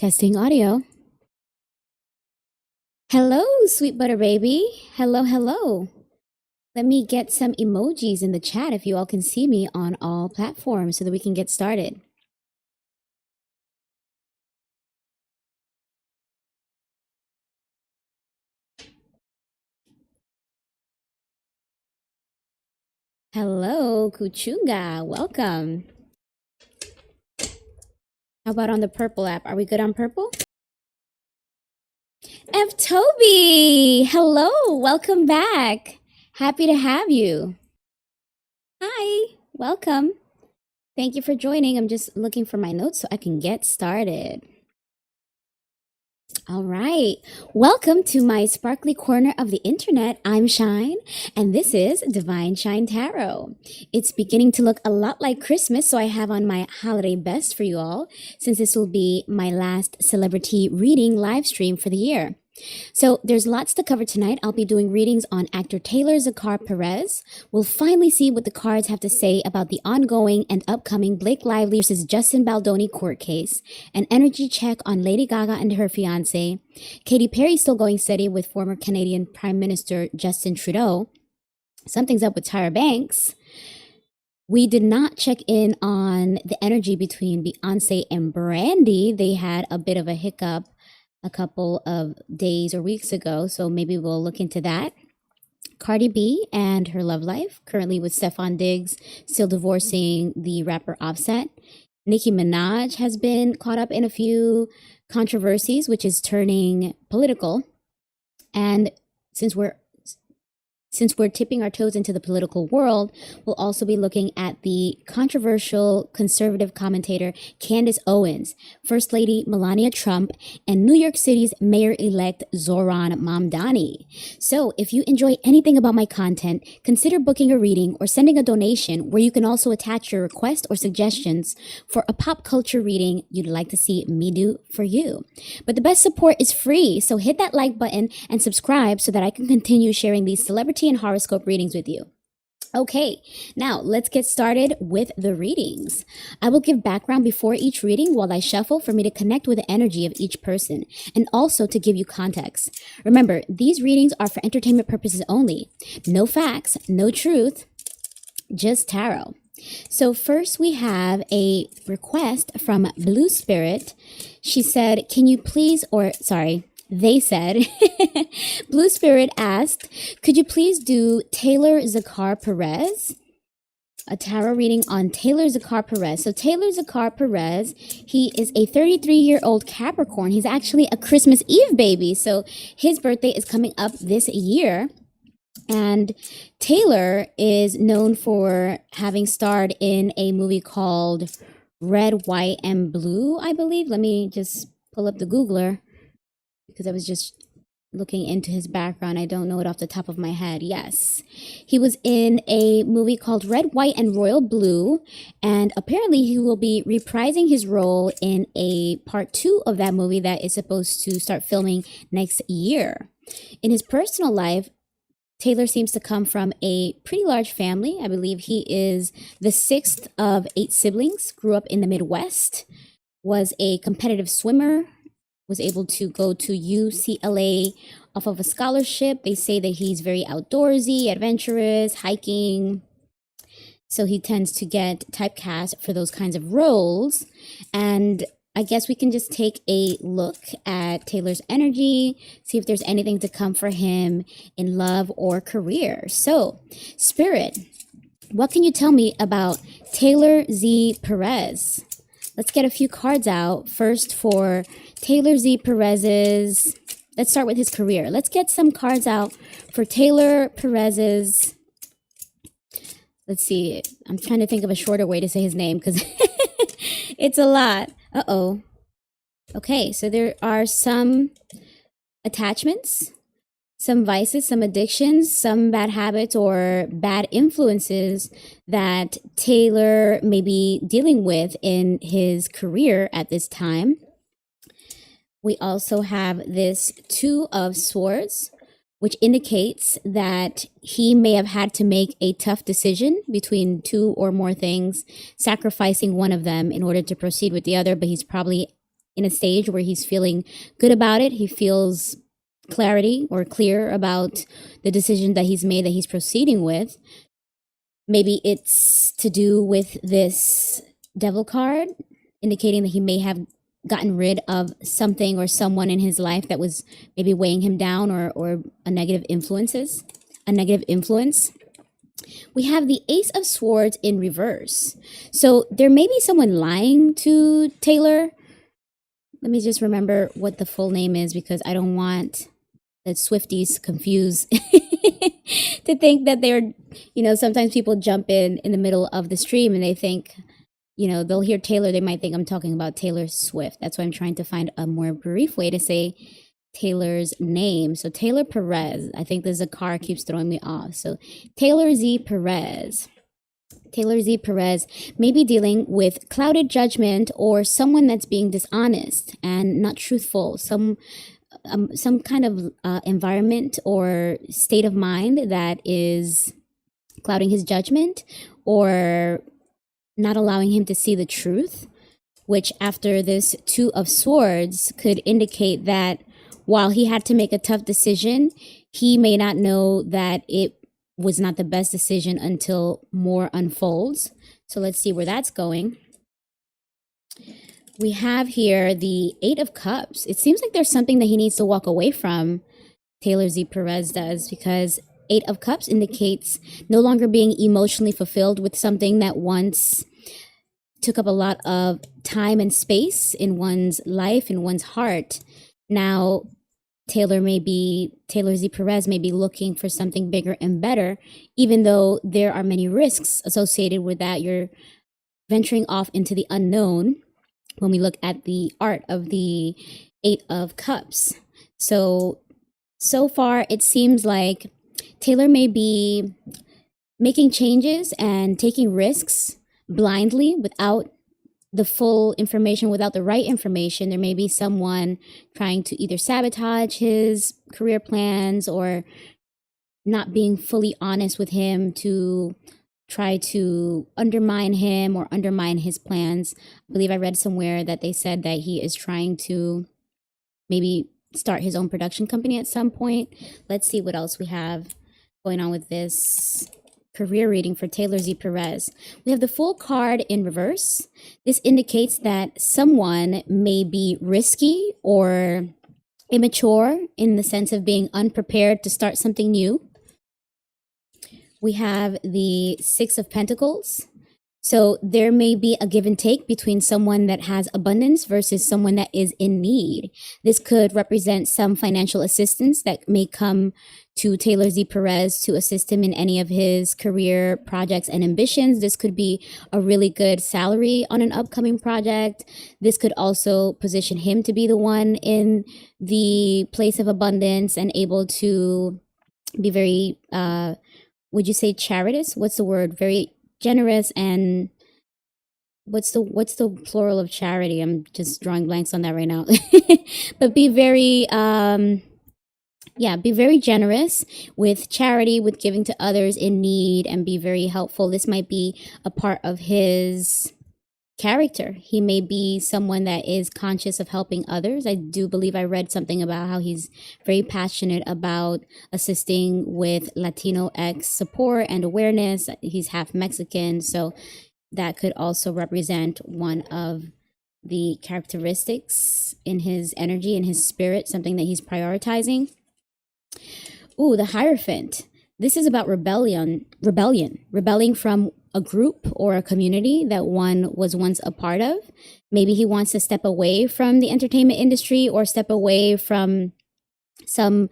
Testing audio. Hello, sweet butter baby. Hello, hello. Let me get some emojis in the chat if you all can see me on all platforms so that we can get started. Hello, Kuchunga. Welcome. How about on the purple app? Are we good on purple? F. Toby. Hello. Welcome back. Happy to have you. Hi. Welcome. Thank you for joining. I'm just looking for my notes so I can get started. All right. Welcome to my sparkly corner of the internet. I'm Shine, and this is Divine Shine Tarot. It's beginning to look a lot like Christmas, so I have on my holiday best for you all, since this will be my last CelebriTEA reading live stream for the year. So there's lots to cover tonight. I'll be doing readings on actor Taylor Zakhar Perez. We'll finally see what the cards have to say about the ongoing and upcoming Blake Lively versus Justin Baldoni court case, an energy check on Lady Gaga and her fiancé, Katy Perry still going steady with former Canadian Prime Minister Justin Trudeau, something's up with Tyra Banks. We did not check in on the energy between Beyonce and Brandy. They had a bit of a hiccup a couple of days or weeks ago, so maybe we'll look into that. Cardi B and her love life, currently with Stefon Diggs, still divorcing the rapper Offset. Nicki Minaj has been caught up in a few controversies, which is turning political. And since we're tipping our toes into the political world, we'll also be looking at the controversial conservative commentator Candace Owens, First Lady Melania Trump, and New York City's Mayor-elect Zohran Mamdani. So if you enjoy anything about my content, consider booking a reading or sending a donation where you can also attach your request or suggestions for a pop culture reading you'd like to see me do for you. But the best support is free, so hit that like button and subscribe so that I can continue sharing these celebrity and horoscope readings with you. Okay, now let's get started with the readings. I will give background before each reading while I shuffle for me to connect with the energy of each person and also to give you context. Remember, these readings are for entertainment purposes only. No facts, no truth, just tarot. So first we have a request from Blue Spirit. She said, they said, Blue Spirit asked, could you please do Taylor Zakhar Perez? A tarot reading on Taylor Zakhar Perez. So Taylor Zakhar Perez, he is a 33-year-old Capricorn. He's actually a Christmas Eve baby. So his birthday is coming up this year. And Taylor is known for having starred in a movie called Red, White, and Blue, I believe. Let me just pull up the Googler, because I was just looking into his background. I don't know it off the top of my head. Yes. He was in a movie called Red, White, and Royal Blue, and apparently he will be reprising his role in a part 2 of that movie that is supposed to start filming next year. In his personal life, Taylor seems to come from a pretty large family. I believe he is the 6th of 8 siblings, grew up in the Midwest, was a competitive swimmer, was able to go to UCLA off of a scholarship. They say that he's very outdoorsy, adventurous, hiking. So he tends to get typecast for those kinds of roles. And I guess we can just take a look at Taylor's energy, see if there's anything to come for him in love or career. So, Spirit, what can you tell me about Taylor Z. Perez? Let's get a few cards out. First for Taylor Z. Perez's, let's start with his career. Let's get some cards out for Taylor Perez's, let's see, I'm trying to think of a shorter way to say his name because it's a lot. Uh-oh. Okay, so there are some attachments, some vices, some addictions, some bad habits or bad influences that Taylor may be dealing with in his career at this time. We also have this 2 of Swords, which indicates that he may have had to make a tough decision between 2 or more things, sacrificing one of them in order to proceed with the other, but he's probably in a stage where he's feeling good about it. He feels clarity or clear about the decision that he's made, that he's proceeding with. Maybe it's to do with this devil card, indicating that he may have gotten rid of something or someone in his life that was maybe weighing him down, or a negative influence. We have the Ace of Swords in reverse. So there may be someone lying to Taylor. Let me just remember what the full name is, because I don't want the Swifties confused to think that they're, sometimes people jump in the middle of the stream and they think, they'll hear Taylor, they might think I'm talking about Taylor Swift. That's why I'm trying to find a more brief way to say Taylor's name. So Taylor Perez. I think the Zakhar keeps throwing me off. So Taylor Z. Perez. Taylor Z. Perez may be dealing with clouded judgment, or someone that's being dishonest and not truthful. Some kind of environment or state of mind that is clouding his judgment, or not allowing him to see the truth, which after this Two of Swords could indicate that while he had to make a tough decision, he may not know that it was not the best decision until more unfolds. So let's see where that's going. We have here the Eight of Cups. It seems like there's something that he needs to walk away from, Taylor Z. Perez does, because Eight of Cups indicates no longer being emotionally fulfilled with something that once took up a lot of time and space in one's life, in one's heart. Now, Taylor Z. Perez may be looking for something bigger and better, even though there are many risks associated with that. You're venturing off into the unknown when we look at the art of the Eight of Cups. So far, it seems like Taylor may be making changes and taking risks blindly without the full information, without the right information. There may be someone trying to either sabotage his career plans, or not being fully honest with him to try to undermine him or undermine his plans. I believe I read somewhere that they said that he is trying to maybe start his own production company at some point. Let's see what else we have going on with this career reading for Taylor Z. Perez. We have the Fool card in reverse. This indicates that someone may be risky or immature in the sense of being unprepared to start something new. We have the Six of Pentacles. So there may be a give and take between someone that has abundance versus someone that is in need. This could represent some financial assistance that may come to Taylor Z. Perez to assist him in any of his career projects and ambitions. This could be a really good salary on an upcoming project. This could also position him to be the one in the place of abundance and able to be very, would you say charitous? What's the word? Very generous. And what's the plural of charity? I'm just drawing blanks on that right now. But be very be very generous with charity, with giving to others in need, and be very helpful. This might be a part of his character. He may be someone that is conscious of helping others. I do believe I read something about how he's very passionate about assisting with Latinx support and awareness. He's half Mexican, so that could also represent one of the characteristics in his energy, in his spirit, something that he's prioritizing. Ooh, the Hierophant. This is about rebelling from a group or a community that one was once a part of. Maybe he wants to step away from the entertainment industry, or step away from some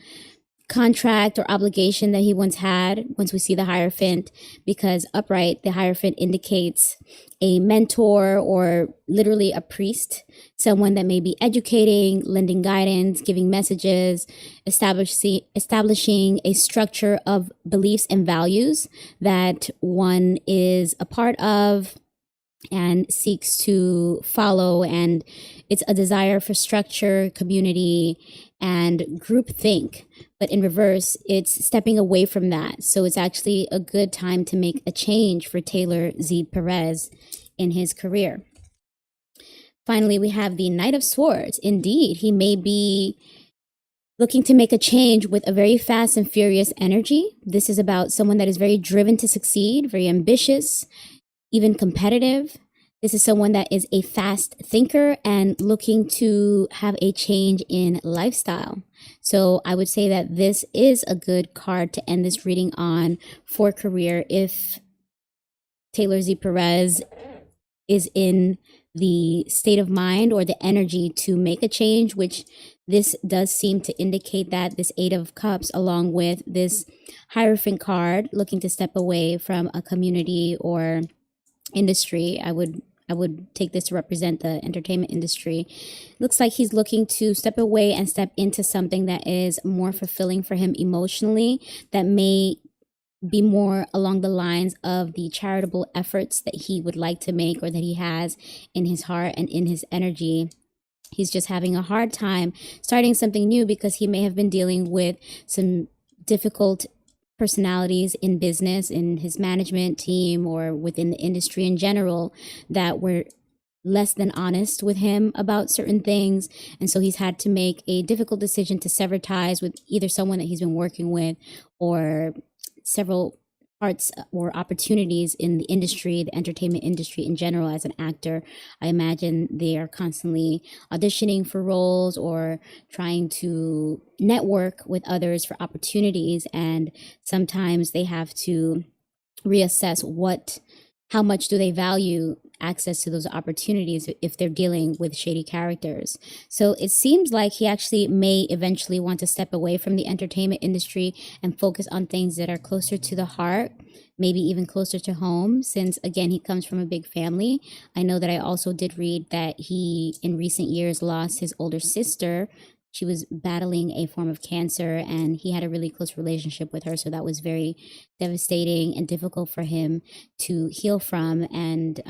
contract or obligation that he once had. Once we see the Hierophant, because upright, the Hierophant indicates a mentor, or literally a priest, someone that may be educating, lending guidance, giving messages, establishing a structure of beliefs and values that one is a part of and seeks to follow. And it's a desire for structure, community, and groupthink. But in reverse, it's stepping away from that. So it's actually a good time to make a change for Taylor Z. Perez in his career. Finally, we have the Knight of Swords. Indeed, he may be looking to make a change with a very fast and furious energy. This is about someone that is very driven to succeed, very ambitious, even competitive. This is someone that is a fast thinker and looking to have a change in lifestyle. So I would say that this is a good card to end this reading on for career if Taylor Z. Perez is in the state of mind or the energy to make a change, which this does seem to indicate that this Eight of Cups, along with this Hierophant card, looking to step away from a community or industry. I would take this to represent the entertainment industry. Looks like he's looking to step away and step into something that is more fulfilling for him emotionally, that may be more along the lines of the charitable efforts that he would like to make or that he has in his heart and in his energy. He's just having a hard time starting something new because he may have been dealing with some difficult personalities in business, in his management team, or within the industry in general that were less than honest with him about certain things. And so he's had to make a difficult decision to sever ties with either someone that he's been working with or several parts or opportunities in the industry, the entertainment industry in general. As an actor, I imagine they are constantly auditioning for roles or trying to network with others for opportunities. And sometimes they have to reassess how much do they value access to those opportunities if they're dealing with shady characters. So it seems like he actually may eventually want to step away from the entertainment industry and focus on things that are closer to the heart, maybe even closer to home, since again, he comes from a big family. I know that I also did read that he in recent years lost his older sister. She was battling a form of cancer and he had a really close relationship with her. So that was very devastating and difficult for him to heal from. And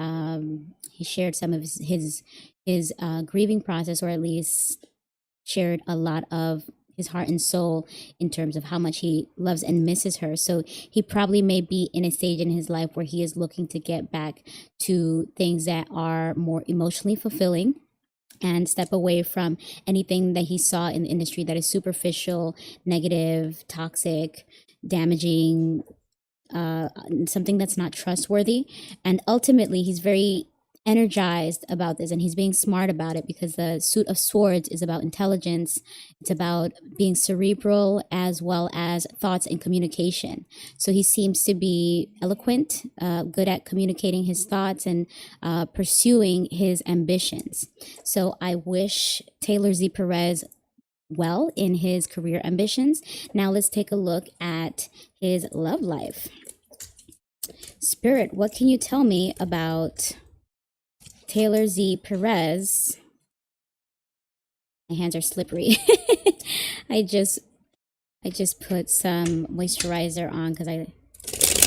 he shared some of his grieving process, or at least shared a lot of his heart and soul in terms of how much he loves and misses her. So he probably may be in a stage in his life where he is looking to get back to things that are more emotionally fulfilling and step away from anything that he saw in the industry that is superficial, negative, toxic, damaging, something that's not trustworthy. And ultimately, he's very energized about this and he's being smart about it because the Suit of Swords is about intelligence. It's about being cerebral as well as thoughts and communication. So he seems to be eloquent, good at communicating his thoughts and pursuing his ambitions. So I wish Taylor Z. Perez well in his career ambitions. Now let's take a look at his love life. Spirit, what can you tell me about Taylor Z. Perez? My hands are slippery. I just put some moisturizer on because I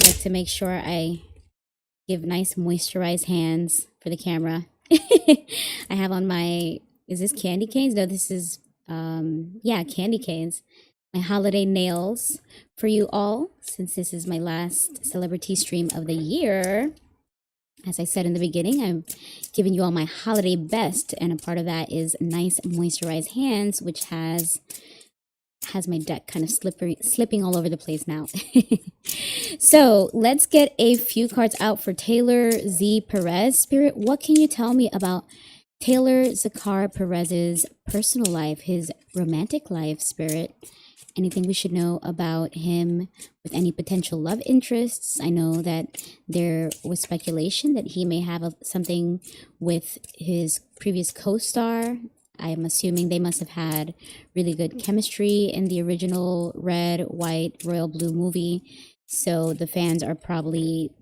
like to make sure I give nice moisturized hands for the camera. I have on my, is this candy canes? No, this is, candy canes. My holiday nails for you all, since this is my last CelebriTEA stream of the year. As I said in the beginning, I'm giving you all my holiday best, and a part of that is nice moisturized hands, which has my deck kind of slipping all over the place now. So let's get a few cards out for Taylor Z. Perez. Spirit, what can you tell me about Taylor Zakhar Perez's personal life, his romantic life, Spirit? Anything we should know about him with any potential love interests? I know that there was speculation that he may have something with his previous co-star. I am assuming they must have had really good chemistry in the original red, white, royal blue movie. So the fans are probably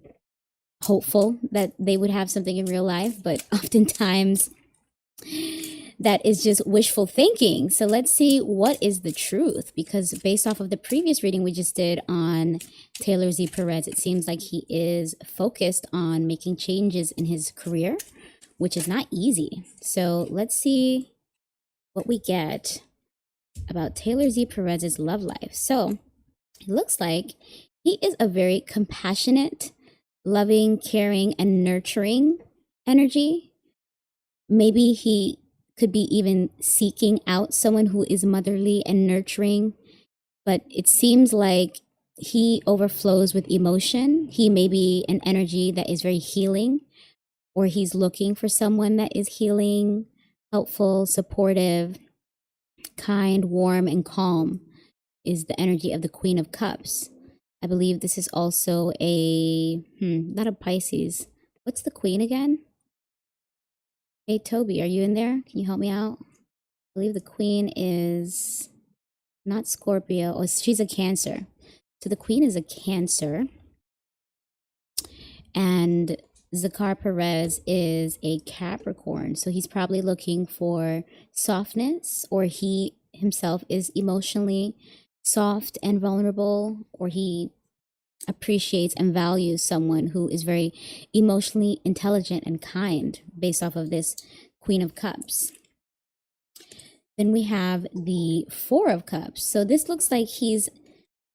hopeful that they would have something in real life, but oftentimes that is just wishful thinking. So let's see what is the truth, because based off of the previous reading we just did on Taylor Z. Perez, it seems like he is focused on making changes in his career, which is not easy. So let's see what we get about Taylor Z. Perez's love life. So it looks like he is a very compassionate, loving, caring, and nurturing energy. maybe he could be even seeking out someone who is motherly and nurturing, but it seems like he overflows with emotion. He may be an energy that is very healing, or he's looking for someone that is healing, helpful, supportive, kind, warm, and calm is the energy of the Queen of Cups. I believe this is also not a Pisces. What's the Queen again? Hey, Toby, are you in there? Can you help me out? I believe the Queen is not Scorpio. Oh, she's a Cancer. So the Queen is a Cancer. And Zakhar Perez is a Capricorn. So he's probably looking for softness, or he himself is emotionally soft and vulnerable, or he appreciates and values someone who is very emotionally intelligent and kind based off of this Queen of Cups. Then we have the Four of Cups. So this looks like he's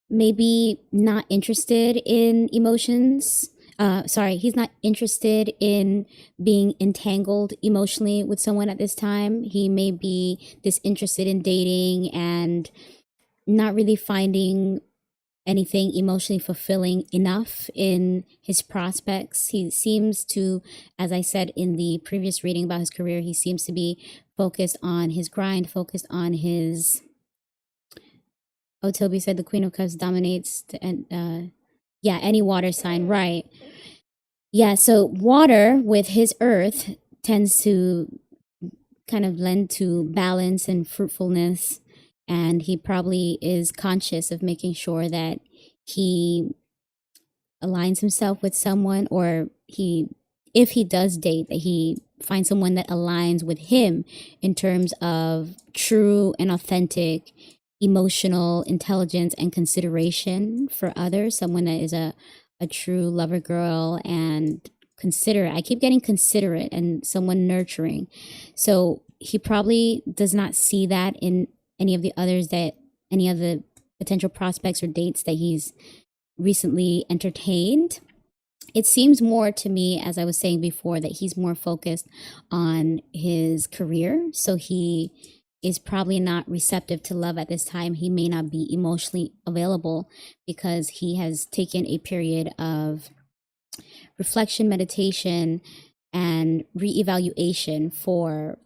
maybe not interested in emotions. He's not interested in being entangled emotionally with someone at this time. He may be disinterested in dating and not really finding anything emotionally fulfilling enough in his prospects. He seems to, as I said in the previous reading about his career, he seems to be focused on his grind, focused on his... Oh, Toby said the Queen of Cups dominates any water sign, right? Yeah, so water with his earth tends to kind of lend to balance and fruitfulness. And he probably is conscious of making sure that he aligns himself with someone, or if he does date, that he finds someone that aligns with him in terms of true and authentic emotional intelligence and consideration for others, someone that is a true lover girl and considerate. I keep getting considerate and someone nurturing. So he probably does not see that in any of the potential prospects or dates that he's recently entertained. It seems more to me, as I was saying before, that he's more focused on his career. So he is probably not receptive to love at this time. He may not be emotionally available because he has taken a period of reflection, meditation, and reevaluation for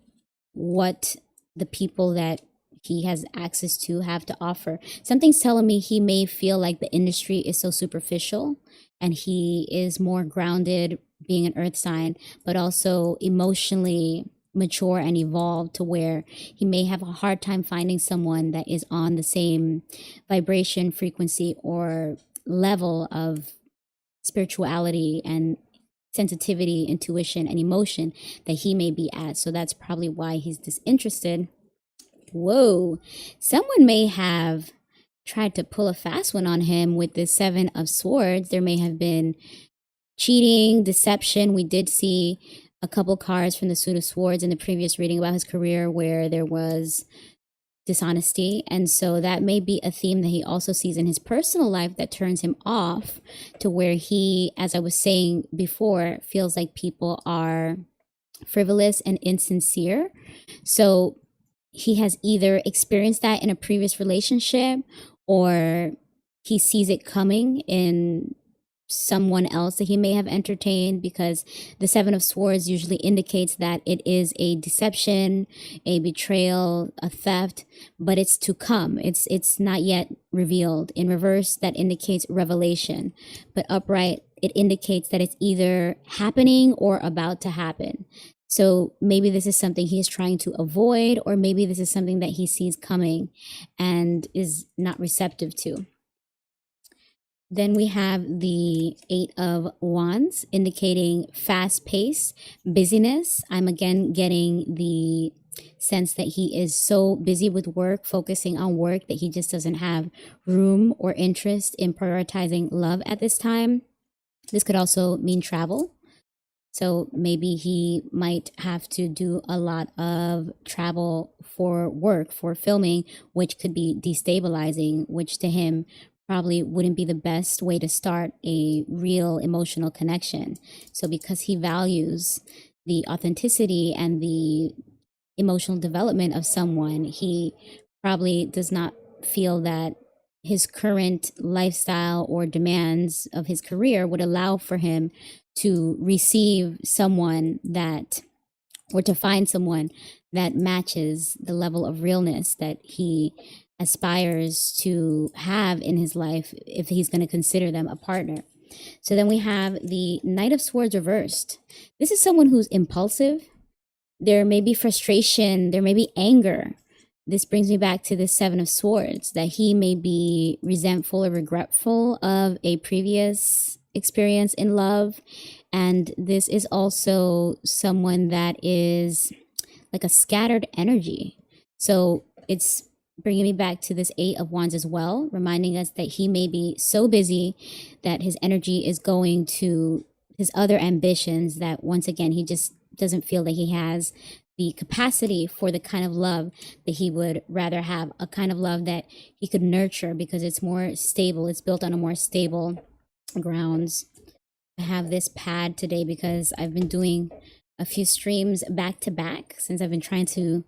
what the people that he has access to have to offer. Something's telling me he may feel like the industry is so superficial, and he is more grounded, being an earth sign, but also emotionally mature and evolved to where he may have a hard time finding someone that is on the same vibration, frequency, or level of spirituality and sensitivity, intuition, and emotion that he may be at. So that's probably why he's disinterested. Whoa, someone may have tried to pull a fast one on him with the Seven of Swords. There may have been cheating, deception. We did see a couple cards from the Suit of Swords in the previous reading about his career where there was dishonesty. And so that may be a theme that he also sees in his personal life that turns him off, to where he, as I was saying before, feels like people are frivolous and insincere. So he has either experienced that in a previous relationship, or he sees it coming in someone else that he may have entertained, because the Seven of Swords usually indicates that it is a deception, a betrayal, a theft, but it's to come. It's not yet revealed. In reverse, that indicates revelation, but upright, it indicates that it's either happening or about to happen. So maybe this is something he is trying to avoid, or maybe this is something that he sees coming and is not receptive to. Then we have the Eight of Wands, indicating fast pace, busyness. I'm again getting the sense that he is so busy with work, focusing on work, that he just doesn't have room or interest in prioritizing love at this time. This could also mean travel. So maybe he might have to do a lot of travel for work, for filming, which could be destabilizing, which to him probably wouldn't be the best way to start a real emotional connection. So because he values the authenticity and the emotional development of someone, he probably does not feel that his current lifestyle or demands of his career would allow for him to receive someone that, or to find someone that matches the level of realness that he aspires to have in his life if he's going to consider them a partner. So then we have the Knight of Swords reversed. This is someone who's impulsive. There may be frustration, there may be anger. This brings me back to the Seven of Swords, that he may be resentful or regretful of a previous experience in love. And this is also someone that is like a scattered energy. So it's bringing me back to this Eight of Wands as well, reminding us that he may be so busy that his energy is going to his other ambitions, that once again, he just doesn't feel that he has the capacity for the kind of love that he would rather have, a kind of love that he could nurture because it's more stable. It's built on a more stable grounds. I have this pad today because I've been doing a few streams back to back since I've been trying to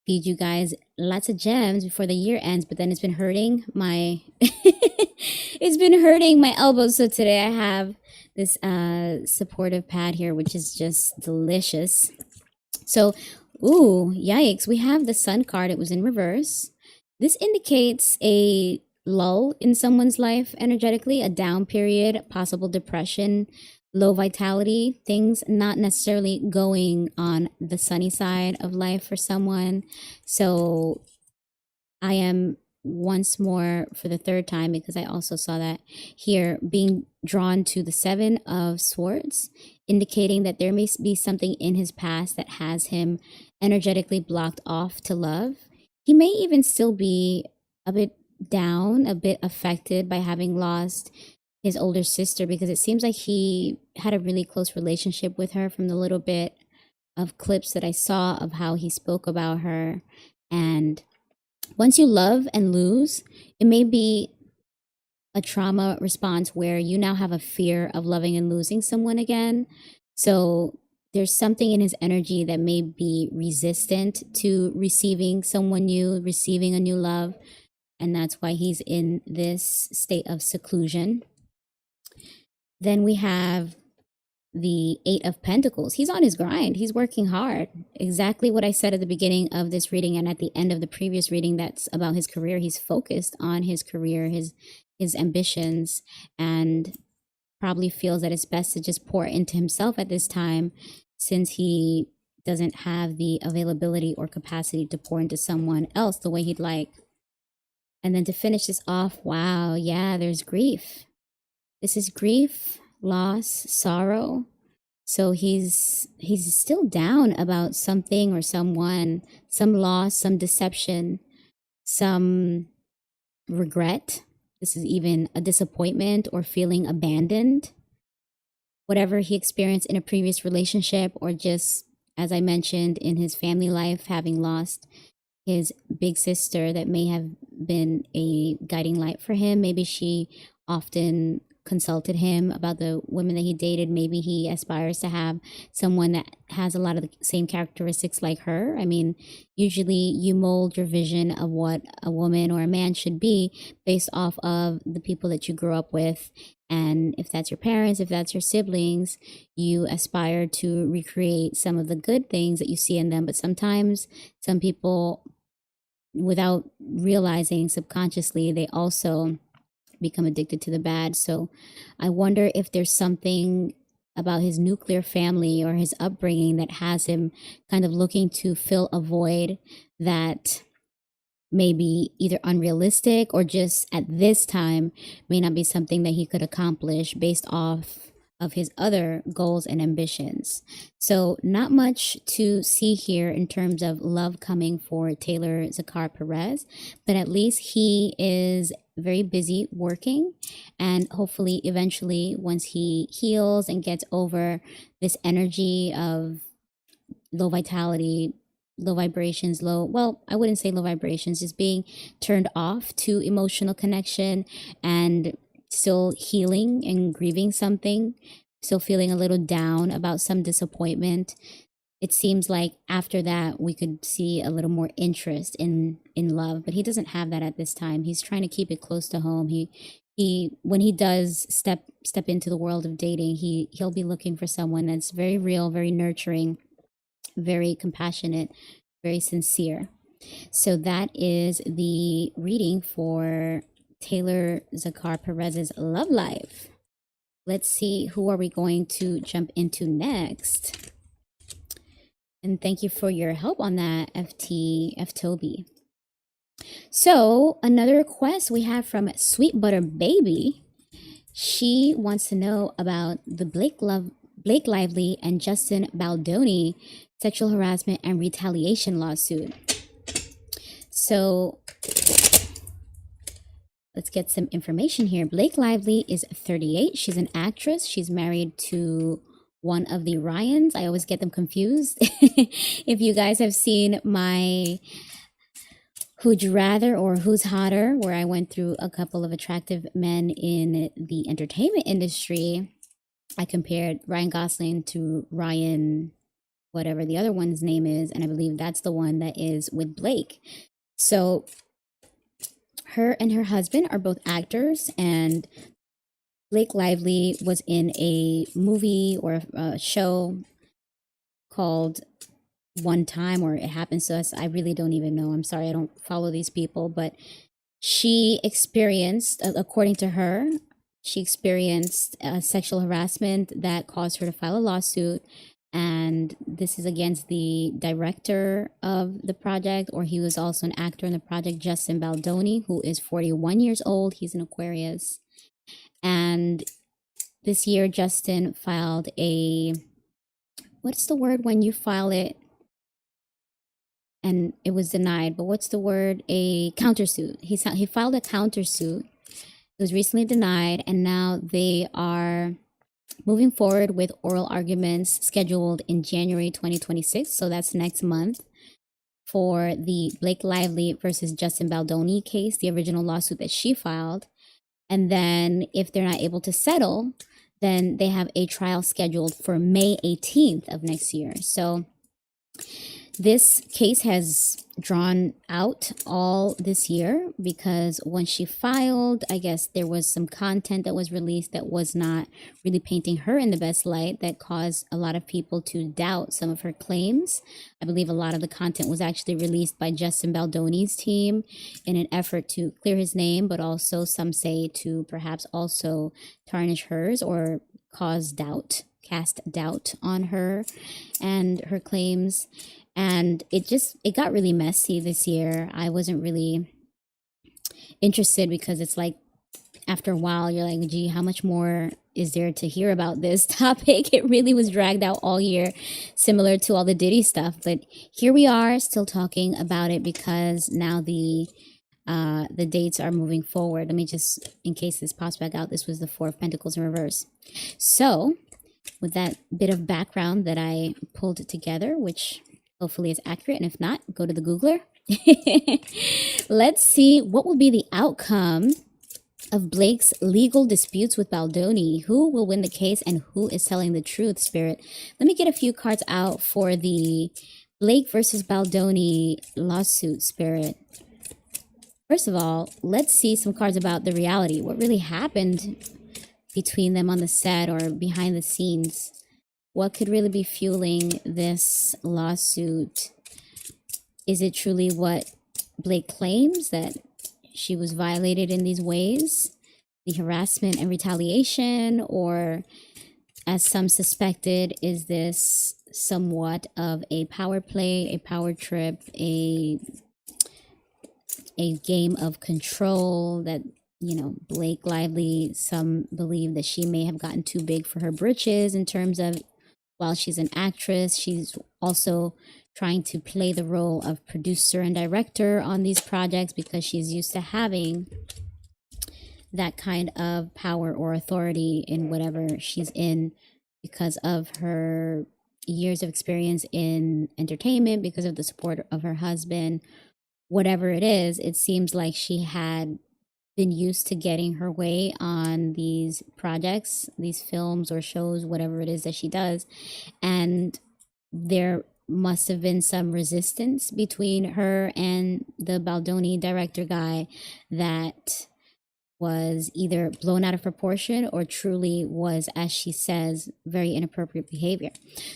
feed you guys lots of gems before the year ends, but then it's been hurting my it's been hurting my elbows. So today I have this supportive pad here, which is just delicious. So, ooh, yikes, we have the Sun card. It was in reverse. This indicates a lull in someone's life energetically, a down period, possible depression, low vitality, things not necessarily going on the sunny side of life for someone. So I am once more, for the third time, because I also saw that here, being drawn to the Seven of Swords, indicating that there may be something in his past that has him energetically blocked off to love. He may even still be a bit down, a bit affected by having lost his older sister, because it seems like he had a really close relationship with her from the little bit of clips that I saw of how he spoke about her. And once you love and lose, it may be a trauma response where you now have a fear of loving and losing someone again. So there's something in his energy that may be resistant to receiving someone new, receiving a new love. And that's why he's in this state of seclusion. Then we have the Eight of Pentacles. He's on his grind. He's working hard. Exactly what I said at the beginning of this reading and at the end of the previous reading that's about his career. He's focused on his career, his ambitions, and probably feels that it's best to just pour into himself at this time, since he doesn't have the availability or capacity to pour into someone else the way he'd like. And then to finish this off, wow, yeah, there's grief. This is grief, loss, sorrow. So he's still down about something or someone, some loss, some deception, some regret. This is even a disappointment or feeling abandoned. Whatever he experienced in a previous relationship, or just, as I mentioned, in his family life, having lost his big sister that may have been a guiding light for him. Maybe she often consulted him about the women that he dated. Maybe he aspires to have someone that has a lot of the same characteristics like her. I mean, usually you mold your vision of what a woman or a man should be based off of the people that you grew up with. And if that's your parents, if that's your siblings, you aspire to recreate some of the good things that you see in them. But sometimes some people, without realizing subconsciously, they also become addicted to the bad. So I wonder if there's something about his nuclear family or his upbringing that has him kind of looking to fill a void that may be either unrealistic or just at this time may not be something that he could accomplish based off of his other goals and ambitions. So not much to see here in terms of love coming for Taylor Zakhar Perez, but at least he is very busy working, and hopefully eventually once he heals and gets over this energy of low vitality, low vibrations, I wouldn't say low vibrations, just being turned off to emotional connection and still healing and grieving something, still feeling a little down about some disappointment. It seems like after that we could see a little more interest in love, but he doesn't have that at this time. He's trying to keep it close to home. He when he does step into the world of dating, he'll be looking for someone that's very real, very nurturing, very compassionate, very sincere. So that is the reading for Taylor Zakhar Perez's love life. Let's see, who are we going to jump into next? And thank you for your help on that, F Toby. So another request we have from Sweet Butter Baby. She wants to know about the Blake Lively and Justin Baldoni sexual harassment and retaliation lawsuit. So let's get some information here. Blake Lively is 38. She's an actress. She's married to one of the Ryans. I always get them confused. If you guys have seen my Who'd You Rather or Who's Hotter, where I went through a couple of attractive men in the entertainment industry, I compared Ryan Gosling to Ryan, whatever the other one's name is, and I believe that's the one that is with Blake. So her and her husband are both actors, and Blake Lively was in a movie or a show called One Time, or It Happens to Us. I really don't even know. I'm sorry, I don't follow these people, but she experienced, according to her, she experienced sexual harassment that caused her to file a lawsuit. And this is against the director of the project, or he was also an actor in the project, Justin Baldoni, who is 41 years old. He's an Aquarius. And this year, Justin filed a, what's the word when you file it and it was denied, but what's the word? A countersuit. He filed a countersuit. It was recently denied, and now they are moving forward with oral arguments scheduled in January 2026. So that's next month for the Blake Lively versus Justin Baldoni case, the original lawsuit that she filed. And then if they're not able to settle, then they have a trial scheduled for May 18th of next year. So this case has drawn out all this year because when she filed, I guess there was some content that was released that was not really painting her in the best light, that caused a lot of people to doubt some of her claims. I believe a lot of the content was actually released by Justin Baldoni's team in an effort to clear his name, but also some say to perhaps also tarnish hers or cause doubt, cast doubt on her and her claims. And it got really messy this year. I wasn't really interested because it's like, after a while, you're like, gee, how much more is there to hear about this topic? It really was dragged out all year, similar to all the Diddy stuff. But here we are still talking about it because now the dates are moving forward. Let me just, in case this pops back out, this was the Four of Pentacles in reverse. So with that bit of background that I pulled together, which hopefully is accurate, and if not, go to the Googler. Let's see what will be the outcome of Blake's legal disputes with Baldoni. Who will win the case and who is telling the truth, Spirit? Let me get a few cards out for the Blake versus Baldoni lawsuit, Spirit. First of all, let's see some cards about the reality. What really happened between them on the set or behind the scenes? What could really be fueling this lawsuit? Is it truly what Blake claims, that she was violated in these ways, the harassment and retaliation, or as some suspected, is this somewhat of a power play, a power trip, a game of control that, you know, Blake Lively, some believe that she may have gotten too big for her britches in terms of, while she's an actress, she's also trying to play the role of producer and director on these projects because she's used to having that kind of power or authority in whatever she's in because of her years of experience in entertainment, because of the support of her husband. Whatever it is, it seems like she had been used to getting her way on these projects, these films or shows, whatever it is that she does. And there must have been some resistance between her and the Baldoni director guy that was either blown out of proportion or truly was, as she says, very inappropriate behavior.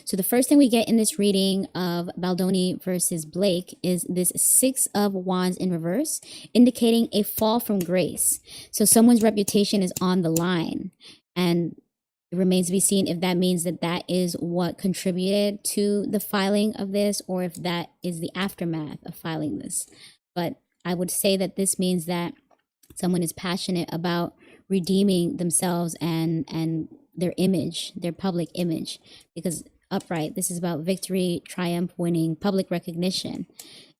So the first thing we get in this reading of Baldoni versus Blake is this Six of Wands in reverse, indicating a fall from grace. So someone's reputation is on the line, and it remains to be seen if that means that that is what contributed to the filing of this, or if that is the aftermath of filing this. But I would say that this means that someone is passionate about redeeming themselves and their image, their public image, because upright, this is about victory, triumph, winning, public recognition.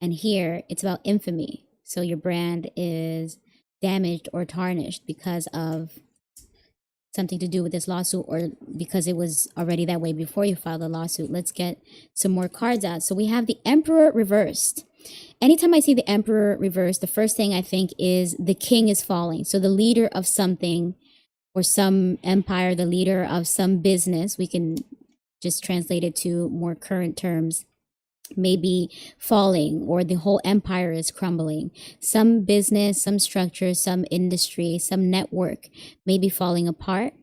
And here it's about infamy. So your brand is damaged or tarnished because of something to do with this lawsuit, or because it was already that way before you filed the lawsuit. Let's get some more cards out. So we have the Emperor reversed. Anytime I see the Emperor reversed, the first thing I think is the king is falling. So the leader of something or some empire, the leader of some business, we can just translate it to more current terms, may be falling, or the whole empire is crumbling. Some business, some structure, some industry, some network may be falling apart.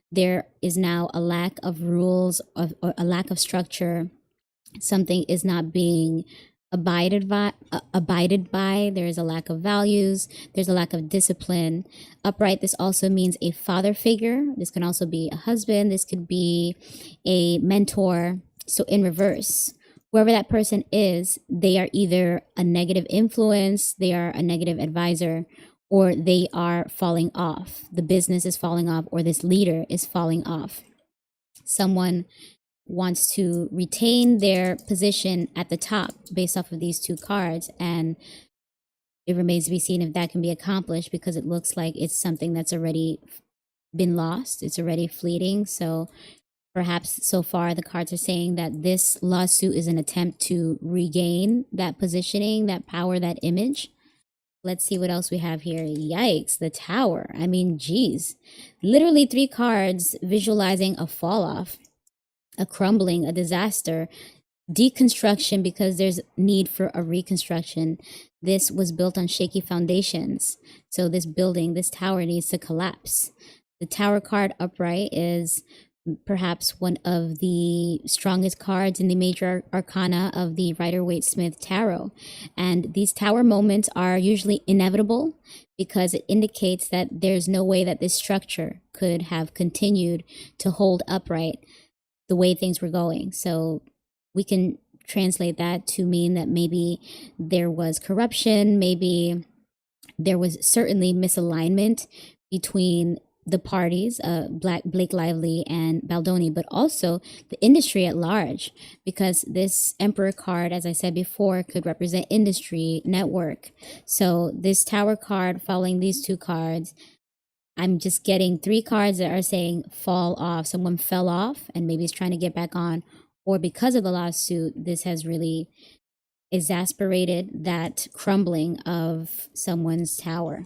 There is now a lack of rules, or a lack of structure. Something is not being abided by. There is a lack of values. There's a lack of discipline. Upright, this also means a father figure. This can also be a husband. This could be a mentor. So in reverse, whoever that person is, they are either a negative influence, they are a negative advisor, or they are falling off. The business is falling off, or this leader is falling off. Someone wants to retain their position at the top based off of these two cards, and it remains to be seen if that can be accomplished, because it looks like it's something that's already been lost. It's already fleeting. So perhaps so far the cards are saying that this lawsuit is an attempt to regain that positioning, that power, that image. Let's see what else we have here. Yikes, the Tower. I mean, geez, literally 3 cards visualizing a fall off, a crumbling, a disaster, deconstruction, because there's need for a reconstruction. This was built on shaky foundations. So this building, this tower needs to collapse. The Tower card upright is perhaps one of the strongest cards in the major arcana of the Rider-Waite-Smith Tarot. And these Tower moments are usually inevitable, because it indicates that there's no way that this structure could have continued to hold upright the way things were going. So we can translate that to mean that maybe there was corruption, maybe there was certainly misalignment between the parties, Blake Lively and Baldoni, but also the industry at large, because this Emperor card, as I said before, could represent industry, network. So this Tower card following these 2 cards, I'm just getting 3 cards that are saying fall off. Someone fell off and maybe is trying to get back on, or because of the lawsuit, this has really exasperated that crumbling of someone's tower.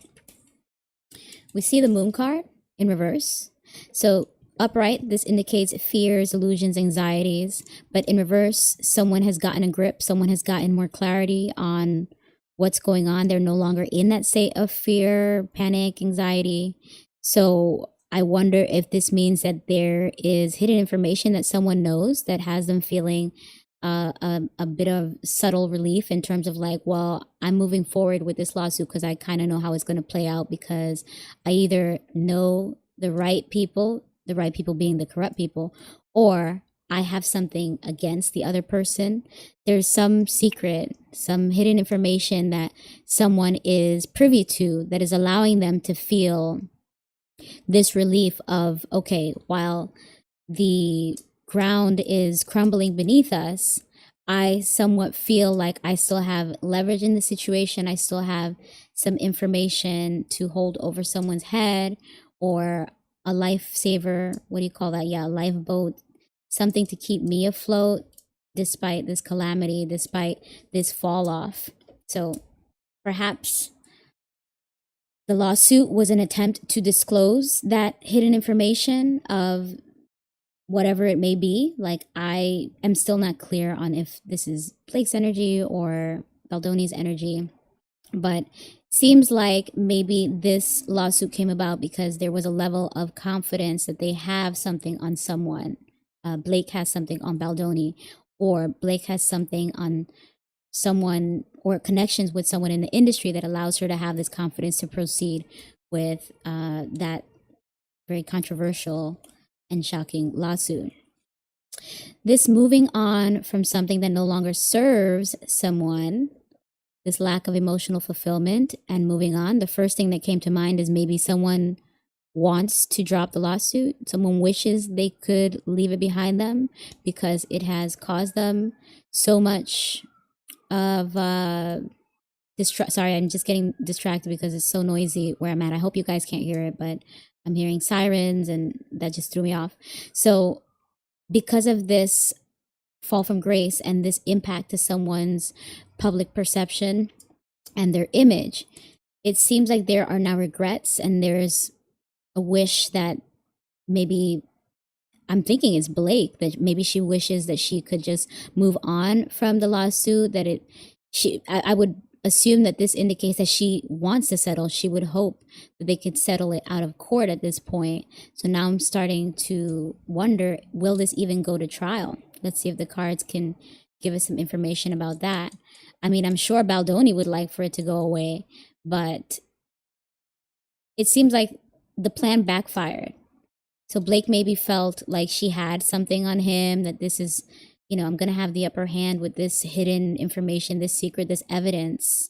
We see the Moon card in reverse. So upright, this indicates fears, illusions, anxieties, but in reverse, someone has gotten a grip, someone has gotten more clarity on what's going on. They're no longer in that state of fear, panic, anxiety. So I wonder if this means that there is hidden information that someone knows that has them feeling a bit of subtle relief, in terms of like, well, I'm moving forward with this lawsuit because I kind of know how it's going to play out, because I either know the right people being the corrupt people, or I have something against the other person. There's some secret, some hidden information that someone is privy to that is allowing them to feel this relief of, okay, while the ground is crumbling beneath us, I somewhat feel like I still have leverage in the situation. I still have some information to hold over someone's head, or a lifesaver. What do you call that? Yeah, a lifeboat, something to keep me afloat despite this calamity, despite this fall off. So perhaps the lawsuit was an attempt to disclose that hidden information of whatever it may be. Like, I am still not clear on if this is Blake's energy or Baldoni's energy, but seems like maybe this lawsuit came about because there was a level of confidence that they have something on someone. Blake has something on Baldoni, or Blake has something on someone or connections with someone in the industry that allows her to have this confidence to proceed with that very controversial and shocking lawsuit. This moving on from something that no longer serves someone, this lack of emotional fulfillment, and moving on, the first thing that came to mind is maybe someone wants to drop the lawsuit. Someone wishes they could leave it behind them because it has caused them so much of sorry, I'm just getting distracted because it's so noisy where I'm at. I hope you guys can't hear it, but I'm hearing sirens and that just threw me off. So because of this fall from grace and this impact to someone's public perception and their image, it seems like there are now regrets, and there's a wish that maybe, I'm thinking it's Blake, that maybe she wishes that she could just move on from the lawsuit, that I would assume that this indicates that she wants to settle. She would hope that they could settle it out of court at this point. So now I'm starting to wonder, will this even go to trial? Let's see if the cards can give us some information about that. I mean, I'm sure Baldoni would like for it to go away, but it seems like the plan backfired. So Blake maybe felt like she had something on him, that this is, I'm going to have the upper hand with this hidden information, this secret, this evidence,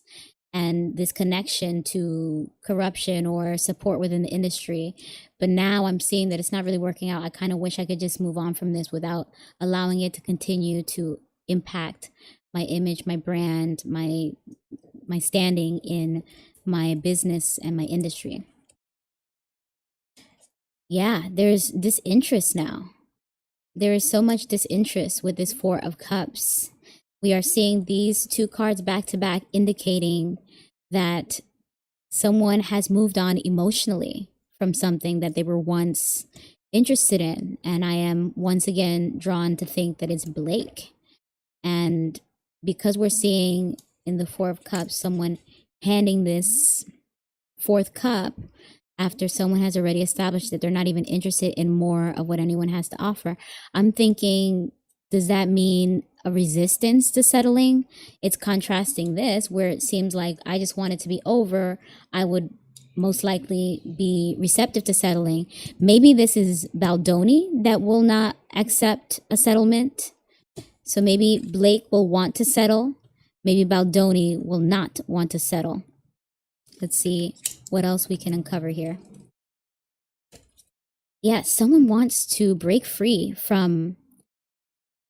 and this connection to corruption or support within the industry. But now I'm seeing that it's not really working out. I kind of wish I could just move on from this without allowing it to continue to impact my image, my brand, my standing in my business and my industry. Yeah, there's disinterest now. There is so much disinterest with this Four of Cups. We are seeing these two cards back to back, indicating that someone has moved on emotionally from something that they were once interested in. And I am once again drawn to think that it's Blake. And because we're seeing in the Four of Cups someone handing this fourth cup after someone has already established that they're not even interested in more of what anyone has to offer, I'm thinking, does that mean a resistance to settling? It's contrasting this, where it seems like I just want it to be over. I would most likely be receptive to settling. Maybe this is Baldoni that will not accept a settlement. So maybe Blake will want to settle. Maybe Baldoni will not want to settle. Let's see what else we can uncover here. Yeah, someone wants to break free from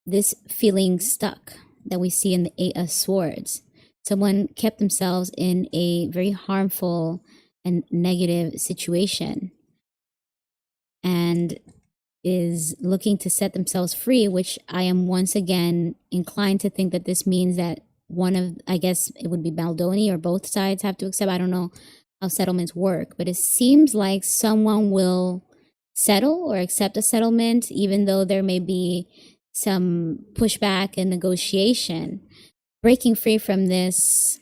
this feeling stuck that we see in the Eight of Swords. Someone kept themselves in a very harmful and negative situation and is looking to set themselves free, which I am once again inclined to think that this means that I guess it would be Baldoni or both sides have to accept. I don't know how settlements work, but it seems like someone will settle or accept a settlement, even though there may be some pushback and negotiation. Breaking free from this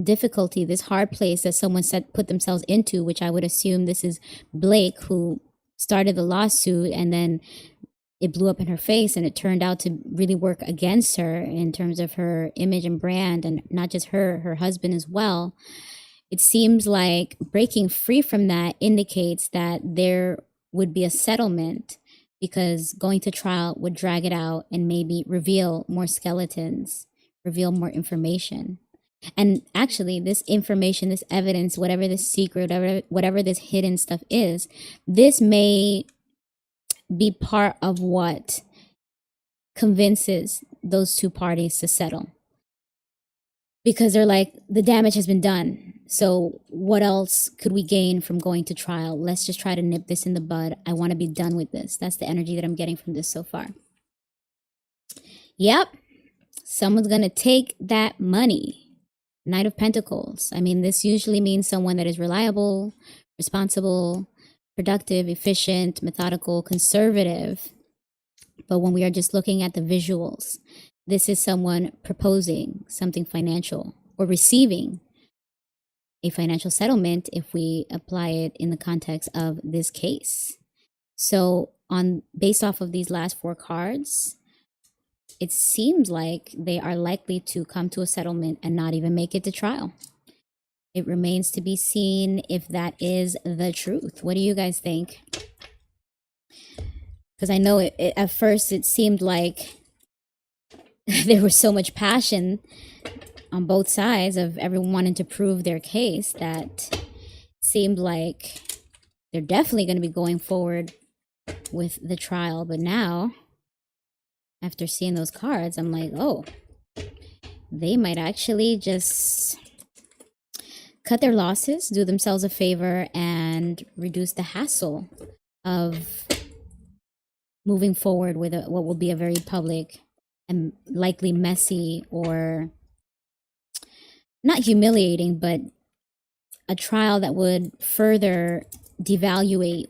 difficulty, this hard place that someone put themselves into, which I would assume this is Blake, who started the lawsuit, and then it blew up in her face, and it turned out to really work against her in terms of her image and brand, and not just her husband as well. It seems like breaking free from that indicates that there would be a settlement, because going to trial would drag it out and maybe reveal more skeletons, reveal more information. And actually, this information, this evidence, whatever this secret, whatever this hidden stuff is, this may be part of what convinces those two parties to settle. Because they're like, the damage has been done. So what else could we gain from going to trial? Let's just try to nip this in the bud. I want to be done with this. That's the energy that I'm getting from this so far. Yep. Someone's going to take that money. Knight of Pentacles. I mean, this usually means someone that is reliable, responsible, productive, efficient, methodical, conservative. But when we are just looking at the visuals, this is someone proposing something financial or receiving a financial settlement if we apply it in the context of this case. So based off of these last 4 cards, it seems like they are likely to come to a settlement and not even make it to trial. It remains to be seen if that is the truth. What do you guys think? Because I know at first it seemed like there was so much passion on both sides of everyone wanting to prove their case that seemed like they're definitely going to be going forward with the trial. But now, after seeing those cards, I'm like, oh, they might actually just cut their losses, do themselves a favor, and reduce the hassle of moving forward with what will be a very public and likely messy, or not humiliating, but a trial that would further devaluate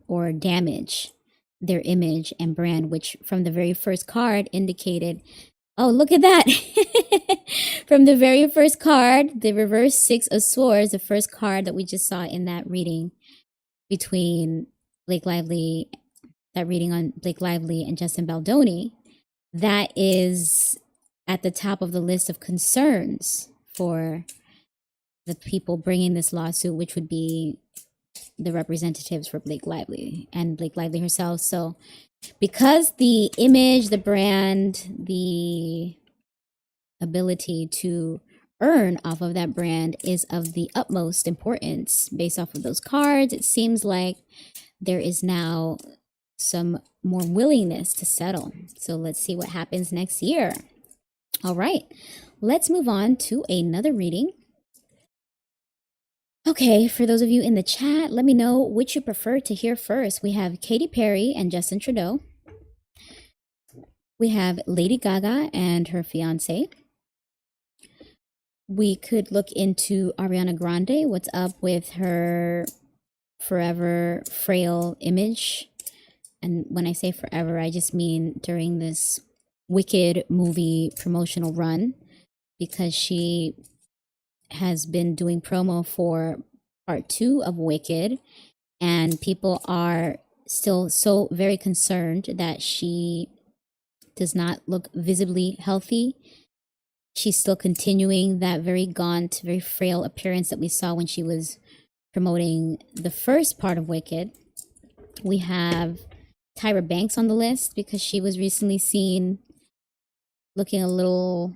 or damage their image and brand, which from the very first card indicated, oh, look at that. From the very first card, the reverse 6 of Swords, the first card that we just saw in that reading between Blake Lively, that reading on Blake Lively and Justin Baldoni, that is at the top of the list of concerns for the people bringing this lawsuit, which would be the representatives for Blake Lively and Blake Lively herself. So because the image, the brand, the ability to earn off of that brand is of the utmost importance based off of those cards, it seems like there is now some more willingness to settle. So let's see what happens next year. All right, let's move on to another reading. Okay, for those of you in the chat, let me know which you prefer to hear first. We have Katy Perry and Justin Trudeau. We have Lady Gaga and her fiancé. We could look into Ariana Grande, what's up with her forever frail image. And when I say forever, I just mean during this Wicked movie promotional run, because she has been doing promo for part 2 of Wicked, and people are still so very concerned that she does not look visibly healthy. She's still continuing that very gaunt, very frail appearance that we saw when she was promoting the first part of Wicked. We have Tyra Banks on the list because she was recently seen looking a little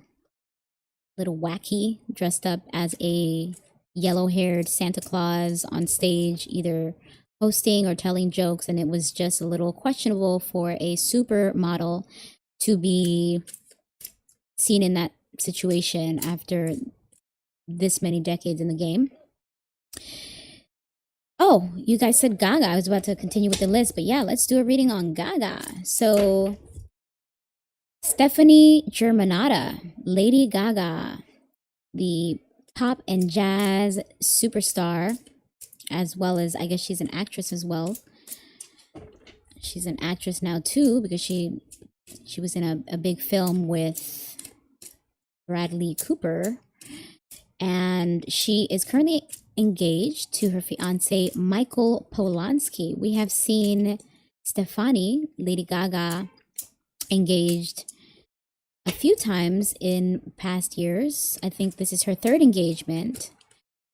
wacky, dressed up as a yellow-haired Santa Claus on stage, either hosting or telling jokes, and it was just a little questionable for a supermodel to be seen in that situation after this many decades in the game. Oh, you guys said Gaga. I was about to continue with the list, but yeah, let's do a reading on Gaga. So Stephanie Germanotta, Lady Gaga, the pop and jazz superstar, as well as, I guess she's an actress as well. She's an actress now too, because she was in a big film with Bradley Cooper, and she is currently engaged to her fiancé Michael Polansky. We have seen Stefani, Lady Gaga, engaged a few times in past years. I think this is her 3rd engagement.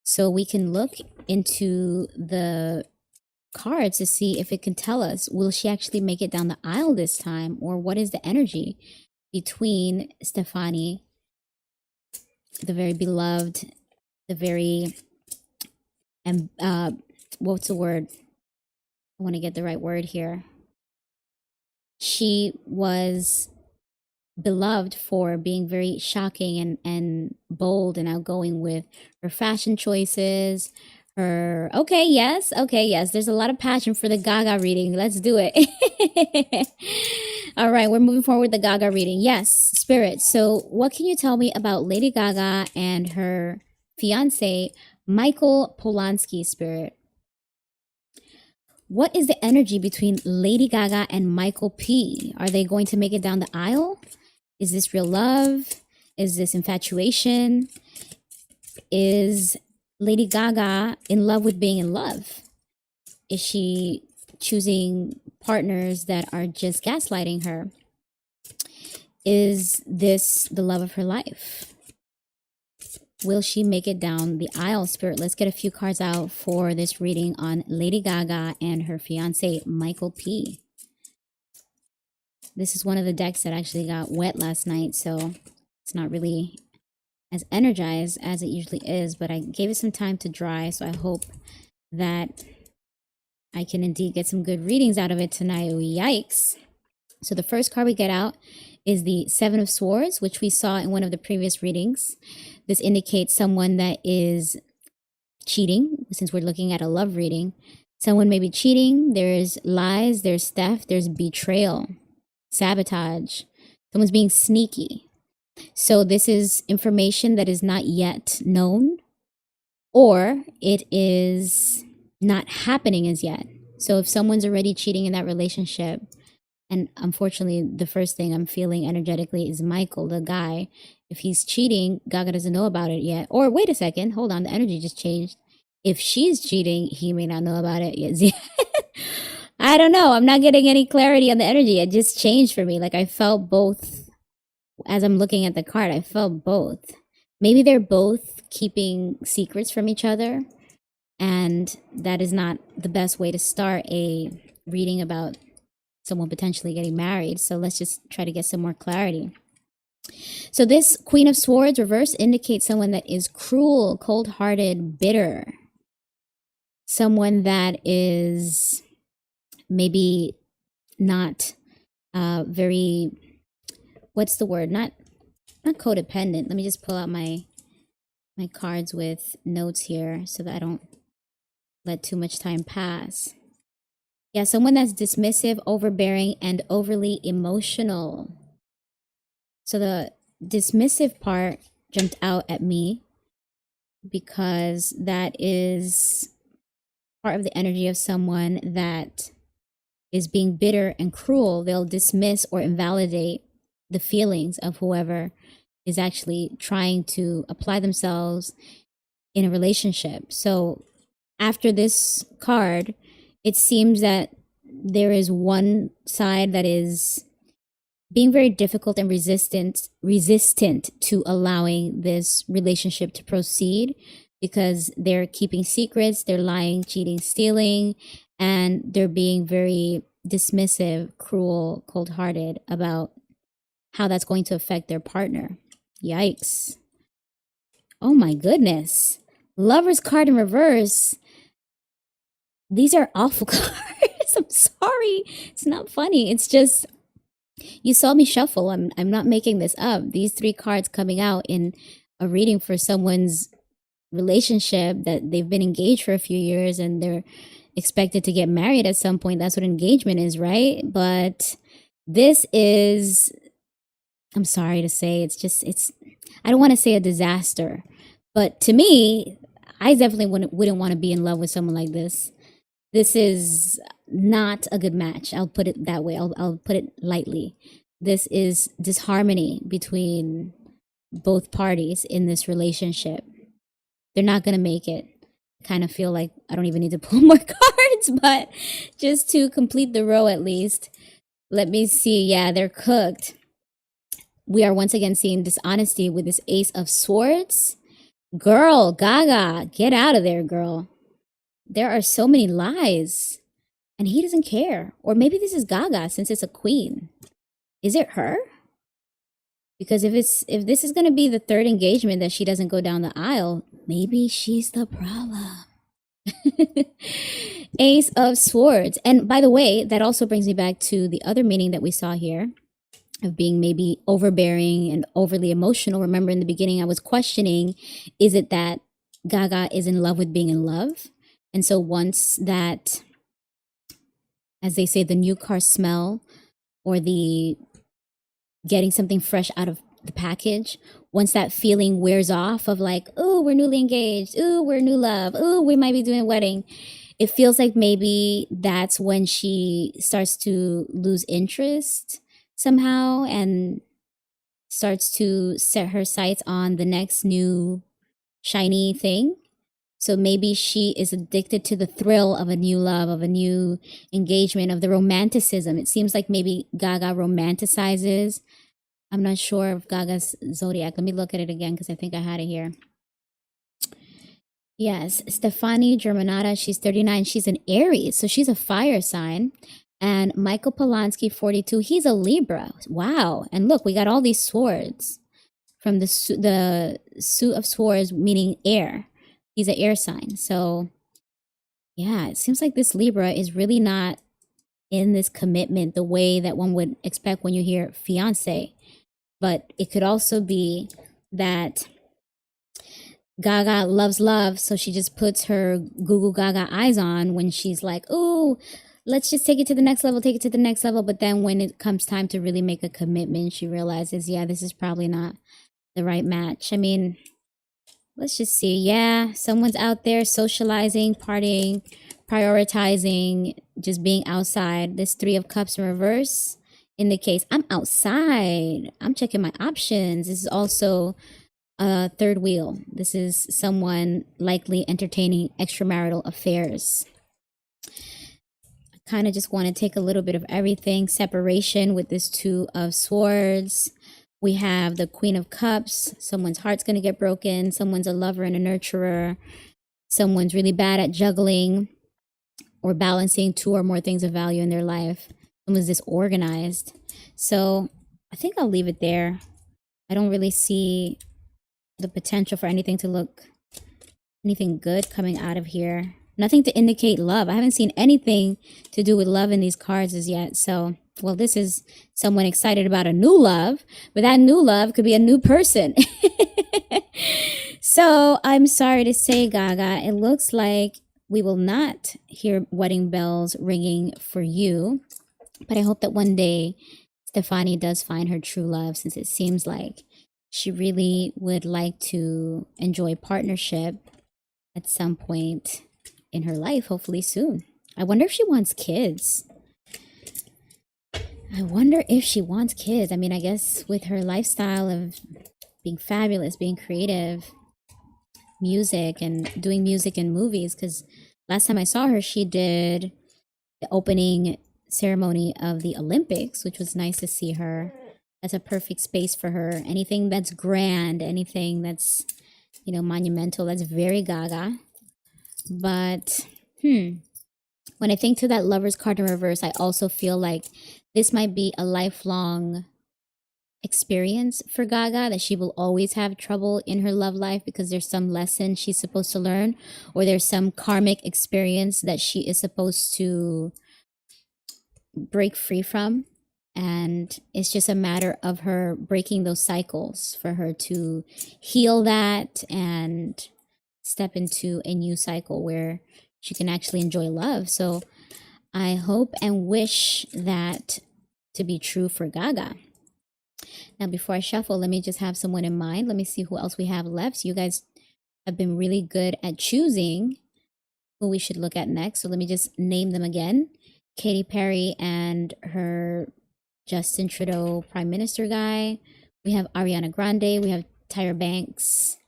So we can look into the cards to see if it can tell us, will she actually make it down the aisle this time, or what is the energy between Stefani, the very beloved, the very, and what's the word? I want to get the right word here. She was beloved for being very shocking and bold and outgoing with her fashion choices, her, okay, yes, there's a lot of passion for the Gaga reading. Let's do it. All right, we're moving forward with the Gaga reading. Yes, Spirit. So, what can you tell me about Lady Gaga and her fiance, Michael Polansky, Spirit? What is the energy between Lady Gaga and Michael P? Are they going to make it down the aisle? Is this real love? Is this infatuation? Is Lady Gaga in love with being in love? Is she choosing partners that are just gaslighting her? Is this the love of her life? Will she make it down the aisle, Spirit? Let's get a few cards out for this reading on Lady Gaga and her fiance, Michael P. This is one of the decks that actually got wet last night, so it's not really as energized as it usually is, but I gave it some time to dry, so I hope that I can indeed get some good readings out of it tonight. Oh, yikes. So the first card we get out is the Seven of Swords, which we saw in one of the previous readings. This indicates someone that is cheating, since we're looking at a love reading. Someone may be cheating. There's lies, there's theft, there's betrayal, sabotage. Someone's being sneaky. So this is information that is not yet known, or it is not happening as yet. So if someone's already cheating in that relationship, and unfortunately, the first thing I'm feeling energetically is Michael, the guy. If he's cheating, Gaga doesn't know about it yet. Or wait a second, hold on, the energy just changed. If she's cheating, he may not know about it yet. I don't know. I'm not getting any clarity on the energy. It just changed for me. Like I felt both as I'm looking at the card. I felt both. Maybe they're both keeping secrets from each other. And that is not the best way to start a reading about someone potentially getting married. So let's just try to get some more clarity. So this Queen of Swords reverse indicates someone that is cruel, cold-hearted, bitter. Someone that is maybe not very, what's the word? Not codependent. Let me just pull out my cards with notes here so that I don't let too much time pass. Yeah, someone that's dismissive, overbearing, and overly emotional. So the dismissive part jumped out at me because that is part of the energy of someone that is being bitter and cruel. They'll dismiss or invalidate the feelings of whoever is actually trying to apply themselves in a relationship. So after this card, it seems that there is one side that is being very difficult and resistant to allowing this relationship to proceed because they're keeping secrets, they're lying, cheating, stealing, and they're being very dismissive, cruel, cold-hearted about how that's going to affect their partner. Yikes. Oh my goodness. Lover's card in reverse. These are awful cards. I'm sorry. It's not funny. It's just, you saw me shuffle. I'm not making this up. These three cards coming out in a reading for someone's relationship that they've been engaged for a few years and they're expected to get married at some point. That's what engagement is, right? But this is, I'm sorry to say, it's I don't want to say a disaster, but to me, I definitely wouldn't want to be in love with someone like this. This is not a good match. I'll put it that way. I'll put it lightly. This is disharmony between both parties in this relationship. They're not going to make it. Kind of feel like I don't even need to pull more cards, but just to complete the row at least, let me see. Yeah, they're cooked. We are once again seeing dishonesty with this Ace of Swords. Girl, Gaga, get out of there, girl. There are so many lies and he doesn't care. Or maybe this is Gaga since it's a queen. Is it her? Because if this is going to be the third engagement that she doesn't go down the aisle, maybe she's the problem. Ace of Swords. And by the way, that also brings me back to the other meaning that we saw here of being maybe overbearing and overly emotional. Remember in the beginning, I was questioning, is it that Gaga is in love with being in love? And so once that, as they say, the new car smell or the getting something fresh out of the package, once that feeling wears off of like, oh, we're newly engaged, oh, we're new love, oh, we might be doing a wedding, it feels like maybe that's when she starts to lose interest somehow and starts to set her sights on the next new shiny thing. So maybe she is addicted to the thrill of a new love, of a new engagement, of the romanticism. It seems like maybe Gaga romanticizes. I'm not sure of Gaga's zodiac. Let me look at it again because I think I had it here. Yes, Stefani Germanata, she's 39. She's an Aries, so she's a fire sign. And Michael Polansky, 42, he's a Libra. Wow. And look, we got all these swords from the suit of swords, meaning air. He's an air sign. So, yeah, it seems like this Libra is really not in this commitment the way that one would expect when you hear fiancé. But it could also be that Gaga loves love, so she just puts her Google Gaga eyes on when she's like, oh, let's just take it to the next level, take it to the next level. But then when it comes time to really make a commitment, she realizes, yeah, this is probably not the right match. I mean, let's just see. Yeah, someone's out there socializing, partying, prioritizing, just being outside. This 3 of Cups in reverse indicates I'm outside. I'm checking my options. This is also a third wheel. This is someone likely entertaining extramarital affairs. I kind of just want to take a little bit of everything. Separation with this 2 of Swords. We have the Queen of Cups. Someone's heart's going to get broken. Someone's a lover and a nurturer. Someone's really bad at juggling or balancing 2 or more things of value in their life. Someone's disorganized. So I think I'll leave it there. I don't really see the potential for anything to look, anything good coming out of here. Nothing to indicate love. I haven't seen anything to do with love in these cards as yet. So, well, this is someone excited about a new love, but that new love could be a new person. So I'm sorry to say, Gaga, it looks like we will not hear wedding bells ringing for you. But I hope that one day Stefani does find her true love, since it seems like she really would like to enjoy partnership at some point in her life, hopefully soon. I wonder if she wants kids. I wonder if she wants kids. I mean, I guess with her lifestyle of being fabulous, being creative, music, and doing music in movies, because last time I saw her, she did the opening ceremony of the Olympics, which was nice to see her. That's a perfect space for her. Anything that's grand, anything that's, you know, monumental, that's very Gaga. But when I think to that Lover's card in reverse, I also feel like this might be a lifelong experience for Gaga, that she will always have trouble in her love life because there's some lesson she's supposed to learn, or there's some karmic experience that she is supposed to break free from. And it's just a matter of her breaking those cycles for her to heal that and step into a new cycle where she can actually enjoy love. So I hope and wish that to be true for Gaga. Now, before I shuffle, let me just have someone in mind. Let me see who else we have left. So you guys have been really good at choosing who we should look at next. So let me just name them again. Katy Perry and her Justin Trudeau Prime Minister guy. We have Ariana Grande. We have Tyra Banks.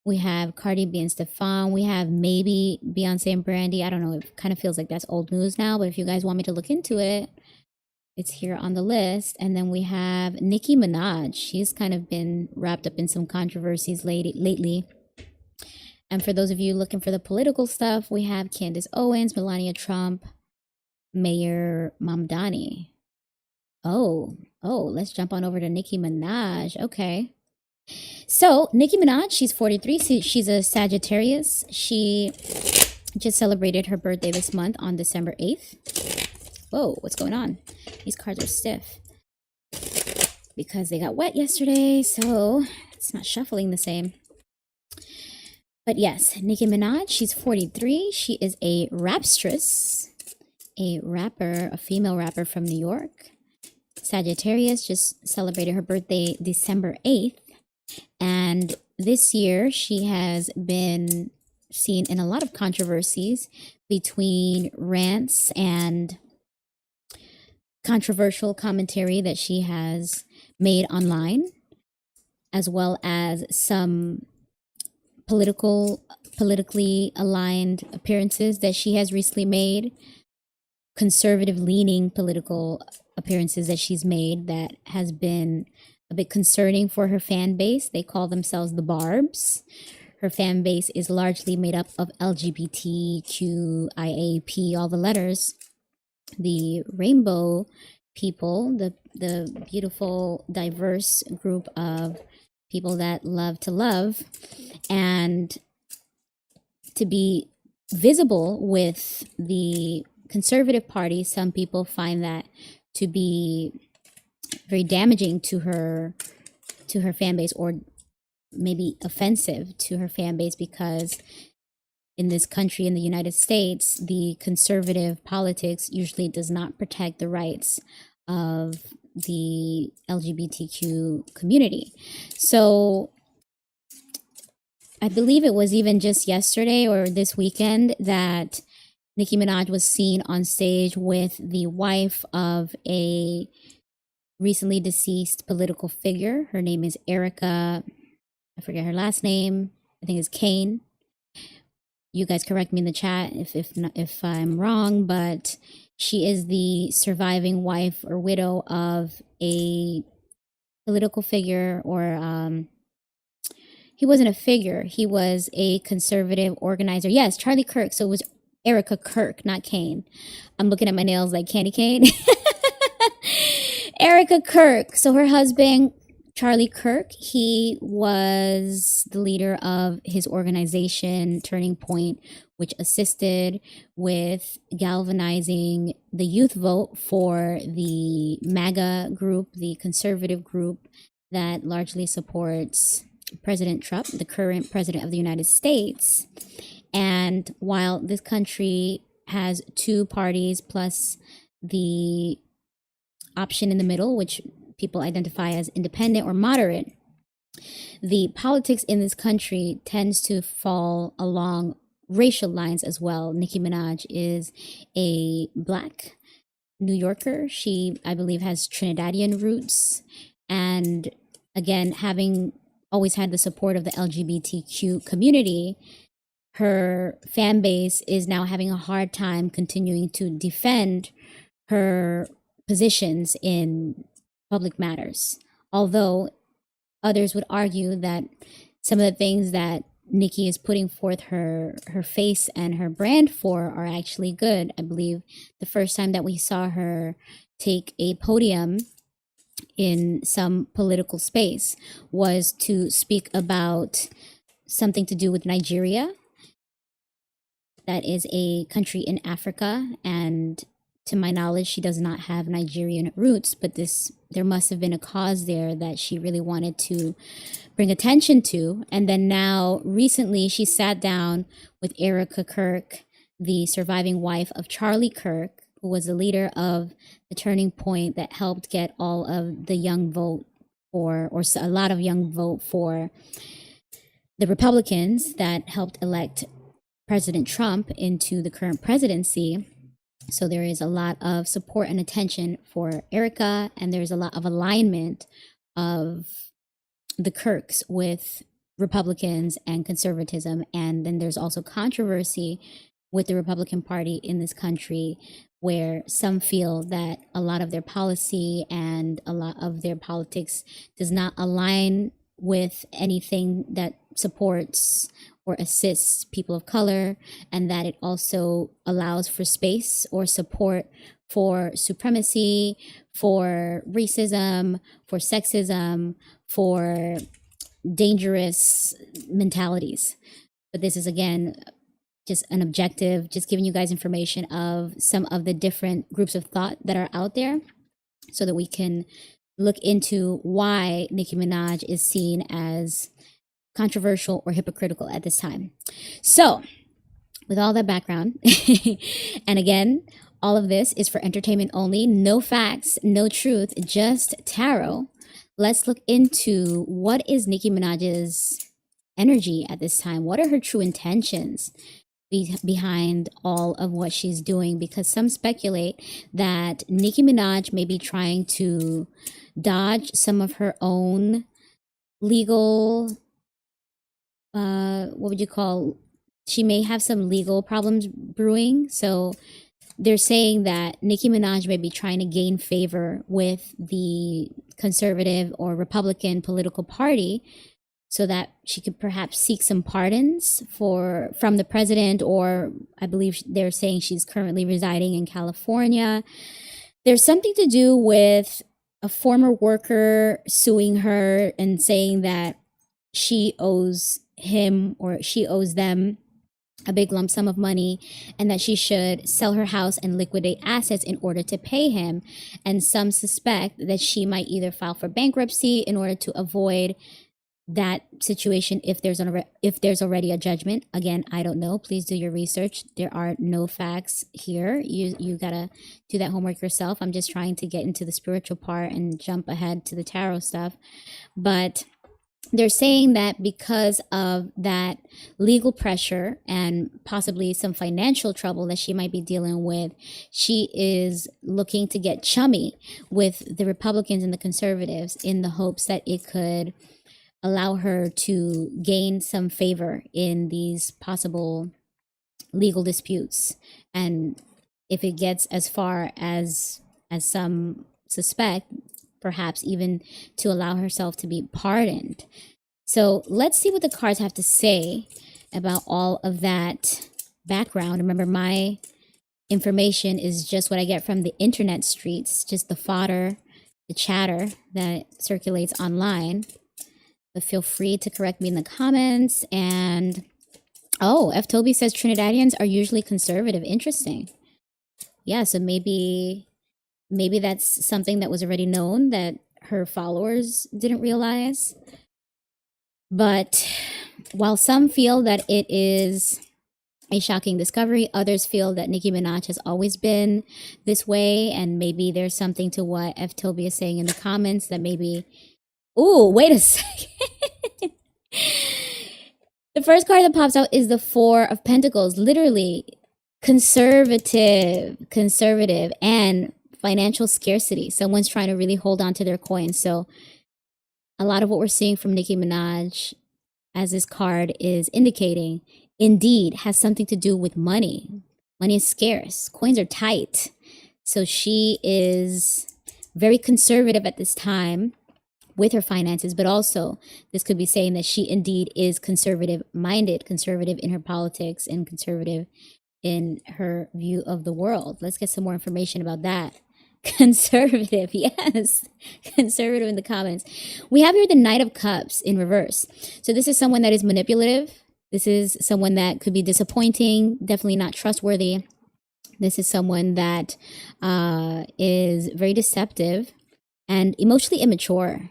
We have Cardi B and Stefon. We have maybe Beyonce and Brandy. I don't know. It kind of feels like that's old news now, but if you guys want me to look into it, it's here on the list. And then we have Nicki Minaj. She's kind of been wrapped up in some controversies lately. And for those of you looking for the political stuff, we have Candace Owens, Melania Trump, Mayor Mamdani. Oh, let's jump on over to Nicki Minaj. Okay. So Nicki Minaj, she's 43. She's a Sagittarius. She just celebrated her birthday this month on December 8th. Whoa, what's going on? These cards are stiff because they got wet yesterday, so it's not shuffling the same. But yes, Nicki Minaj, she's 43. She is a rapstress, a rapper, a female rapper from New York. Sagittarius, just celebrated her birthday December 8th. And this year she has been seen in a lot of controversies between rants and controversial commentary that she has made online, as well as some politically aligned appearances that she has recently made, conservative leaning political appearances that she's made that has been a bit concerning for her fan base. They call themselves the Barbs. Her fan base is largely made up of LGBTQIAP, all the letters, the rainbow people, the beautiful, diverse group of people that love to love. And to be visible with the conservative party, some people find that to be very damaging to her fan base, or maybe offensive to her fan base, because in this country, in the United States, the conservative politics usually does not protect the rights of the LGBTQ community. So I believe it was even just yesterday or this weekend that Nicki Minaj was seen on stage with the wife of a recently deceased political figure. Her name is Erica. I forget her last name. I think it's Kane. You guys correct me in the chat if I'm wrong, but she is the surviving wife or widow of a political figure, or he wasn't a figure. He was a conservative organizer. Yes, Charlie Kirk. So it was Erica Kirk, not Kane. I'm looking at my nails like candy cane. Erica Kirk. So her husband, Charlie Kirk, he was the leader of his organization, Turning Point, which assisted with galvanizing the youth vote for the MAGA group, the conservative group that largely supports President Trump, the current president of the United States. And while this country has two parties plus the option in the middle, which people identify as independent or moderate, the politics in this country tends to fall along racial lines as well. Nicki Minaj is a Black New Yorker. She, I believe, has Trinidadian roots. And again, having always had the support of the LGBTQ community, her fan base is now having a hard time continuing to defend her positions in public matters. Although others would argue that some of the things that Nicki is putting forth her face and her brand for are actually good. I believe the first time that we saw her take a podium in some political space was to speak about something to do with Nigeria. That is a country in Africa, and to my knowledge, she does not have Nigerian roots, but there must have been a cause there that she really wanted to bring attention to. And then now, recently, she sat down with Erica Kirk, the surviving wife of Charlie Kirk, who was the leader of the Turning Point that helped get all of the young vote or a lot of young vote for the Republicans that helped elect President Trump into the current presidency. So there is a lot of support and attention for Erica, and there's a lot of alignment of the Kirks with Republicans and conservatism. And then there's also controversy with the Republican Party in this country, where some feel that a lot of their policy and a lot of their politics does not align with anything that supports or assists people of color, and that it also allows for space or support for supremacy, for racism, for sexism, for dangerous mentalities. But this is, again, just an objective, just giving you guys information of some of the different groups of thought that are out there so that we can look into why Nicki Minaj is seen as controversial or hypocritical at this time. So with all that background, and again, all of this is for entertainment only. No facts, no truth, just tarot. Let's look into what is Nicki Minaj's energy at this time. What are her true intentions behind all of what she's doing? Because some speculate that Nicki Minaj may be trying to dodge some of her own legal, what would you call, she may have some legal problems brewing. So they're saying that Nicki Minaj may be trying to gain favor with the conservative or Republican political party so that she could perhaps seek some pardons from the president, or I believe they're saying she's currently residing in California. There's something to do with a former worker suing her and saying that she owes him or she owes them a big lump sum of money and that she should sell her house and liquidate assets in order to pay him. And some suspect that she might either file for bankruptcy in order to avoid that situation if there's already a judgment. Again, I don't know. Please do your research. There are no facts here. You gotta do that homework yourself. I'm just trying to get into the spiritual part and jump ahead to the tarot stuff. But they're saying that because of that legal pressure and possibly some financial trouble that she might be dealing with, she is looking to get chummy with the Republicans and the conservatives in the hopes that it could allow her to gain some favor in these possible legal disputes. And if it gets as far as some suspect, perhaps even to allow herself to be pardoned. So let's see what the cards have to say about all of that background. Remember, my information is just what I get from the internet streets, just the fodder, the chatter that circulates online. But feel free to correct me in the comments. And F. Toby says Trinidadians are usually conservative. Interesting. Yeah, so maybe that's something that was already known that her followers didn't realize. But while some feel that it is a shocking discovery, others feel that Nicki Minaj has always been this way. And maybe there's something to what F. Toby is saying in the comments that maybe... Ooh, wait a second. The first card that pops out is the Four of Pentacles. Literally, conservative, and financial scarcity. Someone's trying to really hold on to their coins. So a lot of what we're seeing from Nicki Minaj, as this card is indicating, indeed has something to do with money. Money is scarce. Coins are tight. So she is very conservative at this time with her finances, but also this could be saying that she indeed is conservative-minded, conservative in her politics, and conservative in her view of the world. Let's get some more information about that. Conservative, yes. Conservative in the comments. We have here the Knight of Cups in reverse. So this is someone that is manipulative. This is someone that could be disappointing, definitely not trustworthy. This is someone that is very deceptive and emotionally immature.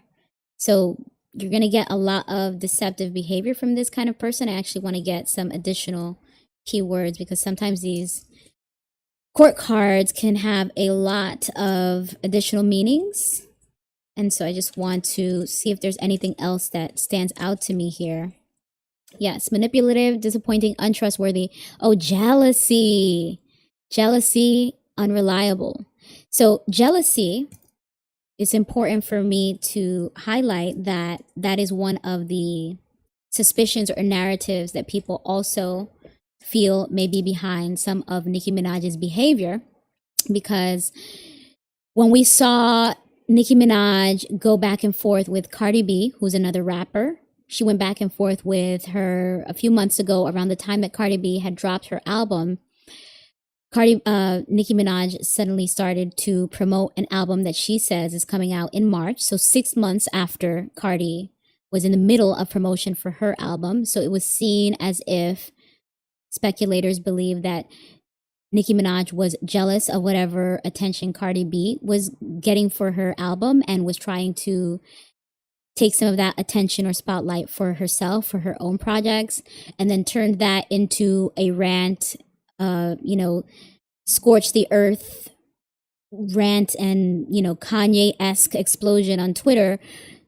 So you're going to get a lot of deceptive behavior from this kind of person. I actually want to get some additional keywords because sometimes these court cards can have a lot of additional meanings. And so I just want to see if there's anything else that stands out to me here. Yes, manipulative, disappointing, untrustworthy. Oh, jealousy. Jealousy, unreliable. So jealousy, it's important for me to highlight that that is one of the suspicions or narratives that people also feel may be behind some of Nicki Minaj's behavior. Because when we saw Nicki Minaj go back and forth with Cardi B, who's another rapper, she went back and forth with her a few months ago around the time that Cardi B had dropped her album. Nicki Minaj suddenly started to promote an album that she says is coming out in March. So 6 months after Cardi was in the middle of promotion for her album. So it was seen as if speculators believe that Nicki Minaj was jealous of whatever attention Cardi B was getting for her album and was trying to take some of that attention or spotlight for herself, for her own projects, and then turned that into a rant, scorch the earth rant and, Kanye-esque explosion on Twitter,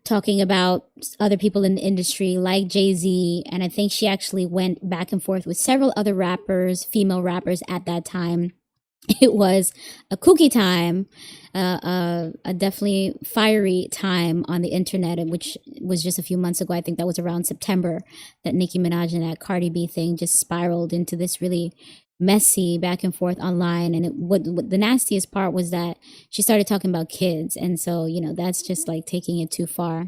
talking about other people in the industry like Jay-Z. And I think she actually went back and forth with several other rappers, female rappers at that time. It was a kooky time, a definitely fiery time on the internet, which was just a few months ago. I think that was around September that Nicki Minaj and that Cardi B thing just spiraled into this really messy back and forth online. And what the nastiest part was that she started talking about kids. And so, that's just like taking it too far.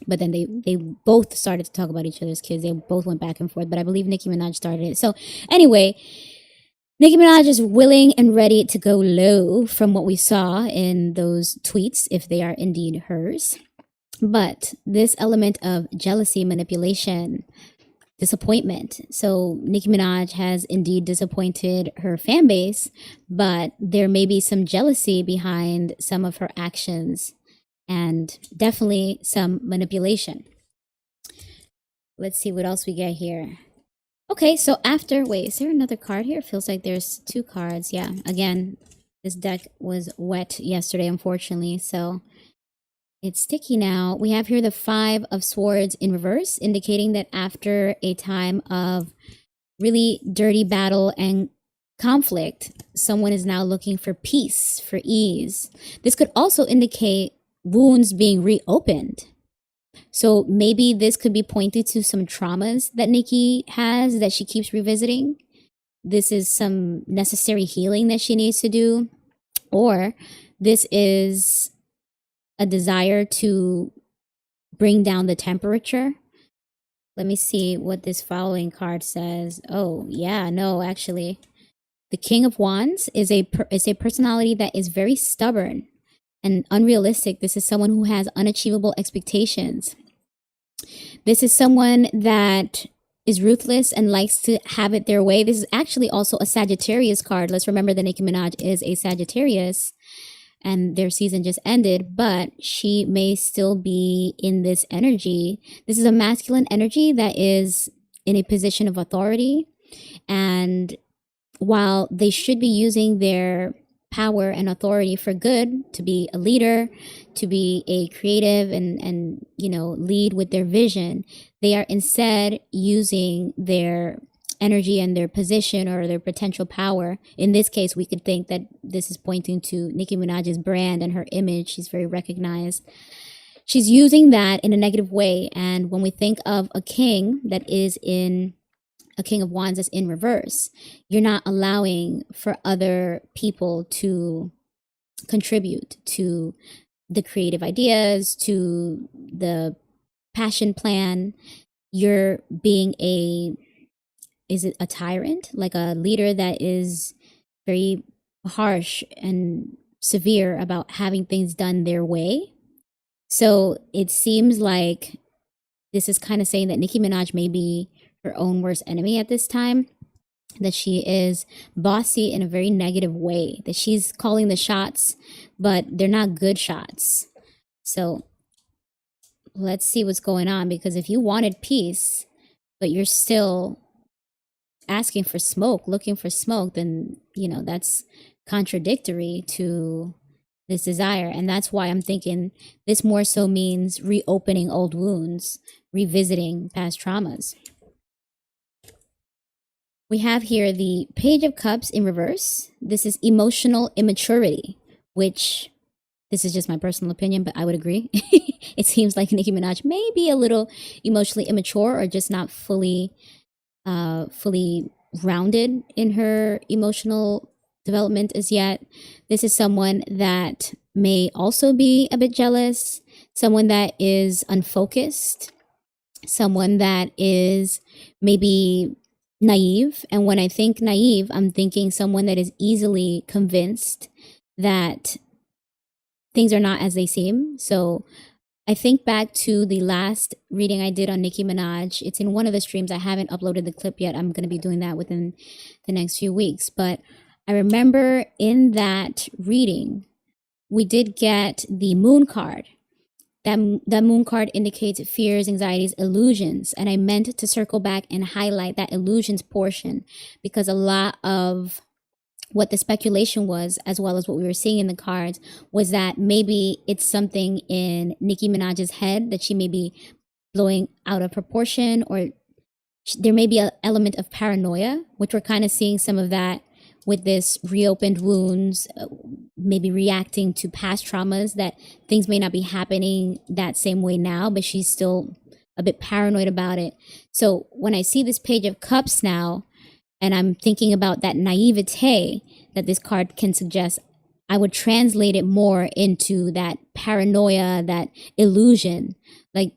But then they both started to talk about each other's kids. They both went back and forth, but I believe Nicki Minaj started it. So anyway, Nicki Minaj is willing and ready to go low from what we saw in those tweets, if they are indeed hers. But this element of jealousy, manipulation, disappointment. So Nicki Minaj has indeed disappointed her fan base, but there may be some jealousy behind some of her actions and definitely some manipulation. Let's see what else we get here. Okay, so wait, is there another card here? It feels like there's two cards. Yeah, again, this deck was wet yesterday, unfortunately, so it's sticky now. We have here the Five of Swords in reverse, indicating that after a time of really dirty battle and conflict, someone is now looking for peace, for ease. This could also indicate wounds being reopened. So maybe this could be pointed to some traumas that Nicki has that she keeps revisiting. This is some necessary healing that she needs to do. Or this is a desire to bring down the temperature. Let me see what this following card says. Oh, yeah, no, actually. The King of Wands is a personality that is very stubborn and unrealistic. This is someone who has unachievable expectations. This is someone that is ruthless and likes to have it their way. This is actually also a Sagittarius card. Let's remember that Nicki Minaj is a Sagittarius and their season just ended, but she may still be in this energy. This is a masculine energy that is in a position of authority. And while they should be using their power and authority for good, to be a leader, to be a creative and lead with their vision, they are instead using their energy and their position or their potential power. In this case, we could think that this is pointing to Nicki Minaj's brand and her image. She's very recognized. She's using that in a negative way. And when we think of a king that is in a King of Wands that's in reverse, you're not allowing for other people to contribute to the creative ideas, to the passion plan. You're being is it a tyrant? Like a leader that is very harsh and severe about having things done their way. So it seems like this is kind of saying that Nicki Minaj may be her own worst enemy at this time, that she is bossy in a very negative way, that she's calling the shots, but they're not good shots. So let's see what's going on, because if you wanted peace, but you're still asking for smoke, looking for smoke, then, that's contradictory to this desire. And that's why I'm thinking this more so means reopening old wounds, revisiting past traumas. We have here the Page of Cups in reverse. This is emotional immaturity, which this is just my personal opinion, but I would agree. It seems like Nicki Minaj may be a little emotionally immature or just not fully rounded in her emotional development as yet. This is someone that may also be a bit jealous, someone that is unfocused, someone that is maybe naive. And when I think naive, I'm thinking someone that is easily convinced that things are not as they seem. So I think back to the last reading I did on Nicki Minaj. It's in one of the streams. I haven't uploaded the clip yet. I'm going to be doing that within the next few weeks. But I remember in that reading, we did get the moon card. That moon card indicates fears, anxieties, illusions. And I meant to circle back and highlight that illusions portion, because a lot of what the speculation was, as well as what we were seeing in the cards, was that maybe it's something in Nicki Minaj's head that she may be blowing out of proportion, or there may be an element of paranoia, which we're kind of seeing some of that with this reopened wounds, maybe reacting to past traumas, that things may not be happening that same way now, but she's still a bit paranoid about it. So when I see this Page of Cups now, and I'm thinking about that naivete that this card can suggest, I would translate it more into that paranoia, that illusion. Like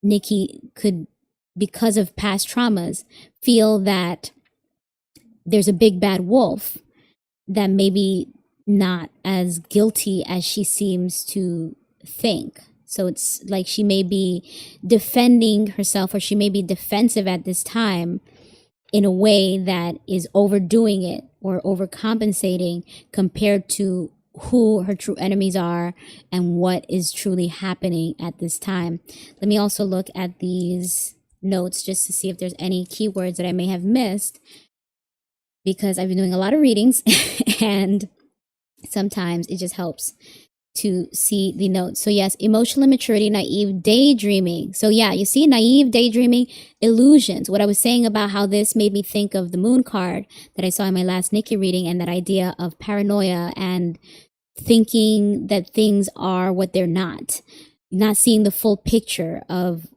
Nicki could, because of past traumas, feel that there's a big bad wolf that maybe not as guilty as she seems to think. So it's like she may be defending herself, or she may be defensive at this time in a way that is overdoing it or overcompensating compared to who her true enemies are and what is truly happening at this time. Let me also look at these notes just to see if there's any keywords that I may have missed, because I've been doing a lot of readings and sometimes it just helps to see the notes. So yes, emotional immaturity, naive daydreaming. So yeah, you see, naive daydreaming, illusions. What I was saying about how this made me think of the moon card that I saw in my last Nicki reading, and that idea of paranoia and thinking that things are what they're not seeing the full picture of,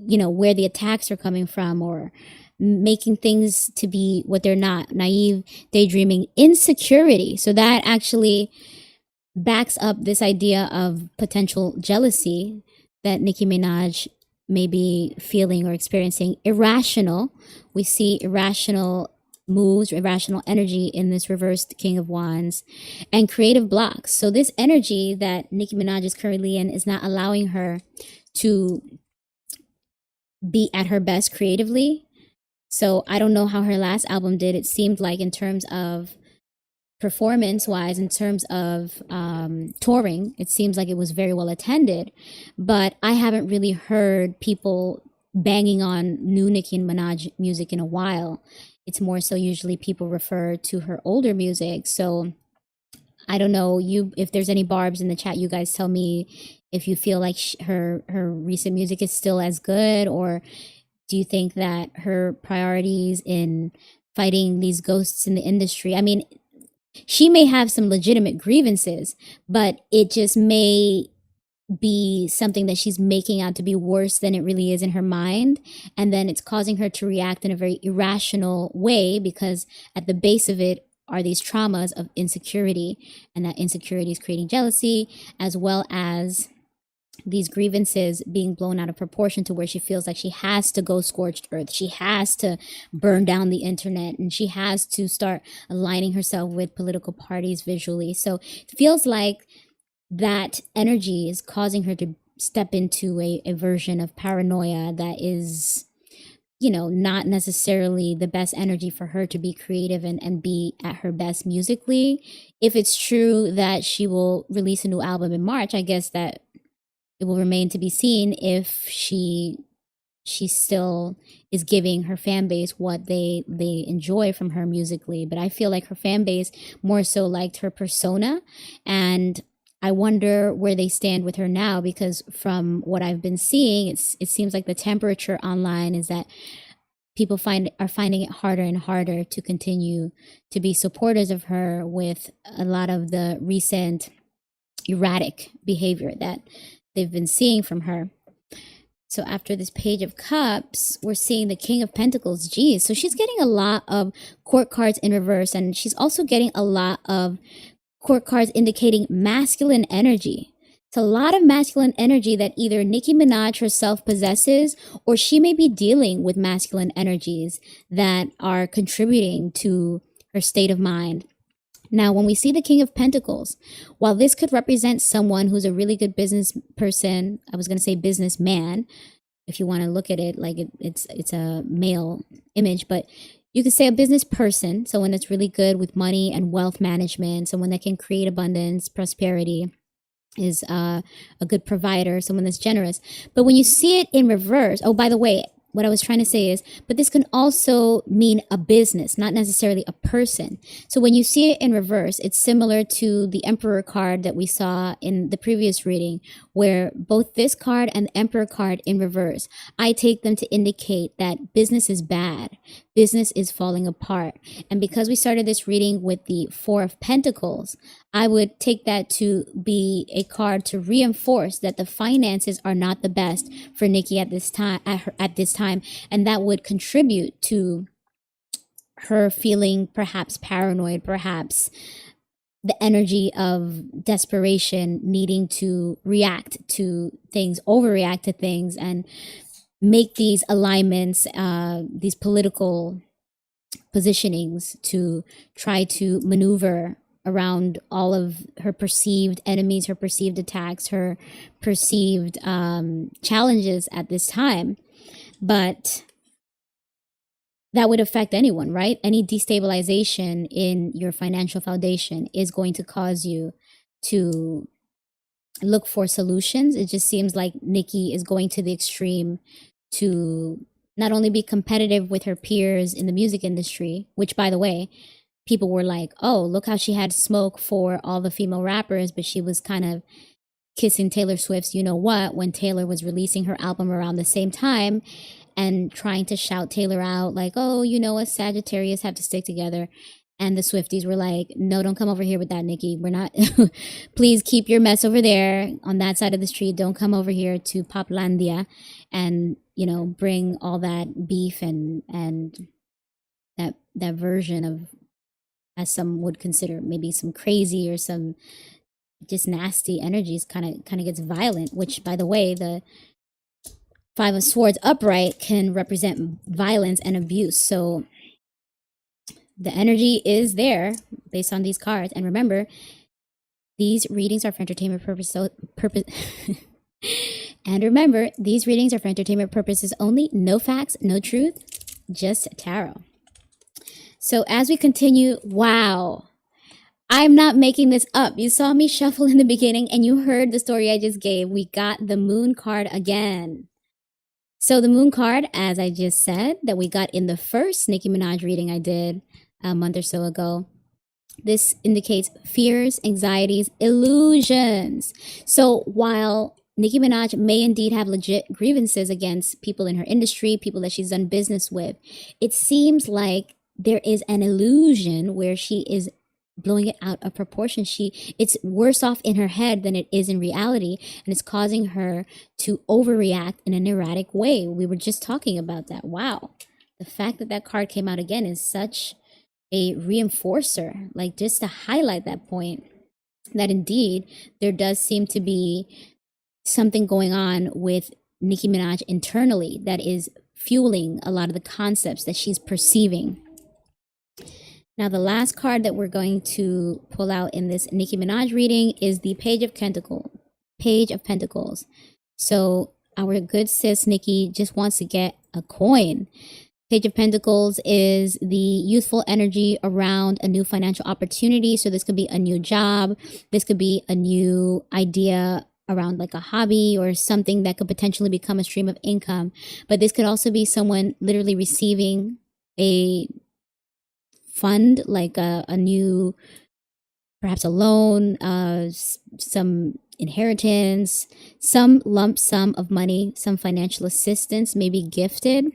you know, where the attacks are coming from, or making things to be what they're not. Naive daydreaming, insecurity. So that actually backs up this idea of potential jealousy that Nicki Minaj may be feeling or experiencing. Irrational. We see irrational moves, irrational energy in this reversed King of Wands. And creative blocks. So this energy that Nicki Minaj is currently in is not allowing her to be at her best creatively. So I don't know how her last album did. It seemed like, in terms of performance wise, in terms of touring, it seems like it was very well attended, but I haven't really heard people banging on new Nicki Minaj music in a while. It's more so usually people refer to her older music. So I don't know, if there's any barbs in the chat, you guys tell me if you feel like her recent music is still as good, or do you think that her priorities in fighting these ghosts in the industry, I mean, she may have some legitimate grievances, but it just may be something that she's making out to be worse than it really is in her mind. And then it's causing her to react in a very irrational way, because at the base of it are these traumas of insecurity. And that insecurity is creating jealousy, as well as these grievances being blown out of proportion to where she feels like she has to go scorched earth. She has to burn down the internet, and she has to start aligning herself with political parties visually. So it feels like that energy is causing her to step into a version of paranoia that is, you know, not necessarily the best energy for her to be creative and be at her best musically. If it's true that she will release a new album in March, I guess that it will remain to be seen if she still is giving her fan base what they enjoy from her musically. But I feel like her fan base more so liked her persona, and I wonder where they stand with her now, because from what I've been seeing, it seems like the temperature online is that people are finding it harder and harder to continue to be supporters of her, with a lot of the recent erratic behavior that they've been seeing from her. So after this Page of Cups, we're seeing the King of Pentacles. Geez, so she's getting a lot of court cards in reverse, and she's also getting a lot of court cards indicating masculine energy. It's a lot of masculine energy that either Nicki Minaj herself possesses, or she may be dealing with masculine energies that are contributing to her state of mind. Now, when we see the King of Pentacles, while this could represent someone who's a really good business person, I was going to say businessman, if you want to look at it like it's a male image, but you could say a business person, someone that's really good with money and wealth management, someone that can create abundance, prosperity, is a good provider, someone that's generous. But when you see it in reverse, oh, by the way, what I was trying to say is, but this can also mean a business, not necessarily a person. So when you see it in reverse, it's similar to the Emperor card that we saw in the previous reading, where both this card and the Emperor card in reverse, I take them to indicate that business is bad, business is falling apart. And because we started this reading with the Four of Pentacles, I would take that to be a card to reinforce that the finances are not the best for Nicki at this time, and that would contribute to her feeling perhaps paranoid, perhaps the energy of desperation, needing to react to things, overreact to things, and make these alignments, these political positionings to try to maneuver around all of her perceived enemies, her perceived attacks, her perceived challenges at this time. But that would affect anyone, right? Any destabilization in your financial foundation is going to cause you to look for solutions. It just seems like Nicki is going to the extreme to not only be competitive with her peers in the music industry, which, by the way, people were like, oh, look how she had smoke for all the female rappers, but she was kind of kissing Taylor Swift's you know what when Taylor was releasing her album around the same time, and trying to shout Taylor out like, oh, you know, us Sagittarius have to stick together. And the Swifties were like, no, don't come over here with that, Nicki. We're not, please keep your mess over there on that side of the street. Don't come over here to Poplandia and, you know, bring all that beef and that version of, as some would consider, maybe some crazy or some just nasty energies, kind of gets violent, which, by the way, the Five of Swords upright can represent violence and abuse. So the energy is there based on these cards. And remember, these readings are for entertainment purpose. And remember, these readings are for entertainment purposes only. No facts, no truth, just tarot. So as we continue, wow, I'm not making this up. You saw me shuffle in the beginning and you heard the story I just gave. We got the Moon card again. So the Moon card, as I just said, that we got in the first Nicki Minaj reading I did a month or so ago, this indicates fears, anxieties, illusions. So while Nicki Minaj may indeed have legit grievances against people in her industry, people that she's done business with, it seems like there is an illusion where she is blowing it out of proportion. It's worse off in her head than it is in reality, and it's causing her to overreact in an erratic way. We were just talking about that. Wow. The fact that that card came out again is such a reinforcer, like just to highlight that point, that indeed there does seem to be something going on with Nicki Minaj internally that is fueling a lot of the concepts that she's perceiving. Now, the last card that we're going to pull out in this Nicki Minaj reading is the Page of Pentacles. So our good sis Nicki just wants to get a coin. Page of Pentacles is the youthful energy around a new financial opportunity. So this could be a new job. This could be a new idea around like a hobby or something that could potentially become a stream of income. But this could also be someone literally receiving a fund, like a new, perhaps a loan, some inheritance, some lump sum of money, some financial assistance, maybe gifted.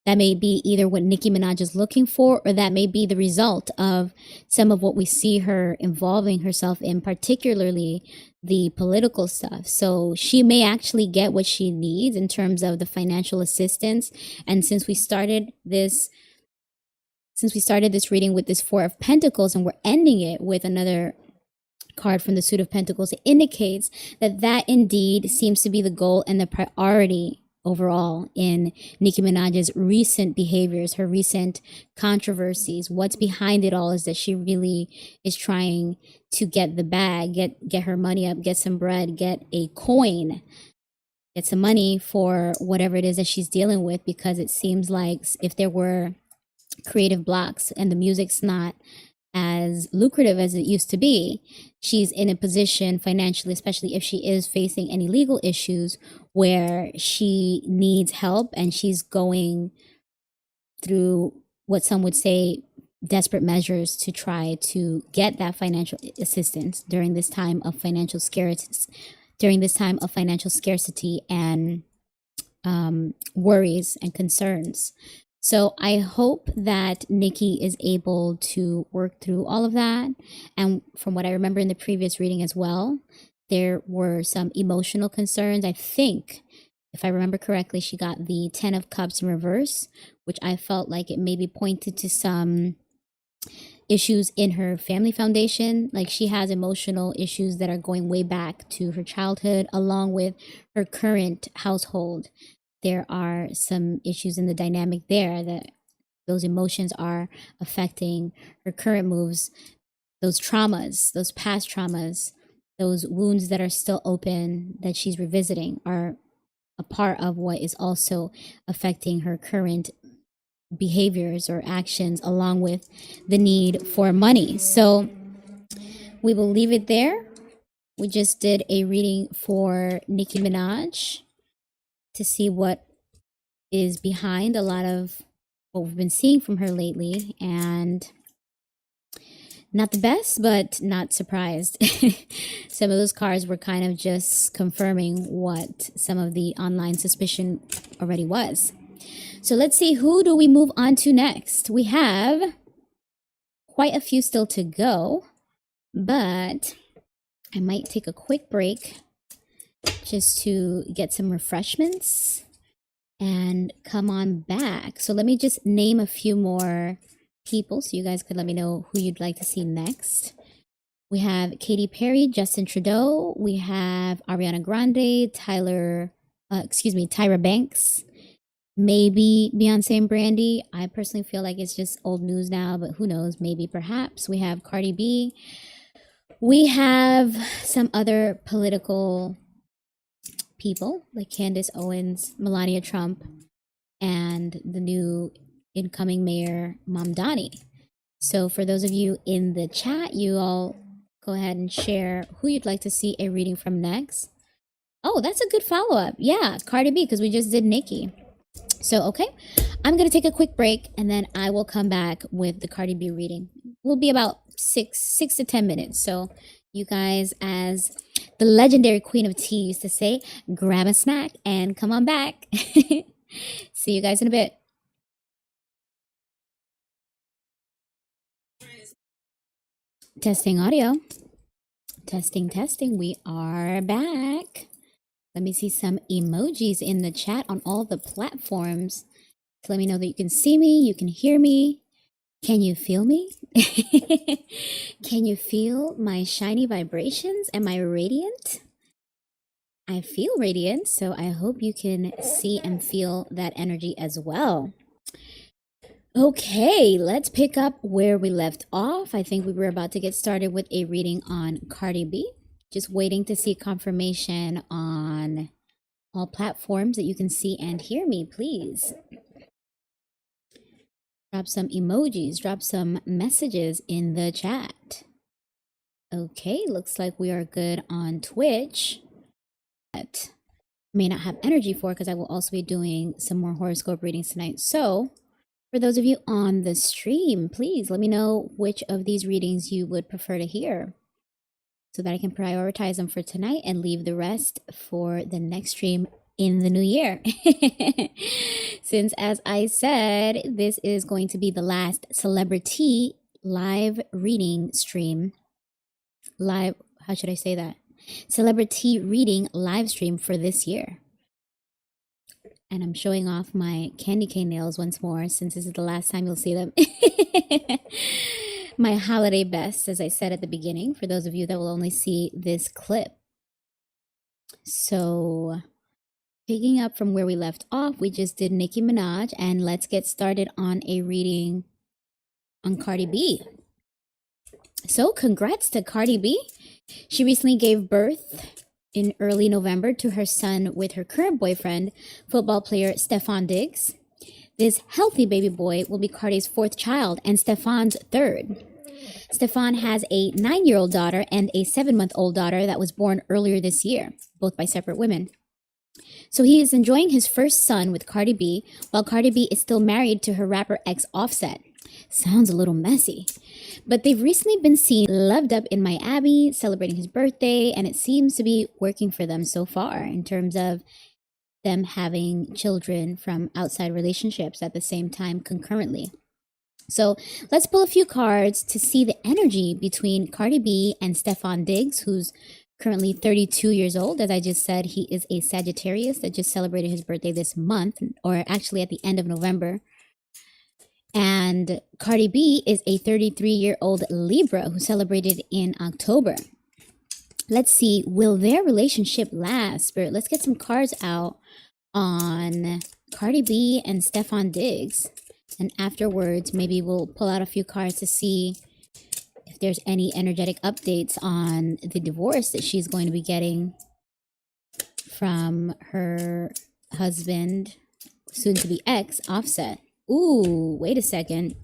That may be either what Nicki Minaj is looking for, or that may be the result of some of what we see her involving herself in, particularly the political stuff. So she may actually get what she needs in terms of the financial assistance. And since we started this reading with this Four of Pentacles, and we're ending it with another card from the Suit of Pentacles, it indicates that that indeed seems to be the goal and the priority overall in Nicki Minaj's recent behaviors, her recent controversies. What's behind it all is that she really is trying to get the bag, get her money up, get some bread, get a coin, get some money for whatever it is that she's dealing with, because it seems like if there were creative blocks and the music's not as lucrative as it used to be. She's in a position financially, especially if she is facing any legal issues, where she needs help and she's going through what some would say desperate measures to try to get that financial assistance during this time of financial scarcity, and worries and concerns. So I hope that Nicki is able to work through all of that. And from what I remember in the previous reading as well, there were some emotional concerns. I think, if I remember correctly, she got the 10 of Cups in reverse, which I felt like it maybe pointed to some issues in her family foundation. Like, she has emotional issues that are going way back to her childhood, along with her current household. There are some issues in the dynamic there that those emotions are affecting her current moves. Those traumas, those past traumas, those wounds that are still open that she's revisiting are a part of what is also affecting her current behaviors or actions, along with the need for money. So we will leave it there. We just did a reading for Nicki Minaj to see what is behind a lot of what we've been seeing from her lately, and not the best, but not surprised. Some of those cards were kind of just confirming what some of the online suspicion already was. So let's see, who do we move on to next? We have quite a few still to go, but I might take a quick break just to get some refreshments and come on back. So let me just name a few more people so you guys could let me know who you'd like to see next. We have Katy Perry, Justin Trudeau. We have Ariana Grande, Tyra Banks, maybe Beyonce Brandy. I personally feel like it's just old news now, but who knows, maybe, perhaps. We have Cardi B. We have some other political people like Candace Owens, Melania Trump, and the new incoming mayor, Mamdani. So for those of you in the chat, you all go ahead and share who you'd like to see a reading from next. Oh, that's a good follow-up. Yeah, Cardi B, because we just did Nicki. So, okay, I'm going to take a quick break, and then I will come back with the Cardi B reading. We'll be about 6 to 10 minutes. So you guys, as the legendary Queen of Tea used to say, grab a snack and come on back. See you guys in a bit. Testing audio. Testing. We are back. Let me see some emojis in the chat on all the platforms to let me know that you can see me, you can hear me. Can you feel me? Can you feel my shiny vibrations? Am I radiant? I feel radiant, so I hope you can see and feel that energy as well. Okay, let's pick up where we left off. I think we were about to get started with a reading on Cardi B. Just waiting to see confirmation on all platforms that you can see and hear me, please. Drop some emojis, drop some messages in the chat. Okay, looks like we are good on Twitch. But may not have energy for, because I will also be doing some more horoscope readings tonight. So for those of you on the stream, please let me know which of these readings you would prefer to hear, so that I can prioritize them for tonight and leave the rest for the next stream in the new year. Since, as I said, this is going to be the last CelebriTEA live reading stream. Live, how should I say that? CelebriTEA reading live stream for this year. And I'm showing off my candy cane nails once more, since this is the last time you'll see them. My holiday best, as I said at the beginning, for those of you that will only see this clip. So picking up from where we left off, we just did Nicki Minaj, and let's get started on a reading on Cardi B. So congrats to Cardi B. She recently gave birth in early November to her son with her current boyfriend, football player Stefon Diggs. This healthy baby boy will be Cardi's fourth child and Stefon's third. Stefon has a 9-year-old daughter and a 7-month-old daughter that was born earlier this year, both by separate women. So he is enjoying his first son with Cardi B, while Cardi B is still married to her rapper ex Offset. Sounds a little messy. But they've recently been seen loved up in Miami, celebrating his birthday, and it seems to be working for them so far in terms of them having children from outside relationships at the same time concurrently. So let's pull a few cards to see the energy between Cardi B and Stefon Diggs, who's currently 32 years old. As I just said, he is a Sagittarius that just celebrated his birthday this month, or actually at the end of November. And Cardi B is a 33-year-old Libra who celebrated in October. Let's see, will their relationship last? Spirit, let's get some cards out on Cardi B and Stefon Diggs. And afterwards, maybe we'll pull out a few cards to see if there's any energetic updates on the divorce that she's going to be getting from her husband, soon to be ex, Offset. Ooh, wait a second.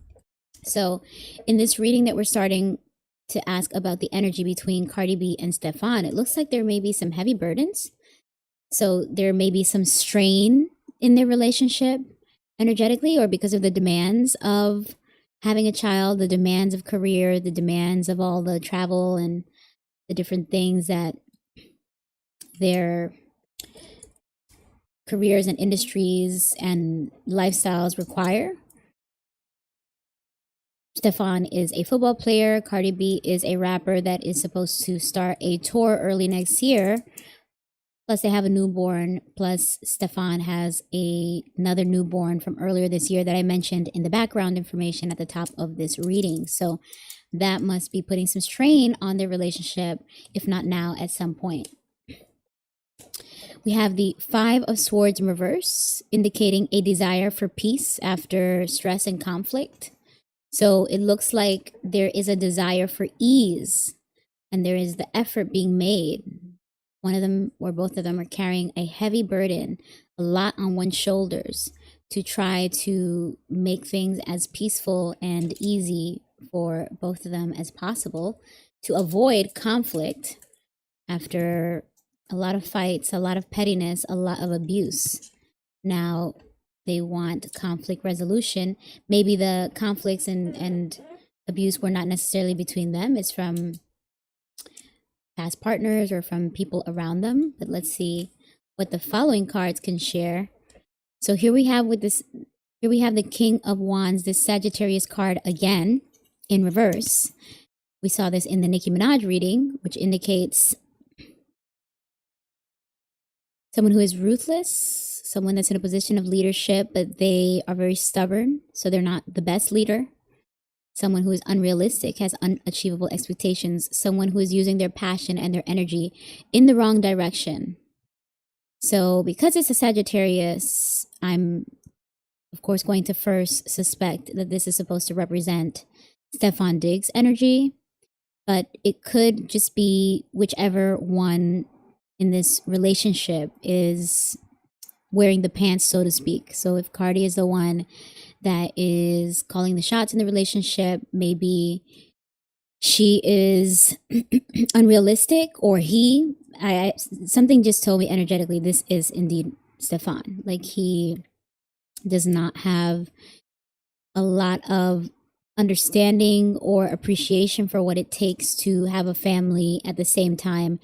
So in this reading that we're starting to ask about the energy between Cardi B and Stefon, it looks like there may be some heavy burdens. So there may be some strain in their relationship energetically, or because of the demands of having a child, the demands of career, the demands of all the travel and the different things that their careers and industries and lifestyles require. Stefon is a football player. Cardi B is a rapper that is supposed to start a tour early next year. Plus they have a newborn. Plus Stefon has another newborn from earlier this year that I mentioned in the background information at the top of this reading. So that must be putting some strain on their relationship, if not now, at some point. We have the 5 of Swords in reverse, indicating a desire for peace after stress and conflict. So it looks like there is a desire for ease, and there is the effort being made. One of them or both of them are carrying a heavy burden, a lot on one's shoulders, to try to make things as peaceful and easy for both of them as possible, to avoid conflict after a lot of fights, a lot of pettiness, a lot of abuse. Now they want conflict resolution. Maybe the conflicts and abuse were not necessarily between them. It's from past partners or from people around them. But let's see what the following cards can share. So here we have the King of Wands, this Sagittarius card again in reverse. We saw this in the Nicki Minaj reading, which indicates someone who is ruthless, someone that's in a position of leadership, but they are very stubborn, so they're not the best leader. Someone who is unrealistic, has unachievable expectations, someone who is using their passion and their energy in the wrong direction. So because it's a Sagittarius, I'm, of course, going to first suspect that this is supposed to represent Stefon Diggs' energy, but it could just be whichever one in this relationship is wearing the pants, so to speak. So if Cardi is the one that is calling the shots in the relationship, maybe she is unrealistic, or he, something just told me energetically this is indeed Stefon. Like, he does not have a lot of understanding or appreciation for what it takes to have a family at the same time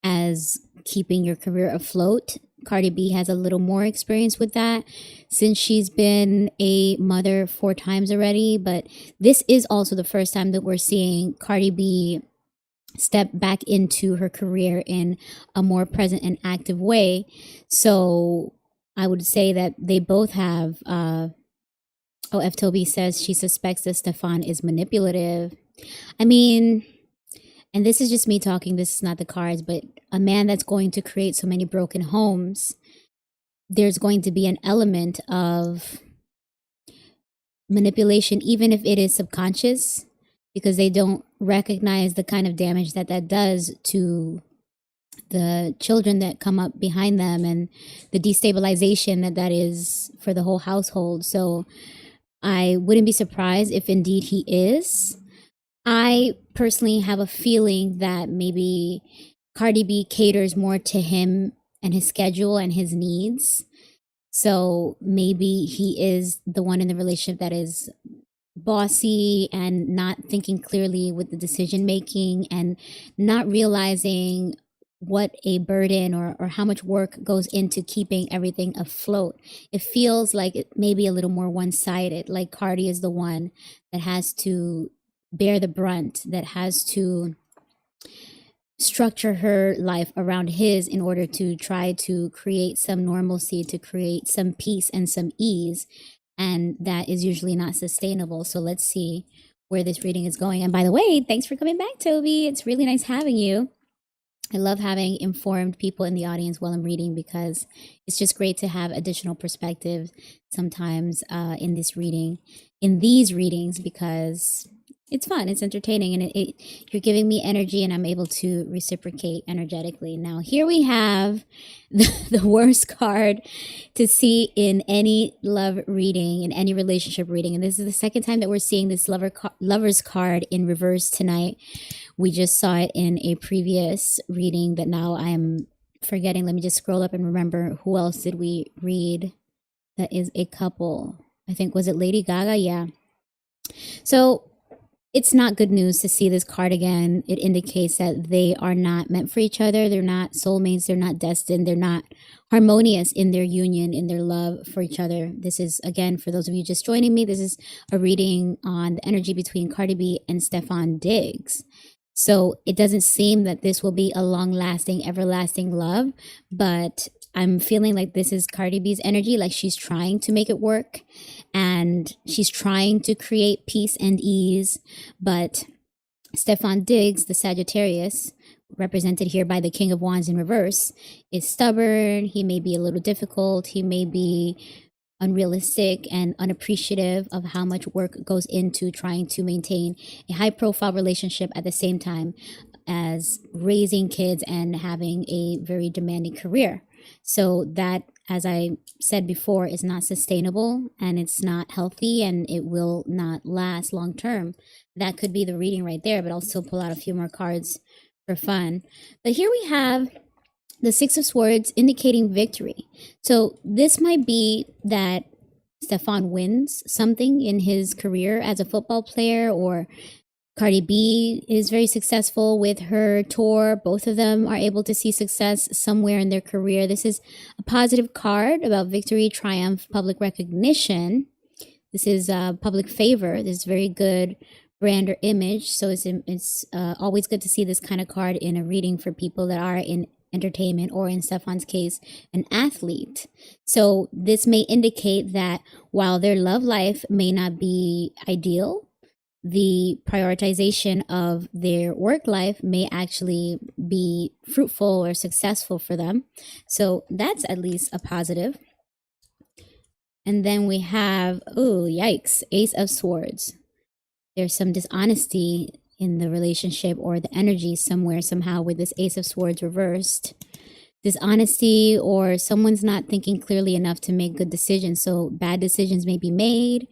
as keeping your career afloat. Cardi B has a little more experience with that since she's been a mother 4 times already. But this is also the first time that we're seeing Cardi B step back into her career in a more present and active way. So I would say that they both have, F. Toby says she suspects that Stefon is manipulative. I mean, and this is just me talking, this is not the cards, but a man that's going to create so many broken homes, there's going to be an element of manipulation, even if it is subconscious, because they don't recognize the kind of damage that that does to the children that come up behind them and the destabilization that that is for the whole household. So I wouldn't be surprised if indeed he is. I personally have a feeling that maybe Cardi B caters more to him and his schedule and his needs. So maybe he is the one in the relationship that is bossy and not thinking clearly with the decision making and not realizing what a burden or how much work goes into keeping everything afloat. It feels like it may be a little more one-sided, like Cardi is the one that has to bear the brunt, that has to structure her life around his in order to try to create some normalcy, to create some peace and some ease. And that is usually not sustainable. So let's see where this reading is going. And by the way, thanks for coming back, Toby. It's really nice having you. I love having informed people in the audience while I'm reading because it's just great to have additional perspective sometimes in these readings, because it's fun, it's entertaining, and you're giving me energy and I'm able to reciprocate energetically. Now here we have the worst card to see in any love reading, in any relationship reading, and this is the second time that we're seeing this lover's card in reverse tonight. We just saw it in a previous reading that now I'm forgetting. Let me just scroll up and remember, who else did we read that is a couple? I think, was it Lady Gaga? Yeah. So it's not good news to see this card again. It indicates that they are not meant for each other. They're not soulmates. They're not destined. They're not harmonious in their union, in their love for each other. This is, again, for those of you just joining me, this is a reading on the energy between Cardi B and Stefon Diggs. So it doesn't seem that this will be a long-lasting, everlasting love, but I'm feeling like this is Cardi B's energy, like she's trying to make it work and she's trying to create peace and ease. But Stefon Diggs, the Sagittarius, represented here by the King of Wands in reverse, is stubborn. He may be a little difficult. He may be unrealistic and unappreciative of how much work goes into trying to maintain a high-profile relationship at the same time as raising kids and having a very demanding career. So that, as I said before, is not sustainable and it's not healthy and it will not last long term. That could be the reading right there, but I'll still pull out a few more cards for fun. But here we have the Six of Swords indicating victory. So this might be that Stefon wins something in his career as a football player, or Cardi B is very successful with her tour. Both of them are able to see success somewhere in their career. This is a positive card about victory, triumph, public recognition. This is public favor. This is very good brand or image. So it's always good to see this kind of card in a reading for people that are in entertainment, or in Stefon's case, an athlete. So this may indicate that while their love life may not be ideal, the prioritization of their work life may actually be fruitful or successful for them. So that's at least a positive. And then we have, oh, yikes, Ace of Swords. There's some dishonesty in the relationship or the energy somewhere, somehow, with this Ace of Swords reversed. Dishonesty, or someone's not thinking clearly enough to make good decisions. So bad decisions may be made.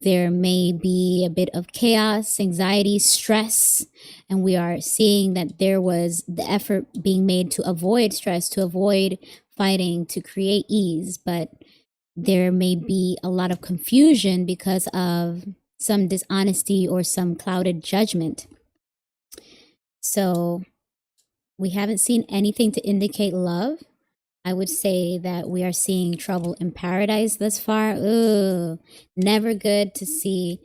There may be a bit of chaos, anxiety, stress. And we are seeing that there was the effort being made to avoid stress, to avoid fighting, to create ease. But there may be a lot of confusion because of some dishonesty or some clouded judgment. So we haven't seen anything to indicate love. I would say that we are seeing trouble in paradise thus far. Ugh, never good to see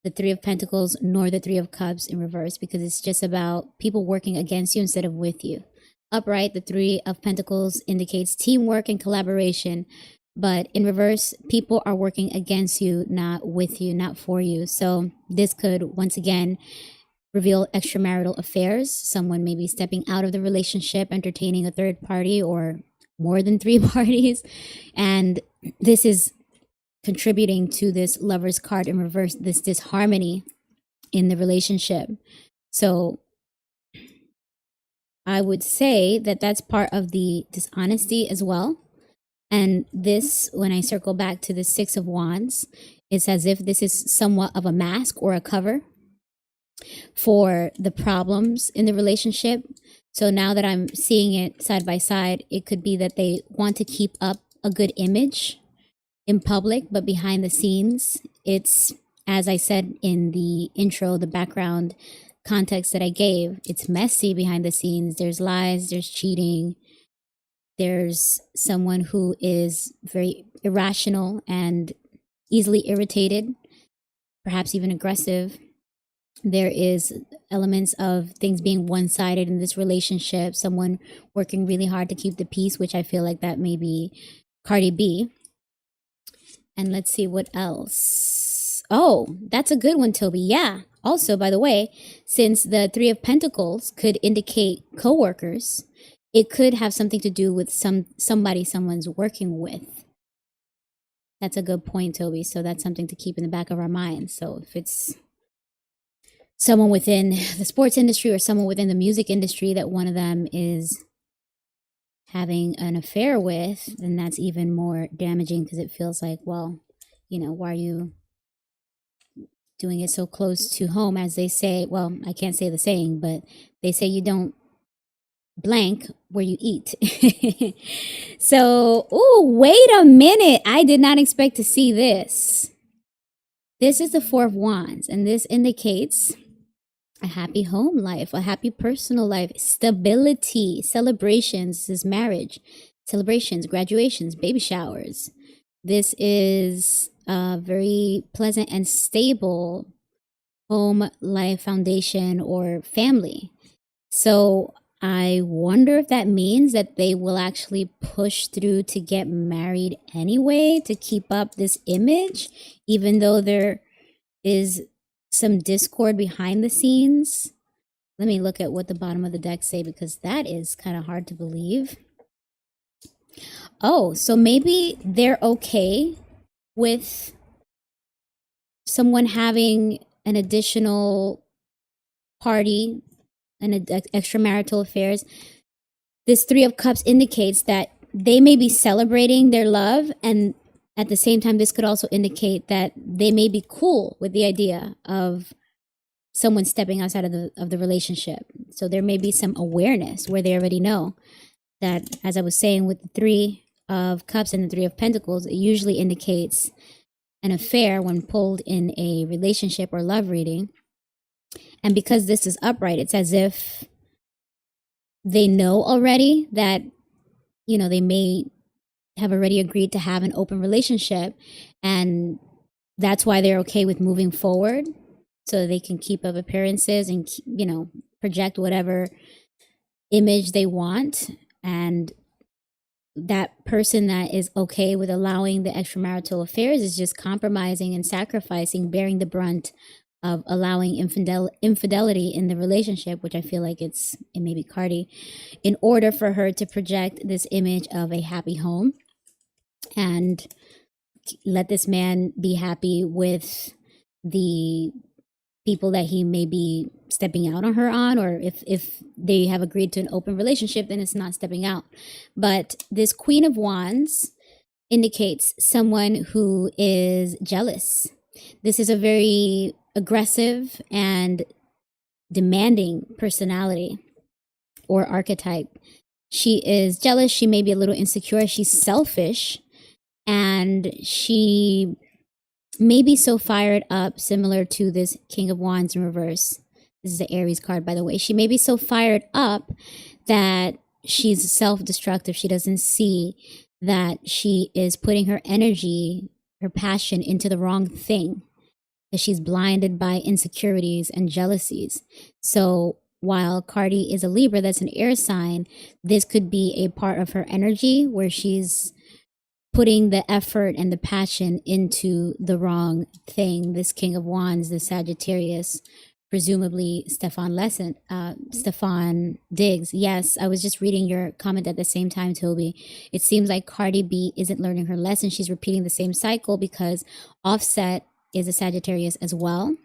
the Three of Pentacles nor the Three of Cups in reverse, because it's just about people working against you instead of with you. Upright, the Three of Pentacles indicates teamwork and collaboration. But in reverse, people are working against you, not with you, not for you. So this could, once again, reveal extramarital affairs. Someone may be stepping out of the relationship, entertaining a third party or more than three parties. And this is contributing to this Lover's card in reverse, this disharmony in the relationship. So I would say that that's part of the dishonesty as well. And this, when I circle back to the Six of Wands, it's as if this is somewhat of a mask or a cover. for the problems in the relationship. So now that I'm seeing it side by side, it could be that they want to keep up a good image in public, but behind the scenes, it's, as I said in the intro, the background context that I gave, it's messy behind the scenes. There's lies, there's cheating, there's someone who is very irrational and easily irritated, perhaps even aggressive. There is elements of things being one-sided in this relationship, someone working really hard to keep the peace, which I feel like that may be Cardi B. And let's see what else. Oh, that's a good one, Toby. Yeah. Also, by the way, since the Three of Pentacles could indicate co-workers, it could have something to do with somebody someone's working with. That's a good point, Toby. So that's something to keep in the back of our minds. So if it's someone within the sports industry or someone within the music industry that one of them is having an affair with, then that's even more damaging, because it feels like, well, why are you doing it so close to home? As they say, well, I can't say the saying, but they say you don't blank where you eat. So, wait a minute. I did not expect to see this. This is the Four of Wands, and this indicates a happy home life, a happy personal life, stability, celebrations. This is marriage, celebrations, graduations, baby showers. This is a very pleasant and stable home life foundation or family. So I wonder if that means that they will actually push through to get married anyway, to keep up this image, even though there is some discord behind the scenes. Let me look at what the bottom of the deck say, because that is kind of hard to believe. Oh, so maybe they're okay with someone having an additional party and extramarital affairs. This Three of Cups indicates that they may be celebrating their love, and at the same time, this could also indicate that they may be cool with the idea of someone stepping outside of the relationship. So there may be some awareness where they already know that, as I was saying, with the Three of Cups and the Three of Pentacles, it usually indicates an affair when pulled in a relationship or love reading. And because this is upright, it's as if they know already that, they may have already agreed to have an open relationship, and that's why they're okay with moving forward, so they can keep up appearances and project whatever image they want. And that person that is okay with allowing the extramarital affairs is just compromising and sacrificing, bearing the brunt of allowing infidelity in the relationship, which I feel like it may be Cardi, in order for her to project this image of a happy home and let this man be happy with the people that he may be stepping out on her on, or if they have agreed to an open relationship, then it's not stepping out. But this Queen of Wands indicates someone who is jealous. This is a very aggressive and demanding personality or archetype. She is jealous. She may be a little insecure. She's selfish, and she may be so fired up, similar to this King of Wands in reverse. This is the Aries card, by the way. She may be so fired up that she's self-destructive. She doesn't see that she is putting her energy, her passion into the wrong thing, that she's blinded by insecurities and jealousies. So while Cardi is a Libra, that's an air sign, this could be a part of her energy where she's putting the effort and the passion into the wrong thing. This King of Wands, this Sagittarius, presumably Stefon Diggs. Yes, I was just reading your comment at the same time, Toby. It seems like Cardi B isn't learning her lesson. She's repeating the same cycle, because Offset is a Sagittarius as well.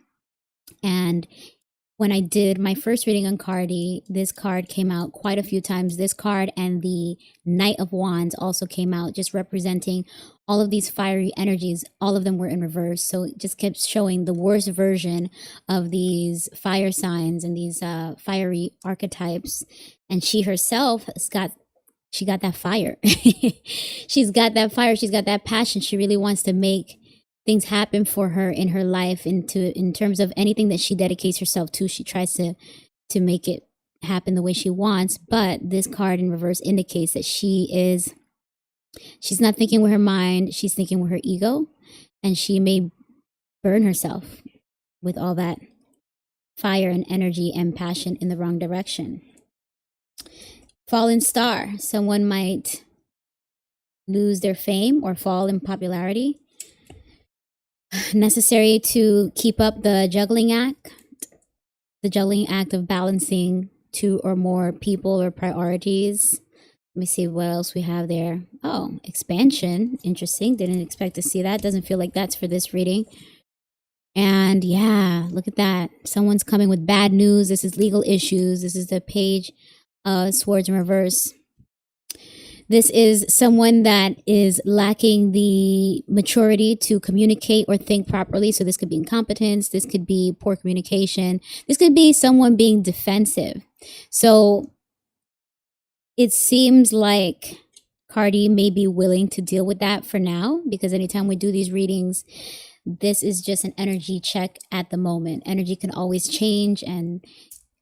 And when I did my first reading on Cardi, this card came out quite a few times. This card and the Knight of Wands also came out, just representing all of these fiery energies. All of them were in reverse. So it just kept showing the worst version of these fire signs and these fiery archetypes. And she herself she got that fire. She's got that fire. She's got that passion. She really wants to make things happen for her in her life, in terms of anything that she dedicates herself to. She tries to make it happen the way she wants. But this card in reverse indicates that she's not thinking with her mind, she's thinking with her ego, and she may burn herself with all that fire and energy and passion in the wrong direction. Fallen star, someone might lose their fame or fall in popularity. Necessary to keep up the juggling act of balancing two or more people or priorities. Let me see what else we have there. Oh, expansion. Interesting. Didn't expect to see that. Doesn't feel like that's for this reading. And yeah, look at that. Someone's coming with bad news. This is legal issues. This is the Page of Swords in reverse. This is someone that is lacking the maturity to communicate or think properly. So this could be incompetence. This could be poor communication. This could be someone being defensive. So it seems like Cardi may be willing to deal with that for now, because anytime we do these readings, this is just an energy check at the moment. Energy can always change, and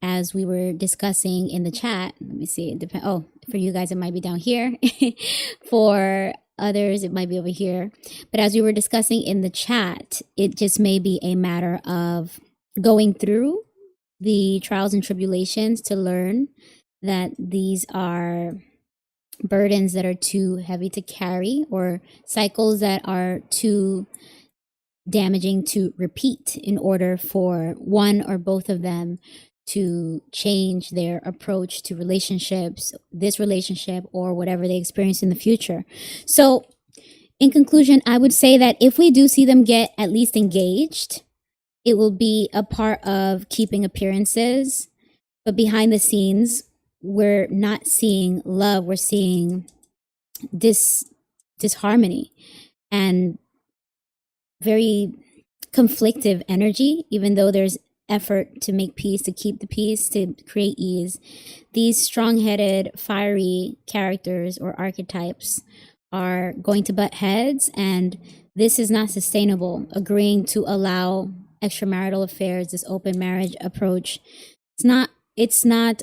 as we were discussing in the chat, let me see, for you guys, it might be down here. For others, it might be over here. But as we were discussing in the chat, it just may be a matter of going through the trials and tribulations to learn that these are burdens that are too heavy to carry, or cycles that are too damaging to repeat, in order for one or both of them to change their approach to relationships, this relationship, or whatever they experience in the future. So in conclusion, I would say that if we do see them get at least engaged, it will be a part of keeping appearances. But behind the scenes, we're not seeing love. We're seeing disharmony and very conflictive energy, even though there's effort to make peace, to keep the peace, to create ease. These strong-headed, fiery characters or archetypes are going to butt heads, and this is not sustainable. Agreeing to allow extramarital affairs, this open marriage approach, it's not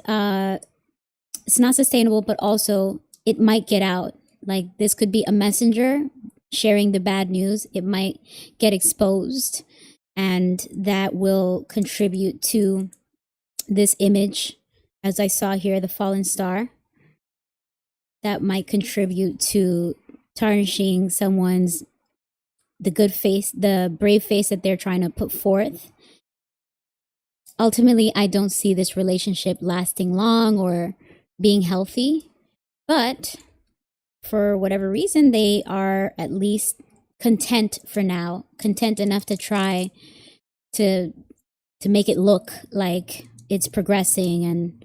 sustainable, but also it might get out. Like, this could be a messenger sharing the bad news. It might get exposed, and that will contribute to this image, as I saw here, the fallen star. That might contribute to tarnishing the good face, the brave face that they're trying to put forth. Ultimately, I don't see this relationship lasting long or being healthy, but for whatever reason, they are at least content for now, content enough to try to make it look like it's progressing. And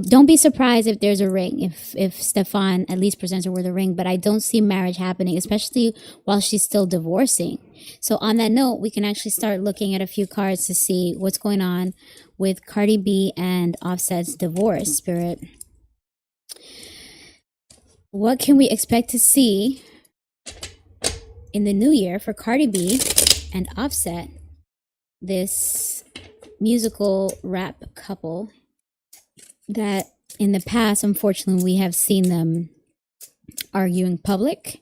don't be surprised if there's a ring, if Stefon at least presents her with a ring, but I don't see marriage happening, especially while she's still divorcing. So on that note, we can actually start looking at a few cards to see what's going on with Cardi B and Offset's divorce, Spirit. What can we expect to see in the new year for Cardi B and Offset, this musical rap couple that in the past, unfortunately, we have seen them argue in public,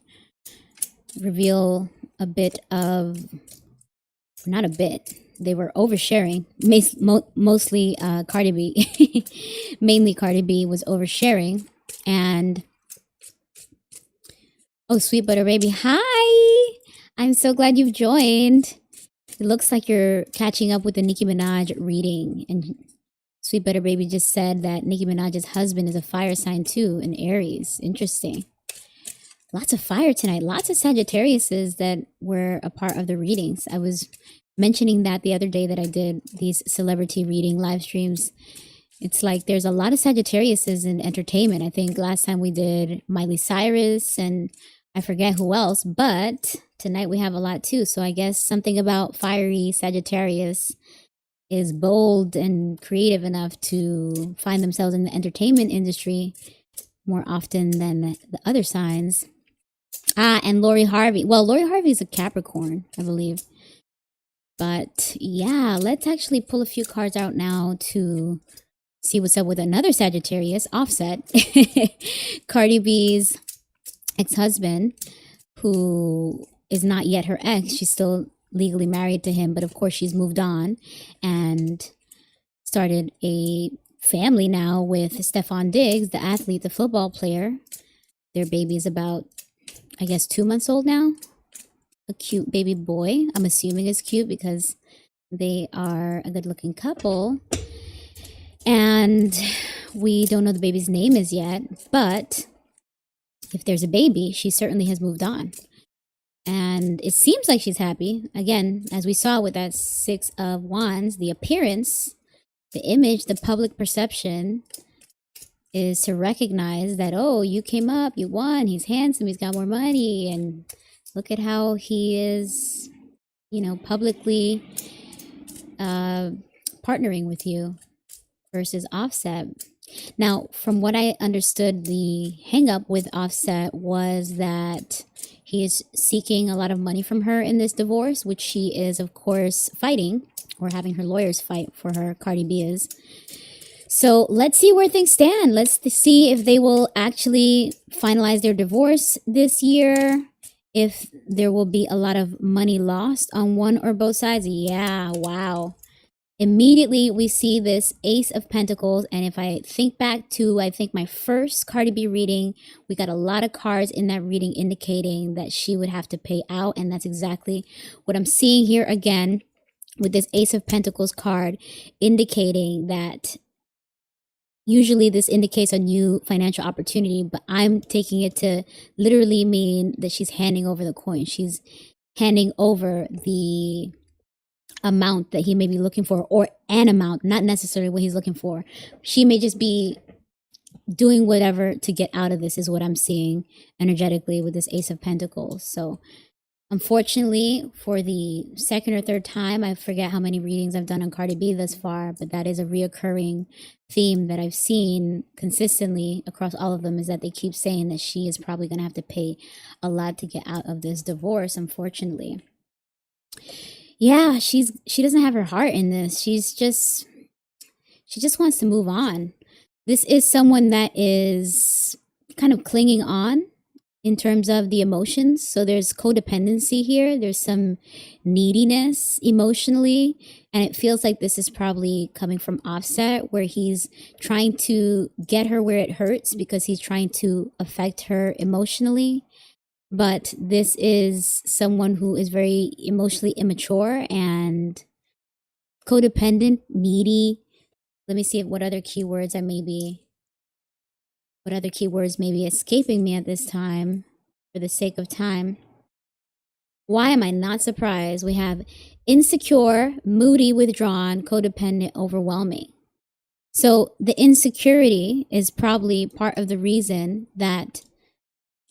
reveal a bit of, not a bit, they were oversharing, mostly Cardi B, mainly Cardi B was oversharing. And oh, Sweet Butter Baby, hi! I'm so glad you've joined. It looks like you're catching up with the Nicki Minaj reading. And Sweet Butter Baby just said that Nicki Minaj's husband is a fire sign too, an Aries. Interesting. Lots of fire tonight. Lots of Sagittariuses that were a part of the readings. I was mentioning that the other day that I did these celebrity reading live streams. It's like there's a lot of Sagittariuses in entertainment. I think last time we did Miley Cyrus and I forget who else, but tonight we have a lot too. So I guess something about fiery Sagittarius is bold and creative enough to find themselves in the entertainment industry more often than the other signs. And Lori Harvey. Well, Lori Harvey is a Capricorn, I believe. But yeah, let's actually pull a few cards out now to see what's up with another Sagittarius, Offset. Cardi B's ex-husband, who is not yet her ex. She's still legally married to him, but of course she's moved on and started a family now with Stefon Diggs, the athlete, the football player. Their baby is about, I guess, 2 months old now. A cute baby boy. I'm assuming it's cute because they are a good-looking couple. And we don't know the baby's name as yet, but if there's a baby, she certainly has moved on. And it seems like she's happy. Again, as we saw with that Six of Wands, the appearance, the image, the public perception is to recognize that, oh, you came up, you won, he's handsome, he's got more money, and look at how he is, publicly partnering with you versus Offset. Now, from what I understood, the hang up with Offset was that he is seeking a lot of money from her in this divorce, which she is, of course, fighting or having her lawyers fight for her. Cardi B is. So let's see where things stand. Let's see if they will actually finalize their divorce this year. If there will be a lot of money lost on one or both sides. Yeah, wow. Immediately we see this Ace of Pentacles, and if I think back to, I think my first Cardi B reading, we got a lot of cards in that reading indicating that she would have to pay out, and that's exactly what I'm seeing here again with this Ace of Pentacles card, indicating that usually this indicates a new financial opportunity, but I'm taking it to literally mean that she's handing over the coin. She's handing over the amount that he may be looking for, or an amount, not necessarily what he's looking for. She may just be doing whatever to get out of this, is what I'm seeing energetically with this Ace of Pentacles. So unfortunately, for the second or third time, I forget how many readings I've done on Cardi B thus far, but that is a reoccurring theme that I've seen consistently across all of them, is that they keep saying that she is probably going to have to pay a lot to get out of this divorce, unfortunately. Yeah, she doesn't have her heart in this. She just wants to move on. This is someone that is kind of clinging on in terms of the emotions. So there's codependency here. There's some neediness emotionally. And it feels like this is probably coming from Offset, where he's trying to get her where it hurts because he's trying to affect her emotionally. But this is someone who is very emotionally immature and codependent, needy. Let me see what other keywords may be escaping me at this time for the sake of time. Why am I not surprised? We have insecure, moody, withdrawn, codependent, overwhelming. So the insecurity is probably part of the reason that,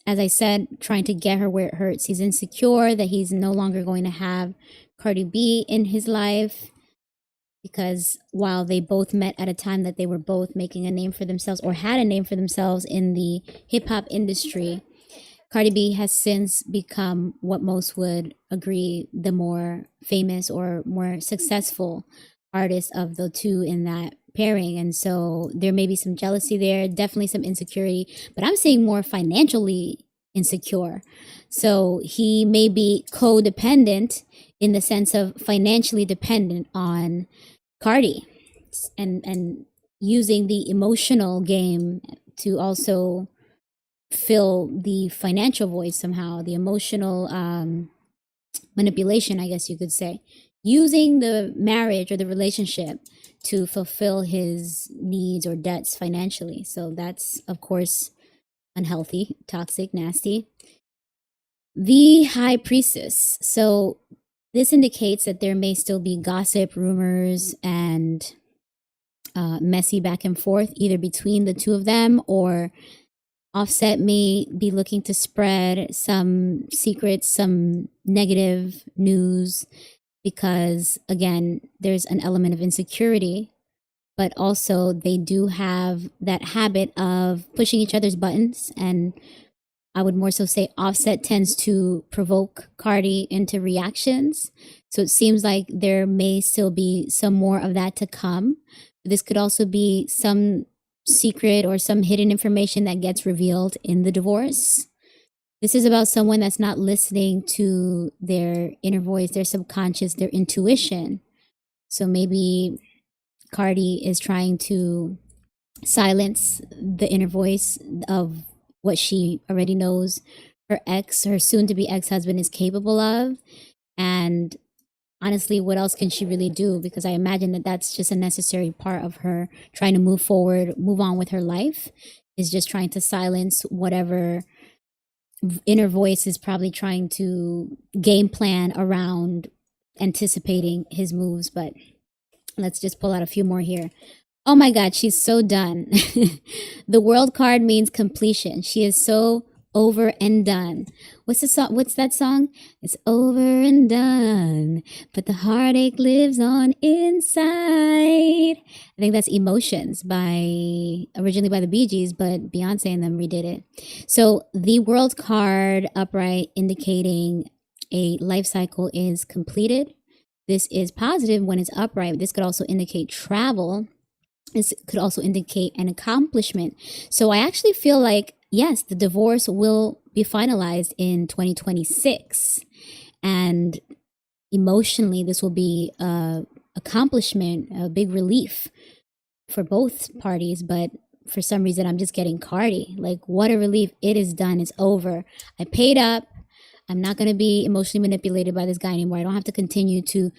as I said, trying to get her where it hurts. He's insecure that he's no longer going to have Cardi B in his life, because while they both met at a time that they were both making a name for themselves, or had a name for themselves in the hip-hop industry, Cardi B has since become what most would agree the more famous or more successful artist of the two in that pairing. And so there may be some jealousy there, definitely some insecurity, but I'm seeing more financially insecure. So he may be codependent in the sense of financially dependent on Cardi, and using the emotional game to also fill the financial void somehow, the emotional manipulation, I guess you could say, using the marriage or the relationship to fulfill his needs or debts financially. So that's, of course, unhealthy, toxic, nasty. The High Priestess. So This indicates that there may still be gossip, rumors, and messy back and forth, either between the two of them, or Offset may be looking to spread some secrets, some negative news, because again, there's an element of insecurity, but also they do have that habit of pushing each other's buttons. And I would more so say Offset tends to provoke Cardi into reactions. So it seems like there may still be some more of that to come. This could also be some secret or some hidden information that gets revealed in the divorce. This is about someone that's not listening to their inner voice, their subconscious, their intuition. So maybe Cardi is trying to silence the inner voice of what she already knows her soon-to-be ex-husband is capable of. And honestly, what else can she really do? Because I imagine that that's just a necessary part of her trying to move forward, move on with her life, is just trying to silence whatever inner voice is probably trying to game plan around anticipating his moves. But let's just pull out a few more here. Oh my God, she's so done. The world card means completion. She is so over and done. What's the song? What's that song? It's over and done, but the heartache lives on inside. I think that's Emotions originally by the Bee Gees, but Beyonce and them redid it. So the world card upright indicating a life cycle is completed. This is positive when it's upright. This could also indicate travel. This could also indicate an accomplishment. So I actually feel like, yes, the divorce will be finalized in 2026. And emotionally, this will be a accomplishment, a big relief for both parties. But for some reason, I'm just getting Cardi. Like, what a relief. It is done. It's over. I paid up. I'm not going to be emotionally manipulated by this guy anymore. I don't have to continue to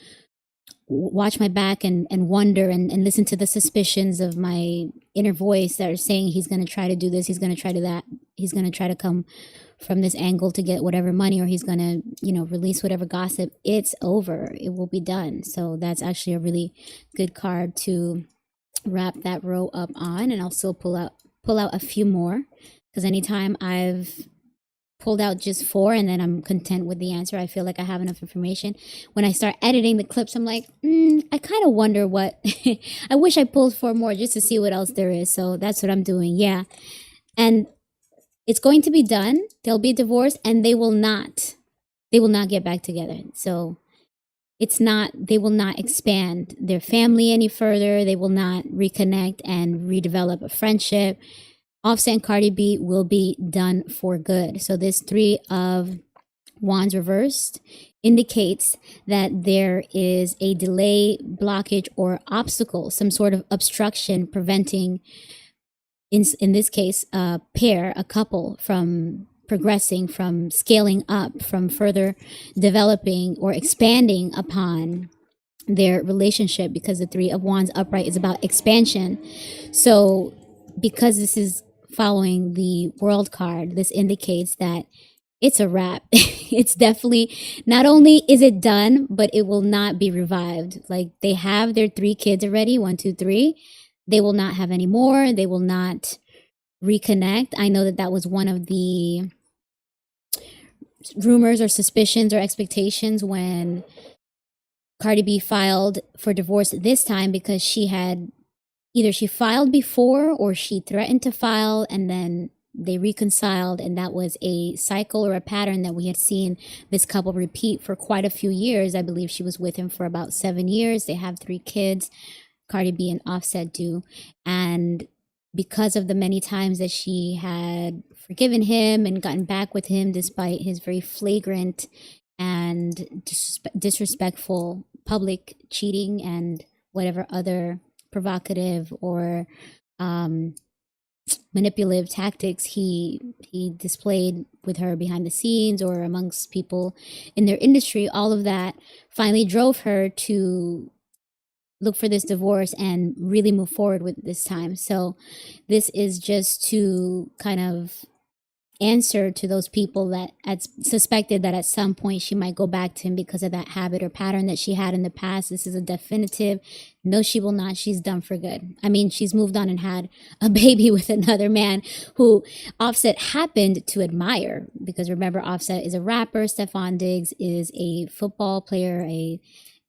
watch my back and wonder and listen to the suspicions of my inner voice that are saying he's going to try to do this, he's going to try to that, he's going to try to come from this angle to get whatever money, or he's going to, release whatever gossip. It's over. It will be done. So that's actually a really good card to wrap that row up on. And I'll still pull out a few more, because anytime I've pulled out just 4 and then I'm content with the answer, I feel like I have enough information. When I start editing the clips, I'm like, I kind of wonder what I wish I pulled 4 more just to see what else there is. So that's what I'm doing. Yeah. And it's going to be done. They'll be divorced, and they will not get back together. So they will not expand their family any further. They will not reconnect and redevelop a friendship. Offset and Cardi B will be done for good. So this 3 of Wands reversed indicates that there is a delay, blockage, or obstacle, some sort of obstruction preventing, in this case, a couple from progressing, from scaling up, from further developing or expanding upon their relationship, because the 3 of Wands upright is about expansion. So because this is following the world card, this indicates that it's a wrap. It's definitely, not only is it done, but it will not be revived. Like, they have their 3 kids already, 1, 2, 3. They will not have any more. They will not reconnect. I know that was one of the rumors or suspicions or expectations when Cardi B filed for divorce this time, because she filed before or she threatened to file, and then they reconciled, and that was a cycle or a pattern that we had seen this couple repeat for quite a few years. I believe she was with him for about 7 years. They have 3 kids, Cardi B and Offset do. And because of the many times that she had forgiven him and gotten back with him despite his very flagrant and disrespectful public cheating and whatever other provocative or manipulative tactics he displayed with her behind the scenes or amongst people in their industry, all of that finally drove her to look for this divorce and really move forward with this time. So this is just to kind of answer to those people that had suspected that at some point she might go back to him because of that habit or pattern that she had in the past. This is a definitive no, she will not. She's done for good. I mean, she's moved on and had a baby with another man who Offset happened to admire, because remember, Offset is a rapper. Stefon Diggs is a football player, a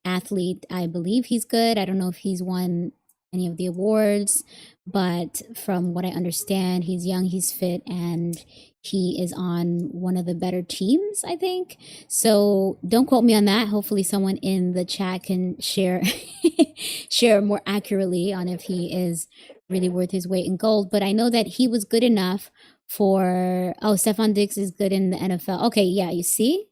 athlete. I believe he's good. I don't know if he's won any of the awards, but from what I understand, he's young, he's fit, and he is on one of the better teams, I think. So don't quote me on that. Hopefully someone in the chat can share share more accurately on if he is really worth his weight in gold. But I know that he was good enough for, oh, Stefon Diggs is good in the NFL. Okay, yeah, you see?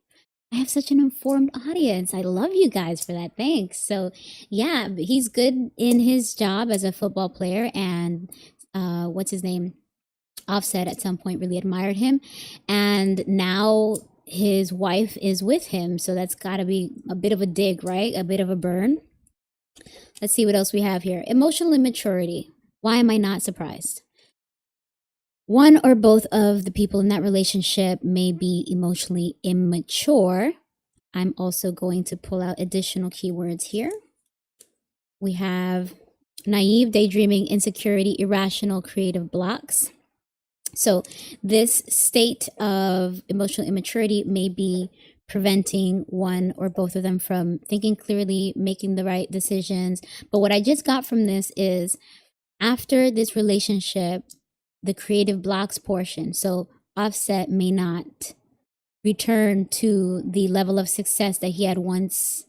I have such an informed audience. I love you guys for that. Thanks. So yeah, he's good in his job as a football player, and what's his name? Offset at some point really admired him, and now his wife is with him. So that's got to be a bit of a dig, right? A bit of a burn. Let's see what else we have here. Emotional immaturity. Why am I not surprised? One or both of the people in that relationship may be emotionally immature. I'm also going to pull out additional keywords here. We have naive, daydreaming, insecurity, irrational, creative blocks. So this state of emotional immaturity may be preventing one or both of them from thinking clearly, making the right decisions. But what I just got from this is, after this relationship, the creative blocks portion. So Offset may not return to the level of success that he had once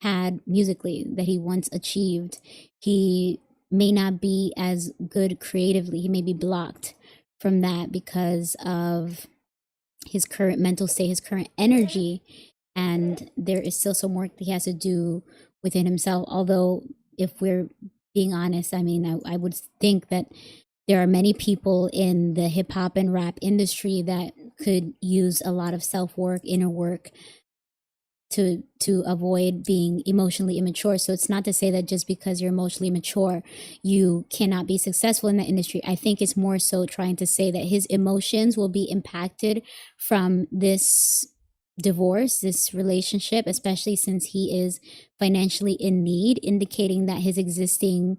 had musically, that he once achieved. He may not be as good creatively. He may be blocked from that because of his current mental state, his current energy. And there is still some work that he has to do within himself. Although, if we're being honest, I mean, I would think that there are many people in the hip hop and rap industry that could use a lot of self-work, inner work, to avoid being emotionally immature. So it's not to say that just because you're emotionally mature, you cannot be successful in that industry. I think it's more so trying to say that his emotions will be impacted from this divorce, this relationship, especially since he is financially in need, indicating that his existing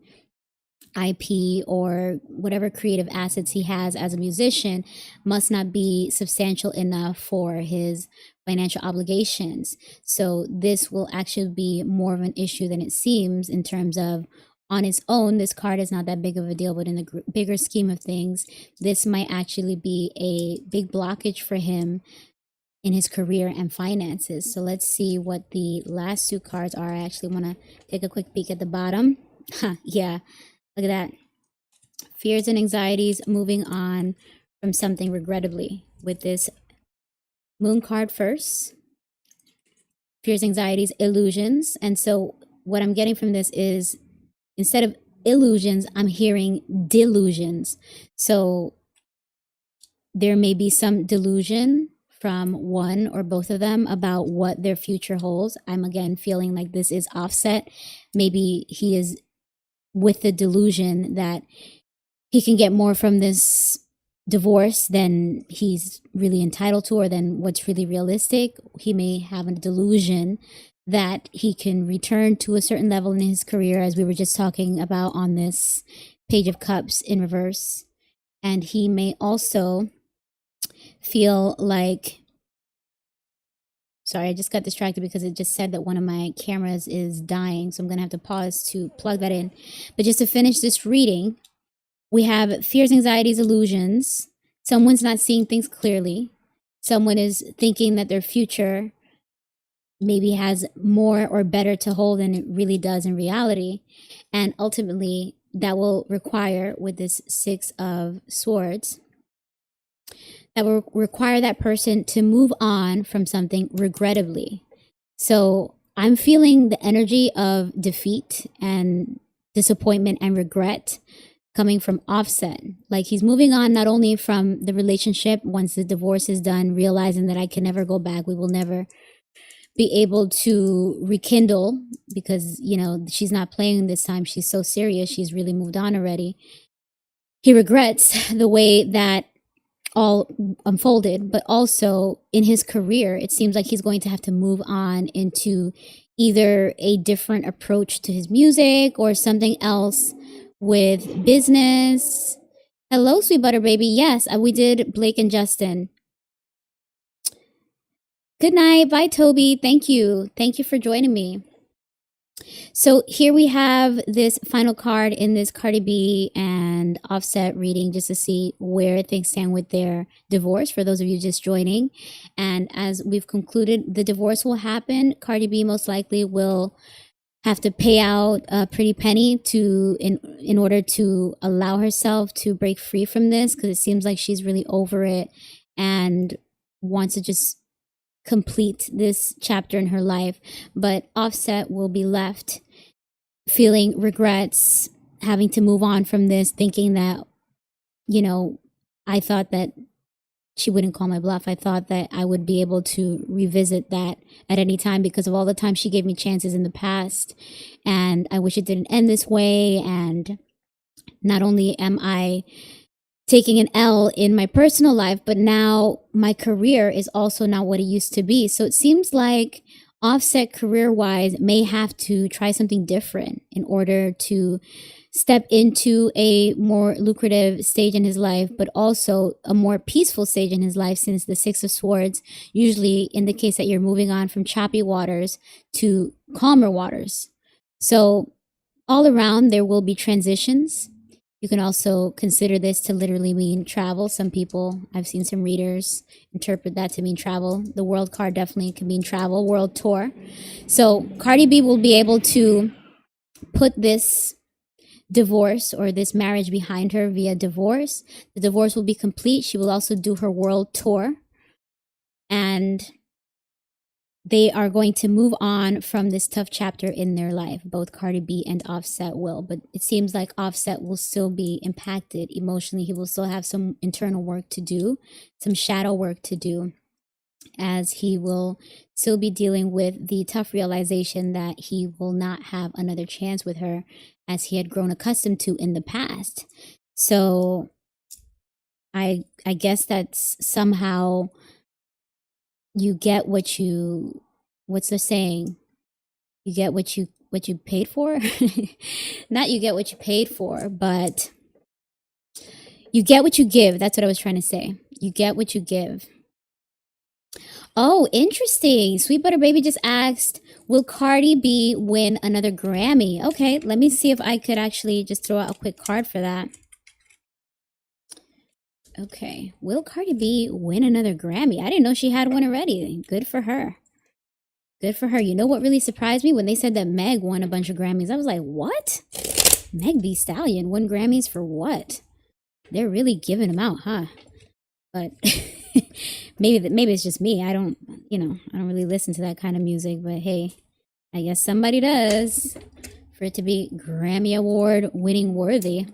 IP or whatever creative assets he has as a musician must not be substantial enough for his financial obligations. So this will actually be more of an issue than it seems, in terms of, on its own, this card is not that big of a deal, but in the bigger scheme of things, this might actually be a big blockage for him in his career and finances. So let's see what the last two cards are. I actually want to take a quick peek at the bottom. Yeah. Look at that. Fears and anxieties, moving on from something regrettably, with this moon card first. Fears, anxieties, illusions. And so what I'm getting from this is, instead of illusions, I'm hearing delusions. So there may be some delusion from one or both of them about what their future holds. I'm again feeling like this is Offset. Maybe he is with the delusion that he can get more from this divorce than he's really entitled to, or than what's really realistic. He may have a delusion that he can return to a certain level in his career, as we were just talking about on this Page of Cups in reverse. And he may also feel like, sorry, I just got distracted because it just said that one of my cameras is dying. So I'm going to have to pause to plug that in. But just to finish this reading, we have fears, anxieties, illusions. Someone's not seeing things clearly. Someone is thinking that their future maybe has more or better to hold than it really does in reality. And ultimately, that will require, with this Six of Swords, that will require that person to move on from something regrettably. So I'm feeling the energy of defeat and disappointment and regret coming from Offset. Like, he's moving on not only from the relationship once the divorce is done, realizing that I can never go back, we will never be able to rekindle, because, you know, she's not playing this time, she's so serious, she's really moved on already. He regrets the way that all unfolded, but also in his career, it seems like he's going to have to move on into either a different approach to his music or something else with business. Hello, sweet butter baby. Yes, we did Blake and Justin. Good night. Bye, Toby. Thank you. Thank you for joining me. So here we have this final card in this Cardi B and Offset reading just to see where things stand with their divorce for those of you just joining. And as we've concluded, the divorce will happen. Cardi B most likely will have to pay out a pretty penny to in order to allow herself to break free from this, because it seems like she's really over it and wants to just complete this chapter in her life. But Offset will be left feeling regrets, having to move on from this, thinking that, you know, I thought that she wouldn't call my bluff. I thought that I would be able to revisit that at any time because of all the time she gave me chances in the past. And I wish it didn't end this way. And not only am I taking an L in my personal life, but now my career is also not what it used to be. So it seems like Offset career-wise may have to try something different in order to step into a more lucrative stage in his life, but also a more peaceful stage in his life, since the Six of Swords usually indicates that you're moving on from choppy waters to calmer waters. So all around there will be transitions. You can also consider this to literally mean travel. Some people, I've seen some readers interpret that to mean travel. The world card definitely can mean travel, world tour. So Cardi B will be able to put this divorce or this marriage behind her via divorce. The divorce will be complete. She will also do her world tour. And they are going to move on from this tough chapter in their life. Both Cardi B and Offset will, but it seems like Offset will still be impacted emotionally. He will still have some internal work to do, some shadow work to do, as he will still be dealing with the tough realization that he will not have another chance with her as he had grown accustomed to in the past. So I guess that's somehow you get what you, what's the saying? You get what you paid for? Not you get what you paid for, but you get what you give. That's what I was trying to say. You get what you give. Oh, interesting. Sweet Butter Baby just asked, will Cardi B win another Grammy? Okay, let me see if I could actually just throw out a quick card for that. Okay, will Cardi B win another Grammy? I didn't know she had one already. Good for her. Good for her. You know what really surprised me? When they said that Meg won a bunch of Grammys, I was like, what? Meg B Stallion won Grammys for what? They're really giving them out, huh? But maybe it's just me. I don't really listen to that kind of music, but hey, I guess somebody does for it to be Grammy Award winning worthy.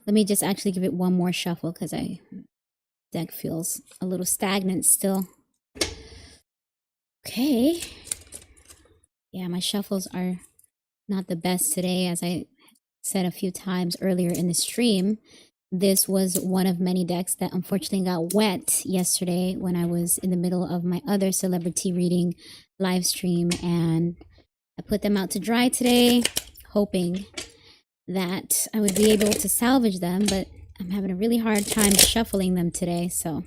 Let me just actually give it one more shuffle because deck feels a little stagnant still. Okay. Yeah, my shuffles are not the best today. As I said a few times earlier in the stream, this was one of many decks that unfortunately got wet yesterday when I was in the middle of my other CelebriTEA reading live stream, and I put them out to dry today, hoping that I would be able to salvage them, but I'm having a really hard time shuffling them today, so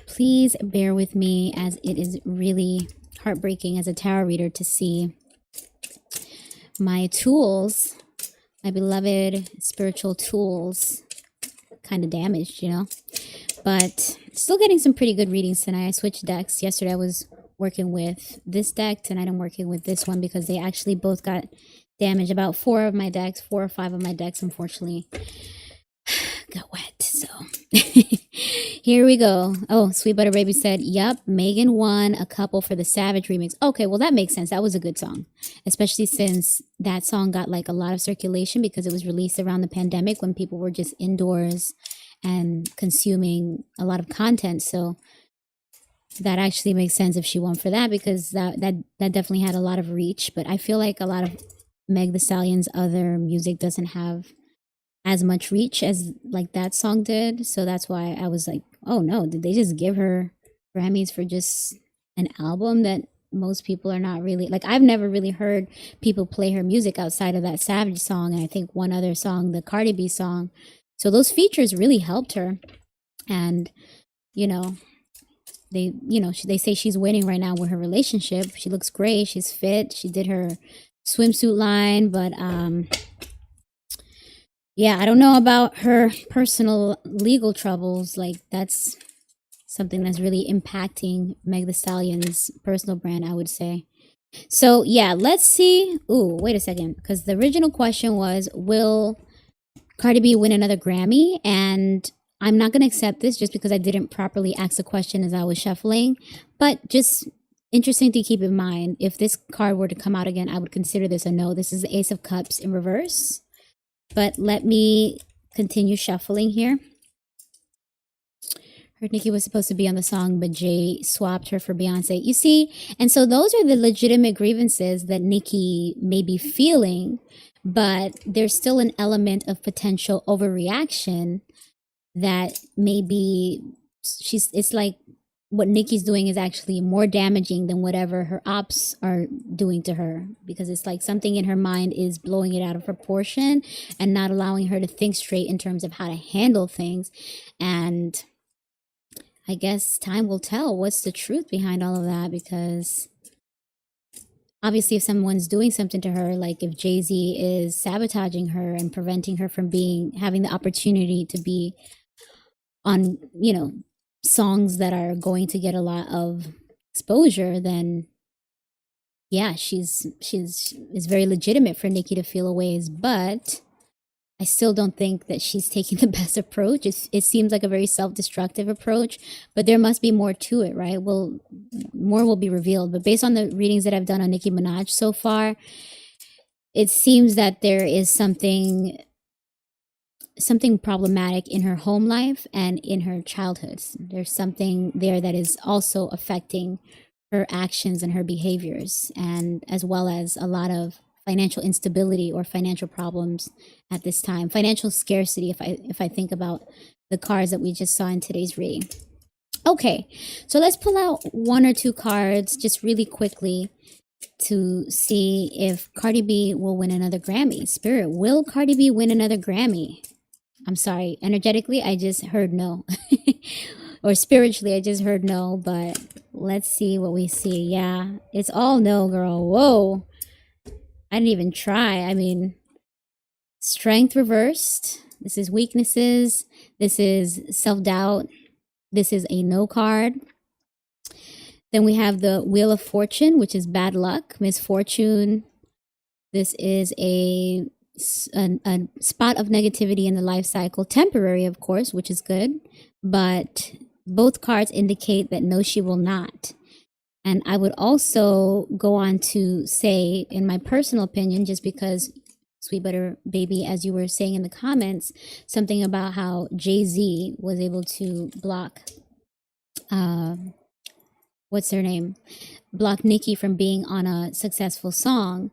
please bear with me, as it is really heartbreaking as a tarot reader to see my tools, my beloved spiritual tools, kind of damaged, you know, but still getting some pretty good readings tonight. I switched decks. Yesterday I was working with this deck, tonight I'm working with this one because they actually both got damaged. About 4 or 5 of my decks, unfortunately, got wet. So here we go. Oh, Sweet Butter Baby said, yep, Megan won a couple for the Savage remix. Okay, well, that makes sense. That was a good song, especially since that song got like a lot of circulation because it was released around the pandemic when people were just indoors and consuming a lot of content. So that actually makes sense if she won for that, because that definitely had a lot of reach. But I feel like a lot of Meg the Stallion's other music doesn't have as much reach as like that song did. So that's why I was like, oh no, did they just give her Grammys for just an album that most people are not really like? I've never really heard people play her music outside of that Savage song, and I think one other song, the Cardi B song. So those features really helped her. And you know, they say she's winning right now with her relationship. She looks great, she's fit, she did her swimsuit line, but yeah, I don't know about her personal legal troubles. Like, that's something that's really impacting Meg the Stallion's personal brand, I would say. So yeah, let's see. Ooh, wait a second, because the original question was, will Cardi B win another Grammy? And I'm not going to accept this just because I didn't properly ask the question as I was shuffling, but just interesting to keep in mind. If this card were to come out again, I would consider this a no. This is the Ace of Cups in reverse. But let me continue shuffling here. Heard Nicki was supposed to be on the song, but Jay swapped her for Beyonce. You see, and so those are the legitimate grievances that Nicki may be feeling, but there's still an element of potential overreaction that maybe it's like what Nicki's doing is actually more damaging than whatever her ops are doing to her, because it's like something in her mind is blowing it out of proportion and not allowing her to think straight in terms of how to handle things. And I guess time will tell what's the truth behind all of that, because obviously if someone's doing something to her, like if Jay-Z is sabotaging her and preventing her from having the opportunity to be on, songs that are going to get a lot of exposure, then yeah, it's very legitimate for Nicki to feel a ways. But I still don't think that she's taking the best approach. It seems like a very self-destructive approach, but there must be more to it, right? Well, more will be revealed. But based on the readings that I've done on Nicki Minaj so far, it seems that there is something problematic in her home life and in her childhood. There's something there that is also affecting her actions and her behaviors, and as well as a lot of financial instability or financial problems at this time, financial scarcity, if I think about the cards that we just saw in today's reading. Okay, so let's pull out one or two cards just really quickly to see if Cardi B will win another Grammy. Spirit, will Cardi B win another Grammy? I'm sorry, energetically, I just heard no. Or spiritually, I just heard no, but let's see what we see. Yeah, it's all no, girl. Whoa. I didn't even try. I mean, strength reversed. This is weaknesses. This is self-doubt. This is a no card. Then we have the Wheel of Fortune, which is bad luck, misfortune. This is a spot of negativity in the life cycle, temporary, of course, which is good, but both cards indicate that no, she will not. And I would also go on to say, in my personal opinion, just because Sweet Butter Baby, as you were saying in the comments, something about how Jay-Z was able to block what's her name, block Nicki from being on a successful song.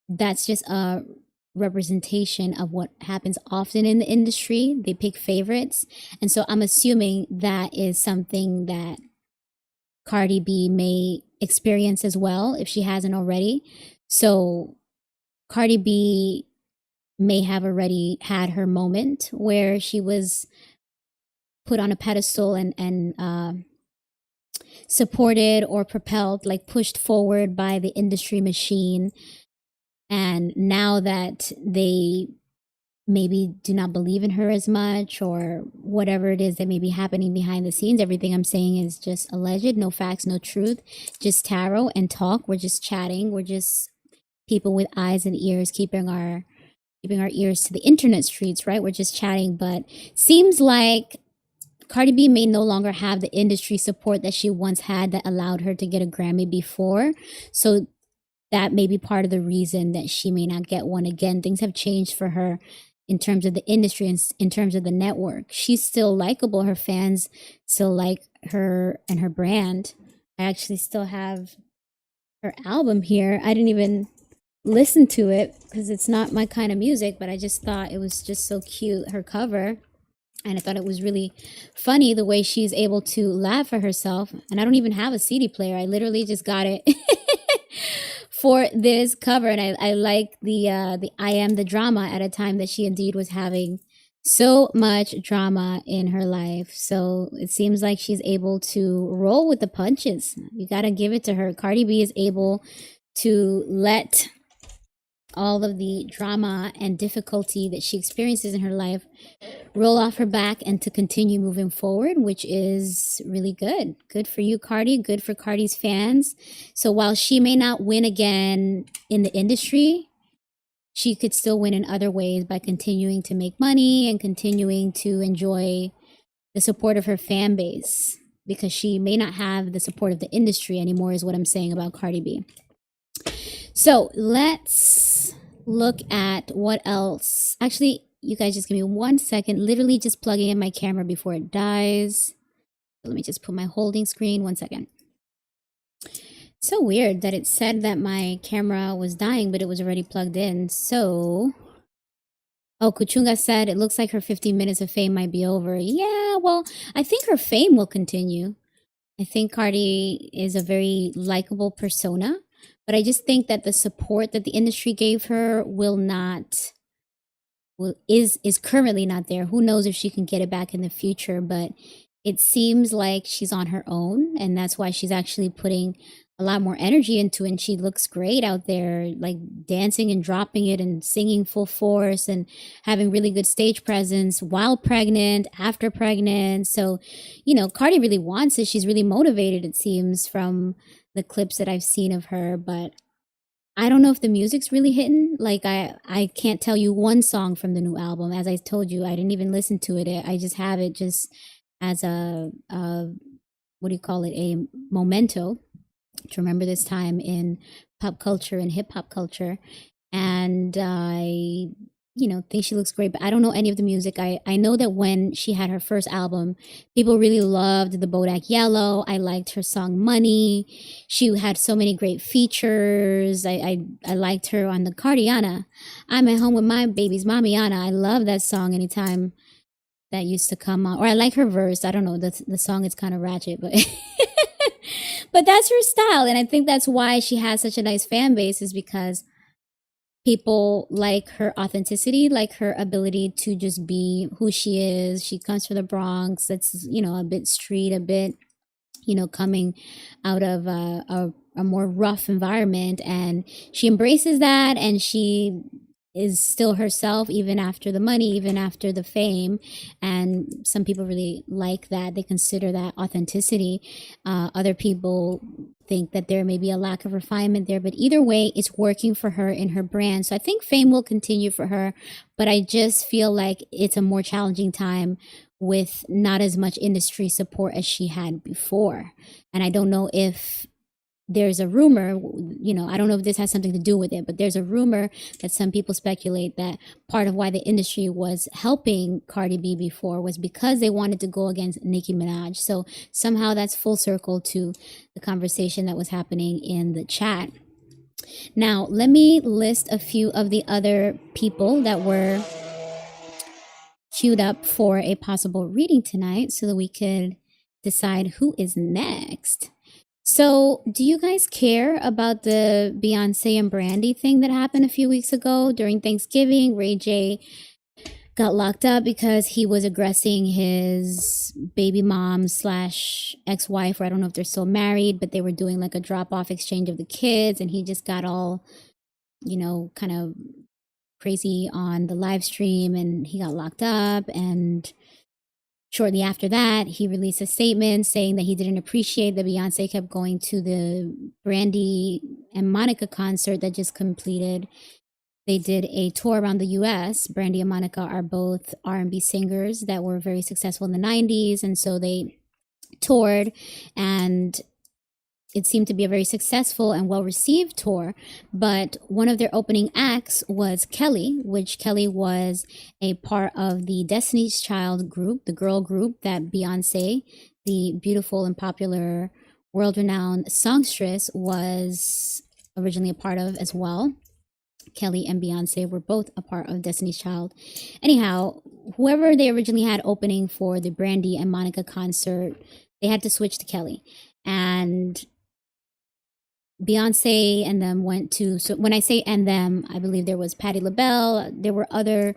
That's just a representation of what happens often in the industry. They pick favorites. And so I'm assuming that is something that Cardi B may experience as well, if she hasn't already. So Cardi B may have already had her moment where she was put on a pedestal and supported or propelled, like pushed forward by the industry machine. And now that they maybe do not believe in her as much, or whatever it is that may be happening behind the scenes, everything I'm saying is just alleged, no facts, no truth, just tarot and talk. We're just chatting. We're just people with eyes and ears, keeping our ears to the internet streets, right? We're just chatting. But seems like Cardi B may no longer have the industry support that she once had that allowed her to get a Grammy before. So that may be part of the reason that she may not get one again. Things have changed for her in terms of the industry and in terms of the network. She's still likable. Her fans still like her and her brand. I actually still have her album here. I didn't even listen to it because it's not my kind of music, but I just thought it was just so cute, her cover. And I thought it was really funny the way she's able to laugh at herself. And I don't even have a CD player. I literally just got it for this cover. And I like the I am the drama at a time that she indeed was having so much drama in her life. So it seems like she's able to roll with the punches. You got to give it to her. Cardi B is able to let all of the drama and difficulty that she experiences in her life roll off her back and to continue moving forward, which is really good. Good for you, Cardi. Good for Cardi's fans. So while she may not win again in the industry, she could still win in other ways by continuing to make money and continuing to enjoy the support of her fan base, because she may not have the support of the industry anymore, is what I'm saying about Cardi B. So let's look at what else. Actually, you guys just give me 1 second, literally just plugging in my camera before it dies. Let me just put my holding screen, 1 second. So weird that it said that my camera was dying, but it was already plugged in. So, oh, Kuchunga said it looks like her 15 minutes of fame might be over. Yeah, well, I think her fame will continue. I think Cardi is a very likable persona, but I just think that the support that the industry gave her is currently not there. Who knows if she can get it back in the future, but it seems like she's on her own, and that's why she's actually putting a lot more energy into it. And she looks great out there, like dancing and dropping it and singing full force and having really good stage presence while pregnant, after pregnant. So, you know, Cardi really wants it. She's really motivated, it seems, from the clips that I've seen of her, but I don't know if the music's really hitting. Like, I can't tell you one song from the new album. As I told you, I didn't even listen to it. I just have it just as a what do you call it? A memento to remember this time in pop culture and hip hop culture. And I, think she looks great, but I don't know any of the music. I know that when she had her first album, people really loved the Bodak Yellow. I liked her song Money. She had so many great features. I liked her on the Cardiana. I'm at home with my baby's Mamiana. I love that song anytime that used to come on. Or I like her verse. I don't know. The song is kind of ratchet, but but that's her style. And I think that's why she has such a nice fan base, is because people like her authenticity, like her ability to just be who she is. She comes from the Bronx. That's, a bit street, a bit, coming out of a more rough environment. And she embraces that, and she is still herself even after the money, even after the fame. And some people really like that. They consider that authenticity. Other people think that there may be a lack of refinement there, but either way, it's working for her in her brand. So I think fame will continue for her, but I just feel like it's a more challenging time with not as much industry support as she had before. And I don't know if there's a rumor, I don't know if this has something to do with it, but there's a rumor that some people speculate that part of why the industry was helping Cardi B before was because they wanted to go against Nicki Minaj. So somehow that's full circle to the conversation that was happening in the chat. Now, let me list a few of the other people that were queued up for a possible reading tonight so that we could decide who is next. So, do you guys care about the Beyonce and Brandy thing that happened a few weeks ago during Thanksgiving? Ray J got locked up because he was aggressing his baby mom / ex-wife, or I don't know if they're still married, but they were doing like a drop-off exchange of the kids, and he just got all, kind of crazy on the live stream, and he got locked up. And shortly after that, he released a statement saying that he didn't appreciate that Beyonce kept going to the Brandy and Monica concert that just completed. They did a tour around the U.S. Brandy and Monica are both R&B singers that were very successful in the 90s, and so they toured, and it seemed to be a very successful and well-received tour. But one of their opening acts was Kelly, which Kelly was a part of the Destiny's Child group, the girl group that Beyonce, the beautiful and popular world-renowned songstress, was originally a part of as well. Kelly and Beyonce were both a part of Destiny's Child. Anyhow, whoever they originally had opening for the Brandy and Monica concert, they had to switch to Kelly. And Beyonce and them went to, so when I say and them, I believe there was Patti LaBelle, there were other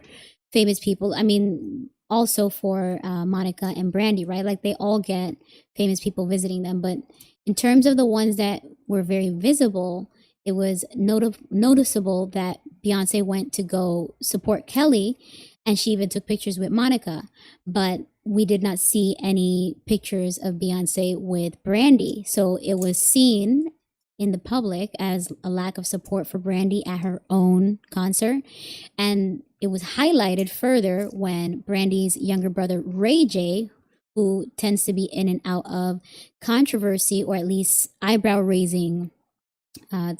famous people. I mean, also for Monica and Brandy, right? Like they all get famous people visiting them. But in terms of the ones that were very visible, it was noticeable that Beyonce went to go support Kelly, and she even took pictures with Monica. But we did not see any pictures of Beyonce with Brandy. So it was seen in the public as a lack of support for Brandy at her own concert. And it was highlighted further when Brandy's younger brother, Ray J, who tends to be in and out of controversy or at least eyebrow raising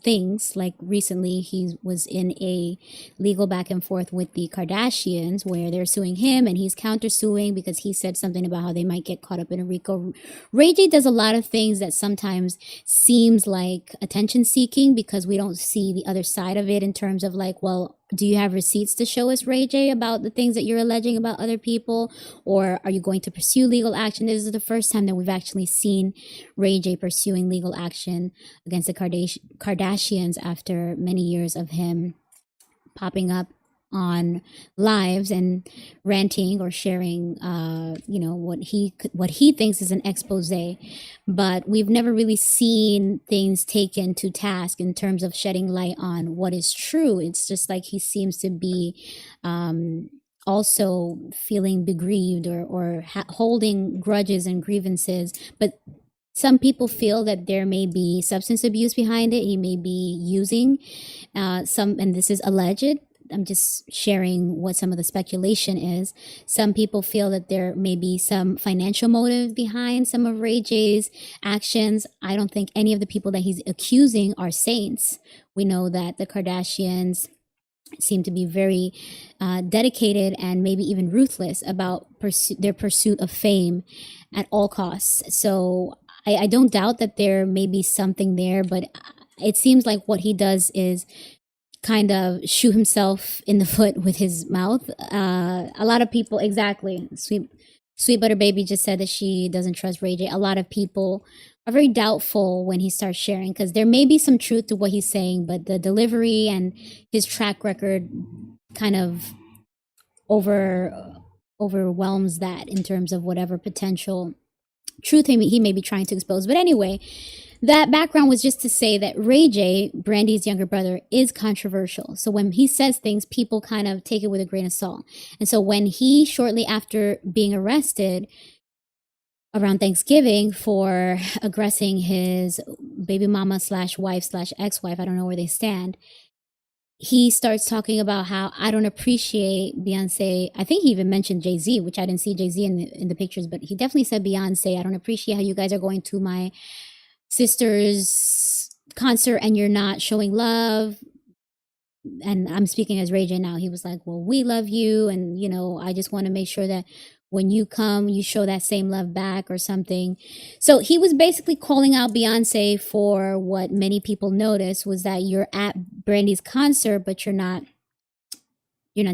things, like recently he was in a legal back and forth with the Kardashians where they're suing him and he's countersuing because he said something about how they might get caught up in a RICO. Ray J does a lot of things that sometimes seems like attention seeking because we don't see the other side of it in terms of like, well, do you have receipts to show us, Ray J, about the things that you're alleging about other people? Or are you going to pursue legal action? This is the first time that we've actually seen Ray J pursuing legal action against the Kardashians after many years of him popping up on lives and ranting or sharing what he thinks is an expose, but we've never really seen things taken to task in terms of shedding light on what is true. It's just like he seems to be also feeling begrieved or holding grudges and grievances, but some people feel that there may be substance abuse behind it. He may be using and this is alleged. I'm just sharing what some of the speculation is. Some people feel that there may be some financial motive behind some of Ray J's actions. I don't think any of the people that he's accusing are saints. We know that the Kardashians seem to be very dedicated and maybe even ruthless about their pursuit of fame at all costs. So I don't doubt that there may be something there, but it seems like what he does is kind of shoot himself in the foot with his mouth. A lot of people, exactly. Sweet Butter Baby just said that she doesn't trust Ray J. A lot of people are very doubtful when he starts sharing because there may be some truth to what he's saying, but the delivery and his track record kind of overwhelms that in terms of whatever potential truth he may be trying to expose. But anyway, that background was just to say that Ray J, Brandy's younger brother, is controversial. So when he says things, people kind of take it with a grain of salt. And so when he, shortly after being arrested around Thanksgiving for aggressing his baby mama / wife / ex-wife, I don't know where they stand, he starts talking about how I don't appreciate Beyonce. I think he even mentioned Jay-Z, which I didn't see Jay-Z in the pictures, but he definitely said Beyonce. I don't appreciate how you guys are going to my sister's concert and you're not showing love. And I'm speaking as Ray J now. He was like, well, we love you. And, I just want to make sure that when you come, you show that same love back or something. So he was basically calling out Beyonce for what many people noticed was that you're at Brandy's concert, but you're not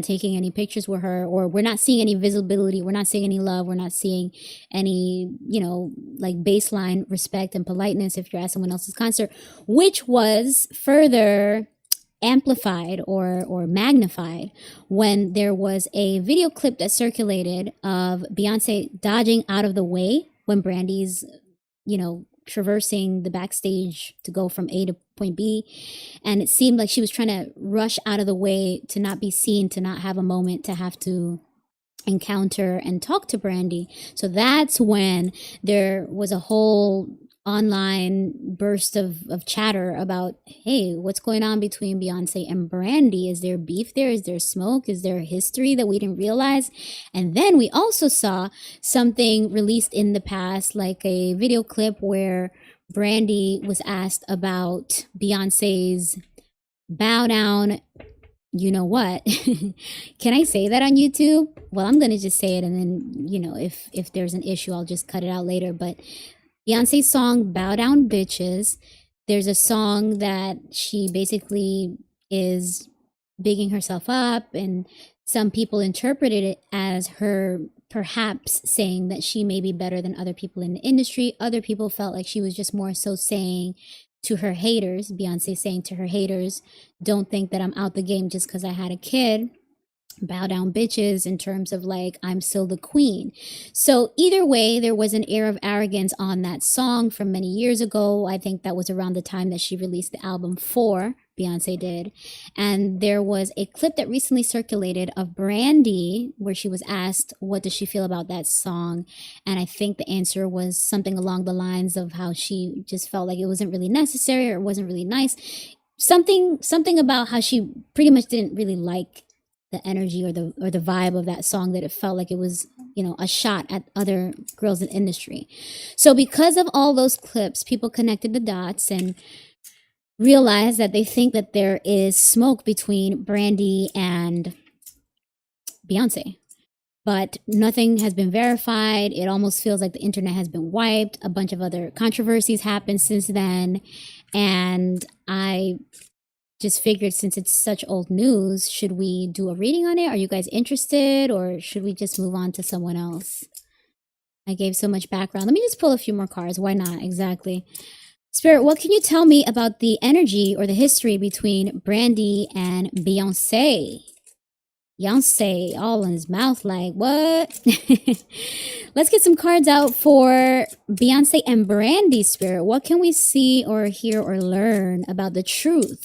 taking any pictures with her, or we're not seeing any visibility. We're not seeing any love. We're not seeing any, like baseline respect and politeness if you're at someone else's concert, which was further amplified or magnified when there was a video clip that circulated of Beyonce dodging out of the way when Brandy's, traversing the backstage to go from A to point B. And it seemed like she was trying to rush out of the way to not be seen, to not have a moment to have to encounter and talk to Brandy. So that's when there was a whole online burst of chatter about, hey, what's going on between Beyonce and Brandy? Is there beef there? Is there smoke? Is there history that we didn't realize? And then we also saw something released in the past, like a video clip where Brandy was asked about Beyonce's bow down. You know what? Can I say that on YouTube? Well, I'm going to just say it. And then, if there's an issue, I'll just cut it out later. But Beyonce's song, Bow Down Bitches, there's a song that she basically is bigging herself up, and some people interpreted it as her perhaps saying that she may be better than other people in the industry. Other people felt like she was just more so saying to her haters, Beyonce saying to her haters, don't think that I'm out the game just because I had a kid. Bow down bitches, in terms of like, I'm still the queen. So either way, there was an air of arrogance on that song from many years ago. I think that was around the time that she released the album 4, Beyonce did. And there was a clip that recently circulated of Brandy where she was asked, what does she feel about that song? And I think the answer was something along the lines of how she just felt like it wasn't really necessary, or it wasn't really nice. Something about how she pretty much didn't really like the energy or the vibe of that song, that it felt like it was, you know, a shot at other girls in the industry. So because of all those clips, people connected the dots and realized that they think that there is smoke between Brandy and Beyonce. But nothing has been verified. It almost feels like the internet has been wiped. A bunch of other controversies happened since then. And I just figured, since it's such old news, should we do a reading on it? Are you guys interested, or should we just move on to someone else? I gave so much background. Let me just pull a few more cards. Why not? Exactly. Spirit, what can you tell me about the energy or the history between Brandy and Beyonce? Beyonce, all in his mouth, like, what? Let's get some cards out for Beyonce and Brandy, Spirit. What can we see or hear or learn about the truth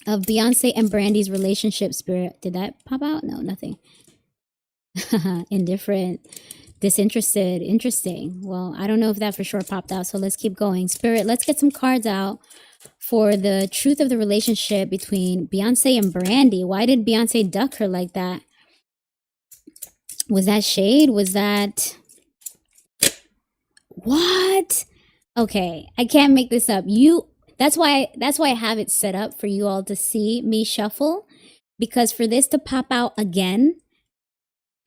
of Beyonce and Brandy's relationship, Spirit? Did that pop out? No, nothing. Indifferent, disinterested, interesting. Well, I don't know if that for sure popped out, so let's keep going. Spirit, let's get some cards out for the truth of the relationship between Beyonce and Brandy. Why did Beyonce duck her like that? Was that shade? Was that... What? Okay, I can't make this up. That's why I have it set up for you all to see me shuffle, because for this to pop out again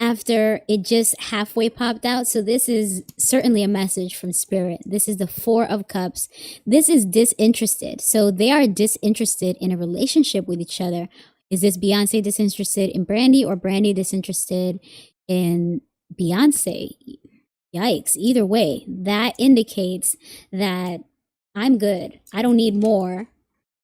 after it just halfway popped out. So this is certainly a message from Spirit. This is the 4 of Cups. This is disinterested. So they are disinterested in a relationship with each other. Is this Beyonce disinterested in Brandy, or Brandy disinterested in Beyonce? Yikes. Either way, that indicates that I'm good. I don't need more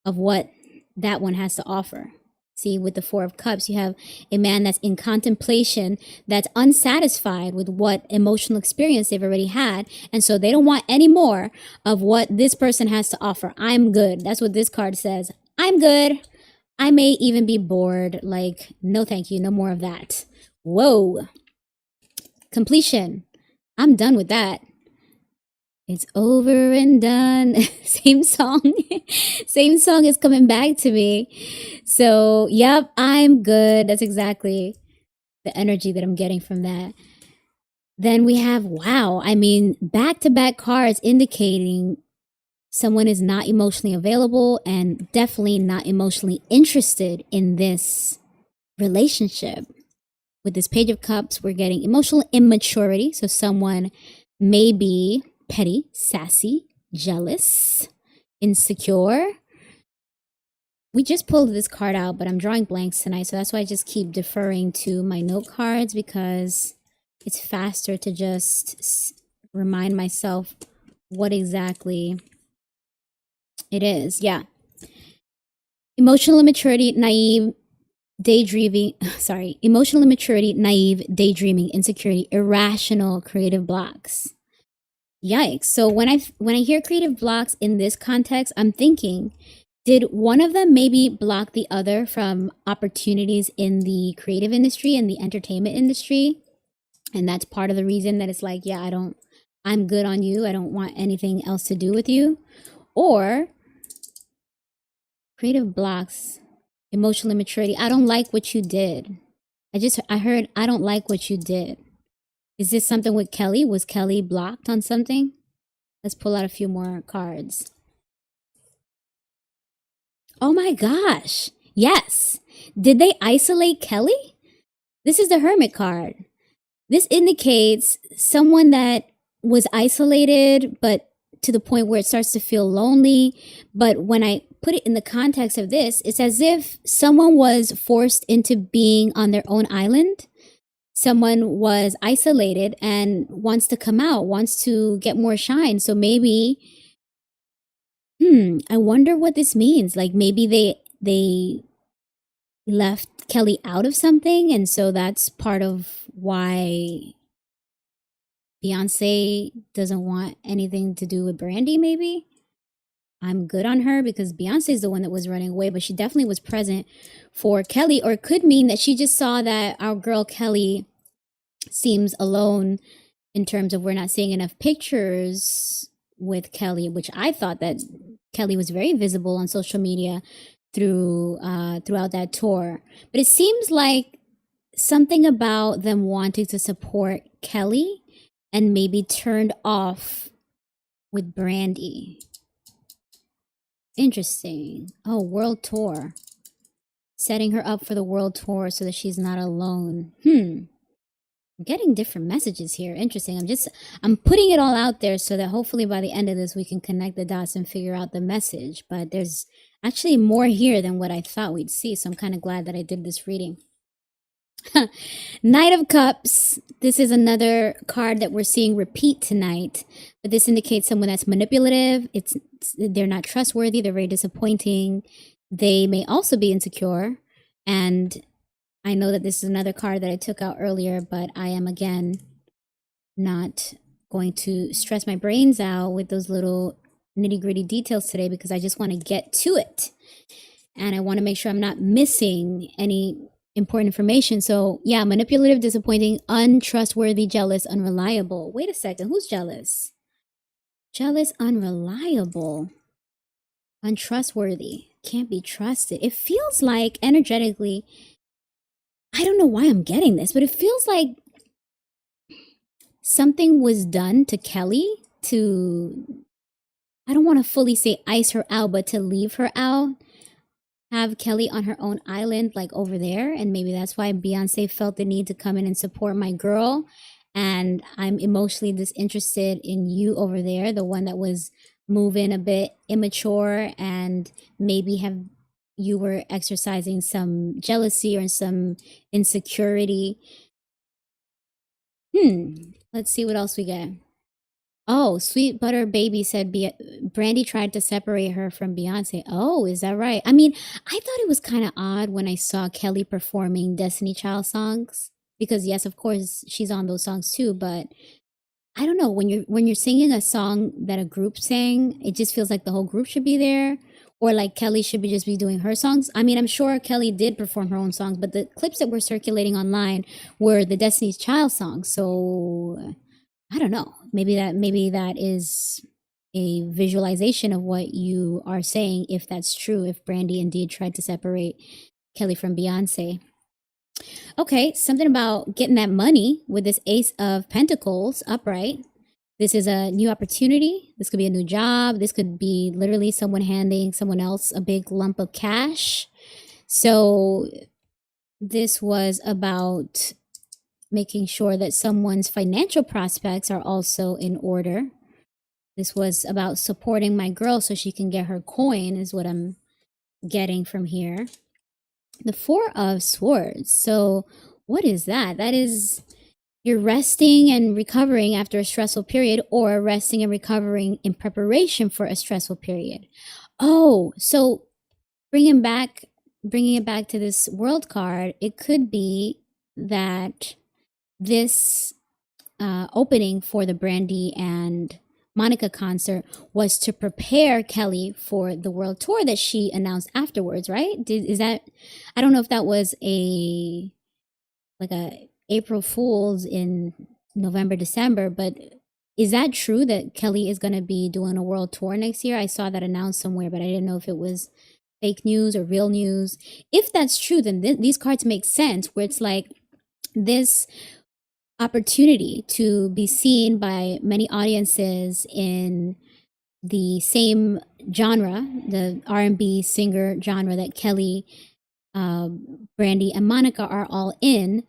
of what that one has to offer. See, with the 4 of Cups, you have a man that's in contemplation, that's unsatisfied with what emotional experience they've already had. And so they don't want any more of what this person has to offer. I'm good. That's what this card says. I'm good. I may even be bored. Like, no, thank you. No more of that. Whoa. Completion. I'm done with that. It's over and done. Same song. Same song is coming back to me. So, yep, I'm good. That's exactly the energy that I'm getting from that. Then we have, wow, I mean, back-to-back cards indicating someone is not emotionally available and definitely not emotionally interested in this relationship. With this Page of Cups, we're getting emotional immaturity. So someone may be petty, sassy, jealous, insecure. We just pulled this card out, but I'm drawing blanks tonight, so that's why I just keep deferring to my note cards, because it's faster to just remind myself what exactly it is. Yeah. Emotional immaturity, naive, daydreaming, emotional immaturity, naive, daydreaming, insecurity, irrational, creative blocks. Yikes. So when I hear creative blocks in this context, I'm thinking, did one of them maybe block the other from opportunities in the creative industry and the entertainment industry? And that's part of the reason that it's like, yeah, I'm good on you. I don't want anything else to do with you. Or creative blocks, emotional immaturity. I don't like what you did. I heard, I don't like what you did. Is this something with Kelly? Was Kelly blocked on something? Let's pull out a few more cards. Oh my gosh. Yes. Did they isolate Kelly? This is the Hermit card. This indicates someone that was isolated, but to the point where it starts to feel lonely. But when I put it in the context of this, it's as if someone was forced into being on their own island. Someone was isolated and wants to come out, wants to get more shine. So maybe, I wonder what this means. Like maybe they left Kelly out of something, and so that's part of why Beyonce doesn't want anything to do with Brandy. Maybe I'm good on her because Beyonce is the one that was running away, but she definitely was present for Kelly. Or it could mean that she just saw that our girl Kelly seems alone in terms of we're not seeing enough pictures with Kelly, which I thought that Kelly was very visible on social media throughout that tour. But it seems like something about them wanting to support Kelly and maybe turned off with Brandy. Interesting. Oh, world tour. Setting her up for the world tour so that she's not alone. I'm getting different messages here. Interesting. I'm putting it all out there so that hopefully by the end of this we can connect the dots and figure out the message. But there's actually more here than what I thought we'd see. So I'm kind of glad that I did this reading. Knight of Cups. This is another card that we're seeing repeat tonight. But this indicates someone that's manipulative. They're not trustworthy. They're very disappointing. They may also be insecure. And I know that this is another card that I took out earlier, but I am again not going to stress my brains out with those little nitty-gritty details today because I just want to get to it. And I want to make sure I'm not missing any important information. So yeah, manipulative, disappointing, untrustworthy, jealous, unreliable. Wait a second, who's jealous? Jealous, unreliable, untrustworthy, can't be trusted. It feels like energetically, I don't know why I'm getting this, but it feels like something was done to Kelly to, I don't want to fully say ice her out, but to leave her out, have Kelly on her own island, like over there. And maybe that's why Beyonce felt the need to come in and support my girl. And I'm emotionally disinterested in you over there, the one that was moving a bit immature, and maybe you were exercising some jealousy or some insecurity. Let's see what else we get. Oh, Sweet Butter Baby said Brandy tried to separate her from Beyonce. Oh, is that right? I mean, I thought it was kind of odd when I saw Kelly performing Destiny Child songs, because yes, of course, she's on those songs too, but I don't know, when you're singing a song that a group sang, it just feels like the whole group should be there, or like Kelly should just be doing her songs. I mean, I'm sure Kelly did perform her own songs, but the clips that were circulating online were the Destiny's Child songs. So I don't know. Maybe that is a visualization of what you are saying, if that's true, if Brandy indeed tried to separate Kelly from Beyonce. Okay, something about getting that money with this Ace of Pentacles upright. This is a new opportunity. This could be a new job. This could be literally someone handing someone else a big lump of cash. So this was about making sure that someone's financial prospects are also in order. This was about supporting my girl so she can get her coin, is what I'm getting from here. The Four of Swords. So what is that? That is, you're resting and recovering after a stressful period, or resting and recovering in preparation for a stressful period. Oh, so bringing it back to this world card, it could be that this opening for the Brandy and Monica concert was to prepare Kelly for the world tour that she announced afterwards, right? Is that, I don't know if that was a April Fool's in November, December, but is that true that Kelly is going to be doing a world tour next year? I saw that announced somewhere, but I didn't know if it was fake news or real news. If that's true, then these cards make sense, where it's like this opportunity to be seen by many audiences in the same genre, the R&B singer genre that Kelly, Brandy, and Monica are all in.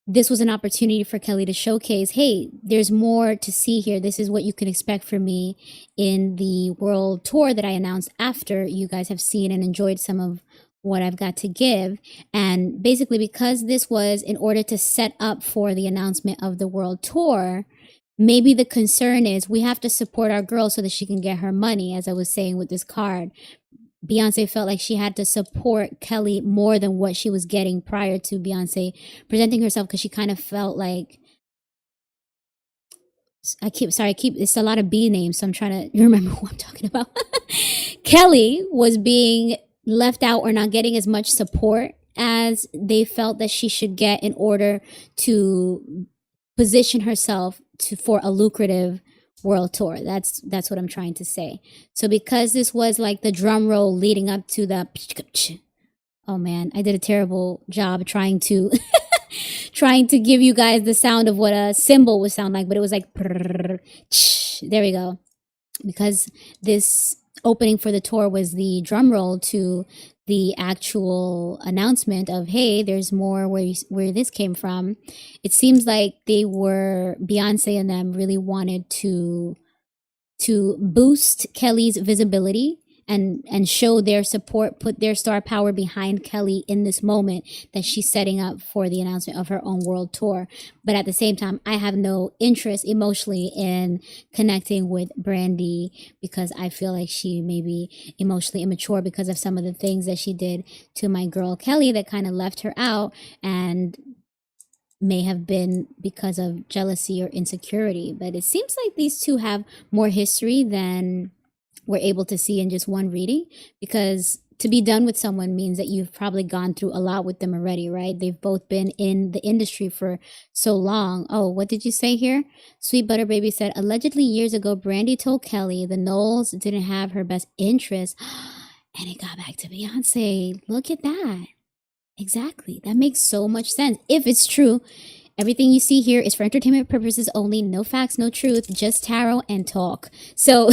this was an opportunity for Kelly to showcase, hey, there's more to see here. This is what you can expect from me in the world tour that I announced after you guys have seen and enjoyed some of what I've got to give. And basically, because this was in order to set up for the announcement of the world tour, maybe the concern is we have to support our girl so that she can get her money, as I was saying with this card. Beyonce felt like she had to support Kelly more than what she was getting prior to Beyonce presenting herself, because she kind of felt like, it's a lot of B names, so I'm trying to remember who I'm talking about. Kelly was being left out or not getting as much support as they felt that she should get in order to position herself for a lucrative world tour. That's what I'm trying to say. So because this was like the drum roll leading up to the, oh man, I did a terrible job trying to give you guys the sound of what a cymbal would sound like, but it was like, there we go. Because this opening for the tour was the drum roll to the actual announcement of, hey, there's more where this came from. It seems like Beyonce and them really wanted to boost Kelly's visibility and show their support, put their star power behind Kelly in this moment that she's setting up for the announcement of her own world tour. But at the same time, I have no interest emotionally in connecting with Brandy, because I feel like she may be emotionally immature because of some of the things that she did to my girl Kelly that kind of left her out, and may have been because of jealousy or insecurity. But it seems like these two have more history than we're able to see in just one reading, because to be done with someone means that you've probably gone through a lot with them already, right? They've both been in the industry for so long. Oh, what did you say here? Sweet Butter Baby said, allegedly years ago, Brandy told Kelly the Knowles didn't have her best interest, and it got back to Beyonce. Look at that. Exactly. That makes so much sense. If it's true, everything you see here is for entertainment purposes only. No facts, no truth, just tarot and talk. So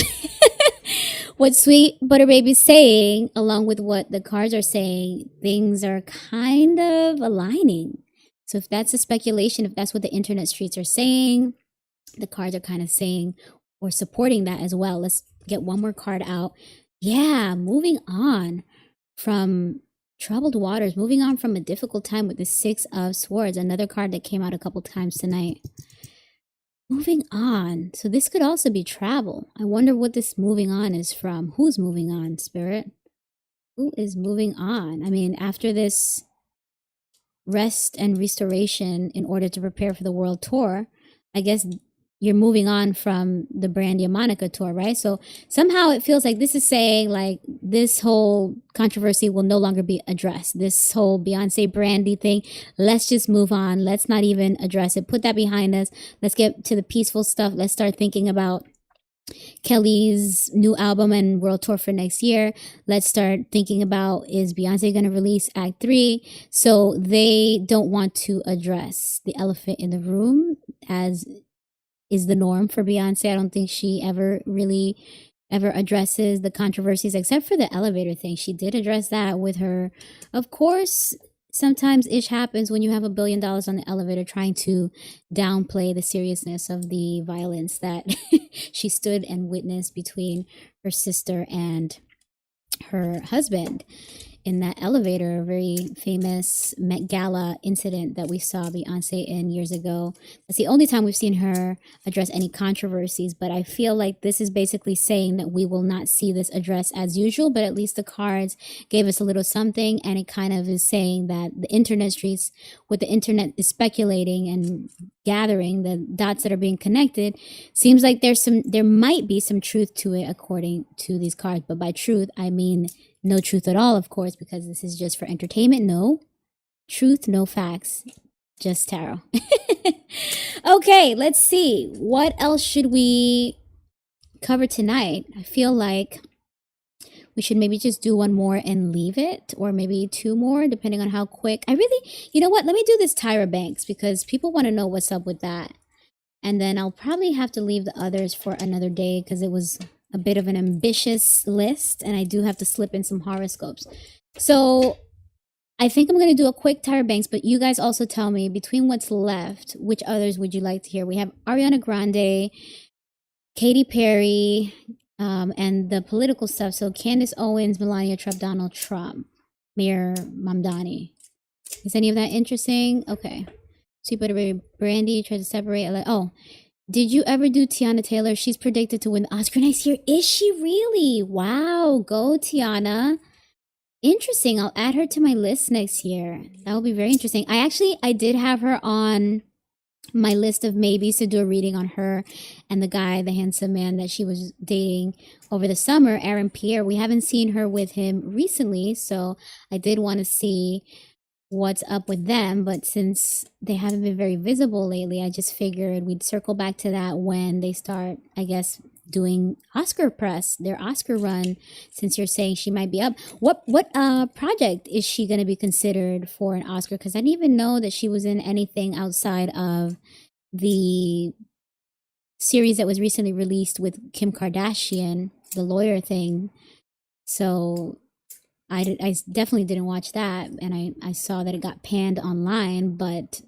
what Sweet Butter Baby's saying, along with what the cards are saying, things are kind of aligning. So if that's a speculation, if that's what the internet streets are saying, the cards are kind of saying or supporting that as well. Let's get one more card out. Yeah, moving on from troubled waters, moving on from a difficult time with the Six of Swords, another card that came out a couple times tonight. Moving on. So this could also be travel. I wonder what this moving on is from. Who's moving on, Spirit? Who is moving on? I mean, after this rest and restoration in order to prepare for the world tour, I guess you're moving on from the Brandy and Monica tour, right? So somehow it feels like this is saying like this whole controversy will no longer be addressed. This whole Beyonce Brandy thing, let's just move on. Let's not even address it. Put that behind us. Let's get to the peaceful stuff. Let's start thinking about Kelly's new album and world tour for next year. Let's start thinking about, is Beyonce going to release Act 3? So they don't want to address the elephant in the room, as is the norm for Beyonce. I don't think she ever addresses the controversies, except for the elevator thing. She did address that with her. Of course, sometimes ish happens when you have $1 billion on the elevator, trying to downplay the seriousness of the violence that she stood and witnessed between her sister and her husband in that elevator, a very famous Met Gala incident that we saw Beyonce in years ago. That's the only time we've seen her address any controversies, but I feel like this is basically saying that we will not see this addressed as usual, but at least the cards gave us a little something, and it kind of is saying that the internet streets, what the internet is speculating and gathering, the dots that are being connected, seems like there might be some truth to it according to these cards. But by truth, I mean no truth at all, of course, because this is just for entertainment. No truth, no facts, just tarot. Okay, let's see. What else should we cover tonight? I feel like we should maybe just do one more and leave it, or maybe two more, depending on how quick. You know what? Let me do this Tyra Banks, because people want to know what's up with that. And then I'll probably have to leave the others for another day, because it was a bit of an ambitious list, and I do have to slip in some horoscopes. So I think I'm going to do a quick Tyra Banks, but you guys also tell me between what's left, which others would you like to hear? We have Ariana Grande, Katy Perry, and the political stuff. So Candace Owens, Melania Trump, Donald Trump, Mayor Mamdani. Is any of that interesting? Okay. Sweet Butterberry Brandy tried to separate. Oh, did you ever do Tiana Taylor? She's predicted to win the Oscar next year. Is she really? Wow. Go, Tiana. Interesting. I'll add her to my list next year. That will be very interesting. I did have her on my list of maybes to do a reading on her and the guy, the handsome man that she was dating over the summer, Aaron Pierre. We haven't seen her with him recently, so I did want to see what's up with them, but since they haven't been very visible lately, I just figured we'd circle back to that when they start, I guess, doing Oscar press, their Oscar run, since you're saying she might be up. What project is she going to be considered for an Oscar? Because I didn't even know that she was in anything outside of the series that was recently released with Kim Kardashian, the lawyer thing. So I definitely didn't watch that, and I saw that it got panned online, but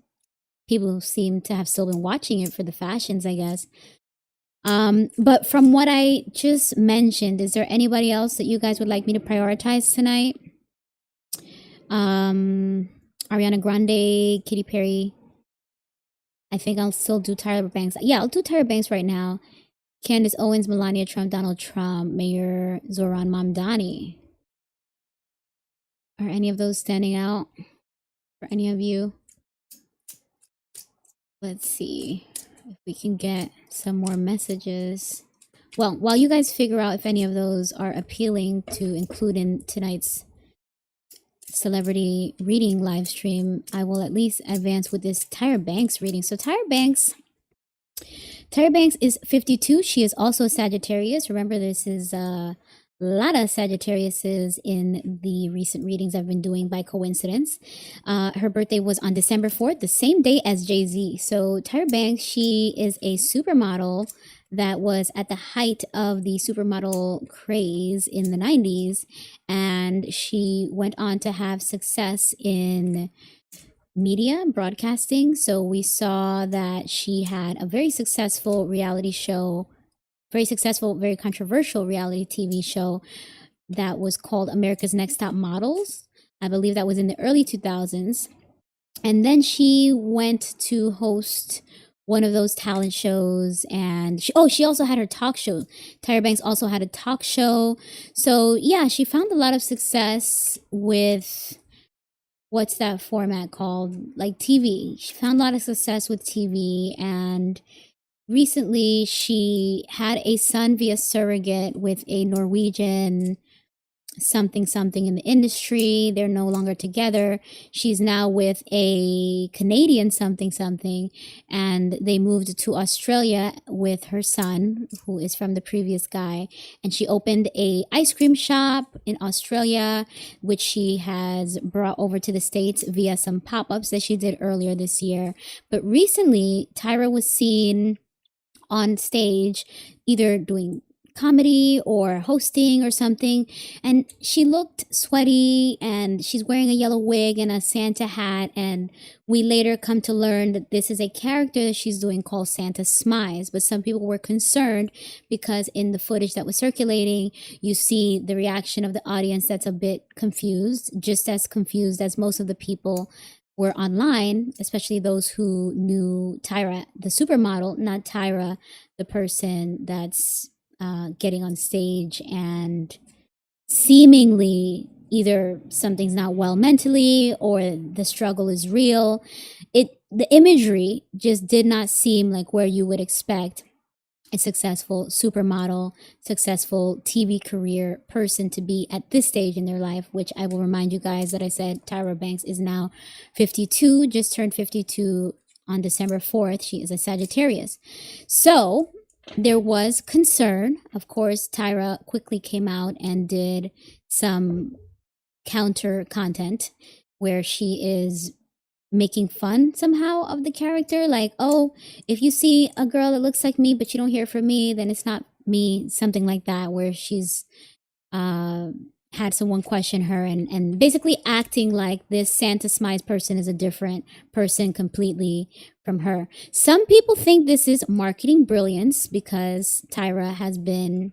people seem to have still been watching it for the fashions, I guess. But from what I just mentioned, is there anybody else that you guys would like me to prioritize tonight? Ariana Grande, Katy Perry. I think I'll still do Tyra Banks. Yeah, I'll do Tyra Banks right now. Candace Owens, Melania Trump, Donald Trump, Mayor Zohran, Mamdani. Are any of those standing out for any of you? Let's see if we can get some more messages. Well, while you guys figure out if any of those are appealing to include in tonight's celebrity reading live stream, I will at least advance with this Tyra Banks reading. So Tyra Banks is 52. She is also a Sagittarius. Remember, this is a lot of Sagittariuses in the recent readings I've been doing by coincidence. Her birthday was on December 4th, the same day as Jay-Z. So Tyra Banks, she is a supermodel that was at the height of the supermodel craze in the 90s. And she went on to have success in media, broadcasting. So we saw that she had a very successful reality show, very successful, very controversial reality TV show that was called America's Next Top Models. I believe that was in the early 2000s. And then she went to host one of those talent shows, and she also had her talk show. Tyra Banks also had a talk show. So yeah, she found a lot of success with, what's that format called? Like TV. She found a lot of success with TV, and recently she had a son via surrogate with a Norwegian something in the industry. They're no longer together. She's now with a Canadian something, and they moved to Australia with her son, who is from the previous guy, and she opened a ice cream shop in Australia, which she has brought over to the States via some pop-ups that she did earlier this year. But recently Tyra was seen on stage either doing comedy or hosting or something, and she looked sweaty, and she's wearing a yellow wig and a Santa hat, and we later come to learn that this is a character that she's doing called Santa Smize. But some people were concerned because in the footage that was circulating, you see the reaction of the audience that's a bit confused, just as confused as most of the people were online, especially those who knew Tyra, the supermodel, not Tyra, the person that's getting on stage and seemingly either something's not well mentally or the struggle is real. The imagery just did not seem like where you would expect a successful supermodel, successful TV career person to be at this stage in their life, which I will remind you guys that I said Tyra Banks is now 52, just turned 52 on December 4th. She is a Sagittarius. So there was concern. Of course, Tyra quickly came out and did some counter content where she is making fun somehow of the character. Like, oh, if you see a girl that looks like me, but you don't hear from me, then it's not me. Something like that, where she's had someone question her and basically acting like this Santa Smize person is a different person completely from her. Some people think this is marketing brilliance because Tyra has been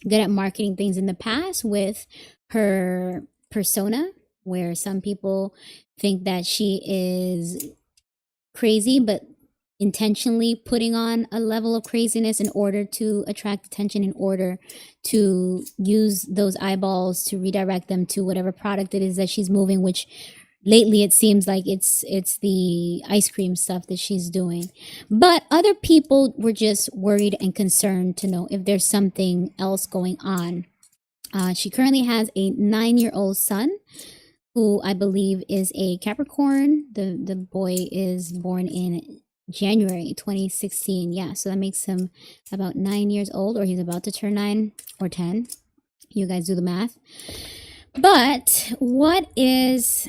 good at marketing things in the past with her persona, where some people think that she is crazy but intentionally putting on a level of craziness in order to attract attention, in order to use those eyeballs to redirect them to whatever product it is that she's moving, which lately it seems like it's the ice cream stuff that she's doing. But other people were just worried and concerned to know if there's something else going on. She currently has a 9-year-old son who I believe is a Capricorn. The boy is born in January 2016. Yeah, so that makes him about 9 years old, or he's about to turn 9 or 10. You guys do the math. But what is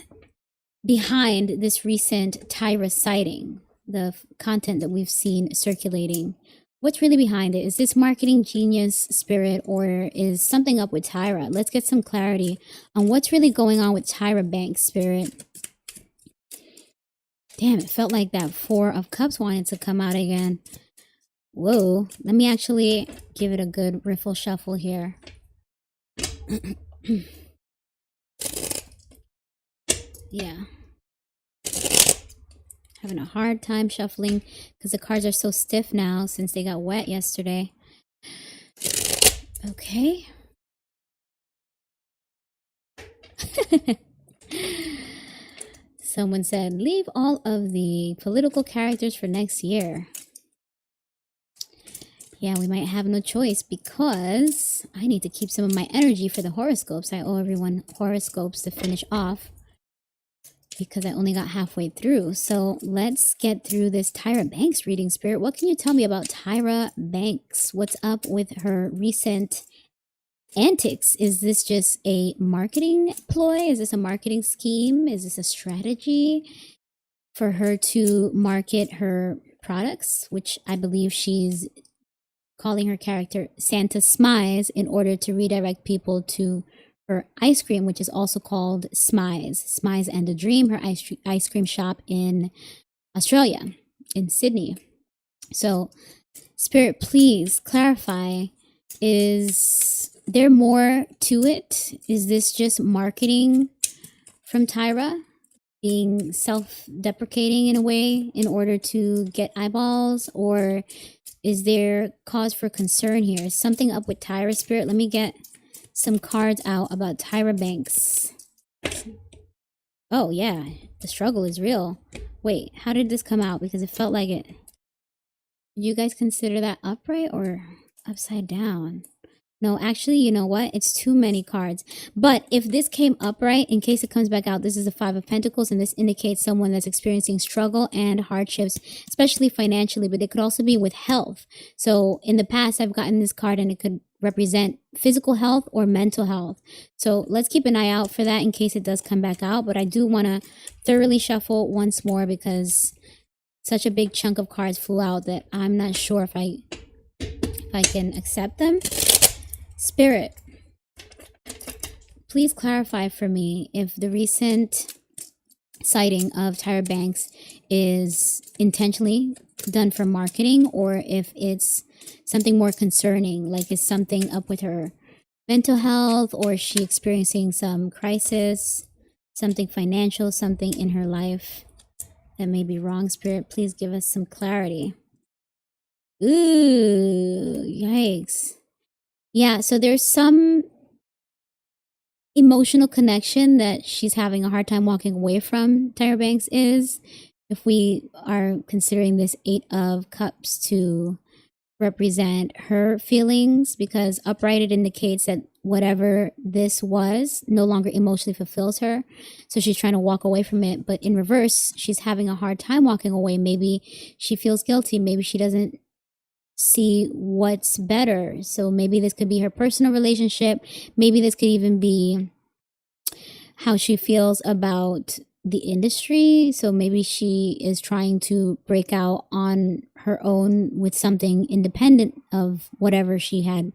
behind this recent Tyra sighting, the content that we've seen circulating? What's really behind it? Is this marketing genius spirit, or is something up with Tyra? Let's get some clarity on what's really going on with Tyra Banks, spirit. Damn, it felt like that 4 of Cups wanted to come out again. Whoa. Let me actually give it a good riffle shuffle here. Yeah. Having a hard time shuffling because the cards are so stiff now since they got wet yesterday. Okay. Someone said, leave all of the political characters for next year. Yeah, we might have no choice because I need to keep some of my energy for the horoscopes. I owe everyone horoscopes to finish off because I only got halfway through. So let's get through this Tyra Banks reading, spirit. What can you tell me about Tyra Banks? What's up with her recent antics? Is this just a marketing ploy? Is this a marketing scheme? Is this a strategy for her to market her products, which I believe she's calling her character Santa Smize in order to redirect people to her ice cream, which is also called Smize. Smize and a Dream, her ice cream shop in Australia, in Sydney. So, spirit, please clarify, is there more to it? Is this just marketing from Tyra, being self-deprecating in a way in order to get eyeballs? Or is there cause for concern here? Is something up with Tyra, spirit? Let me get some cards out about Tyra Banks. Oh yeah, the struggle is real. Wait, how did this come out? Because it felt like it. Did you guys consider that upright or upside down? No, actually, you know what? It's too many cards. But if this came upright, in case it comes back out, this is the 5 of Pentacles, and this indicates someone that's experiencing struggle and hardships, especially financially, but it could also be with health. So in the past, I've gotten this card and it could represent physical health or mental health. So let's keep an eye out for that in case it does come back out. But I do want to thoroughly shuffle once more because such a big chunk of cards flew out that I'm not sure if I can accept them. Spirit, please clarify for me if the recent sighting of Tyra Banks is intentionally done for marketing or if it's something more concerning, like is something up with her mental health, or is she experiencing some crisis, something financial, something in her life that may be wrong. Spirit, please give us some clarity. Ooh, yikes. Yeah, so there's some emotional connection that she's having a hard time walking away from, Tyra Banks is, if we are considering this 8 of Cups to represent her feelings, because upright it indicates that whatever this was no longer emotionally fulfills her, so she's trying to walk away from it. But in reverse, she's having a hard time walking away. Maybe she feels guilty, maybe she doesn't see what's better. So maybe this could be her personal relationship, maybe this could even be how she feels about the industry. So maybe she is trying to break out on her own with something independent of whatever she had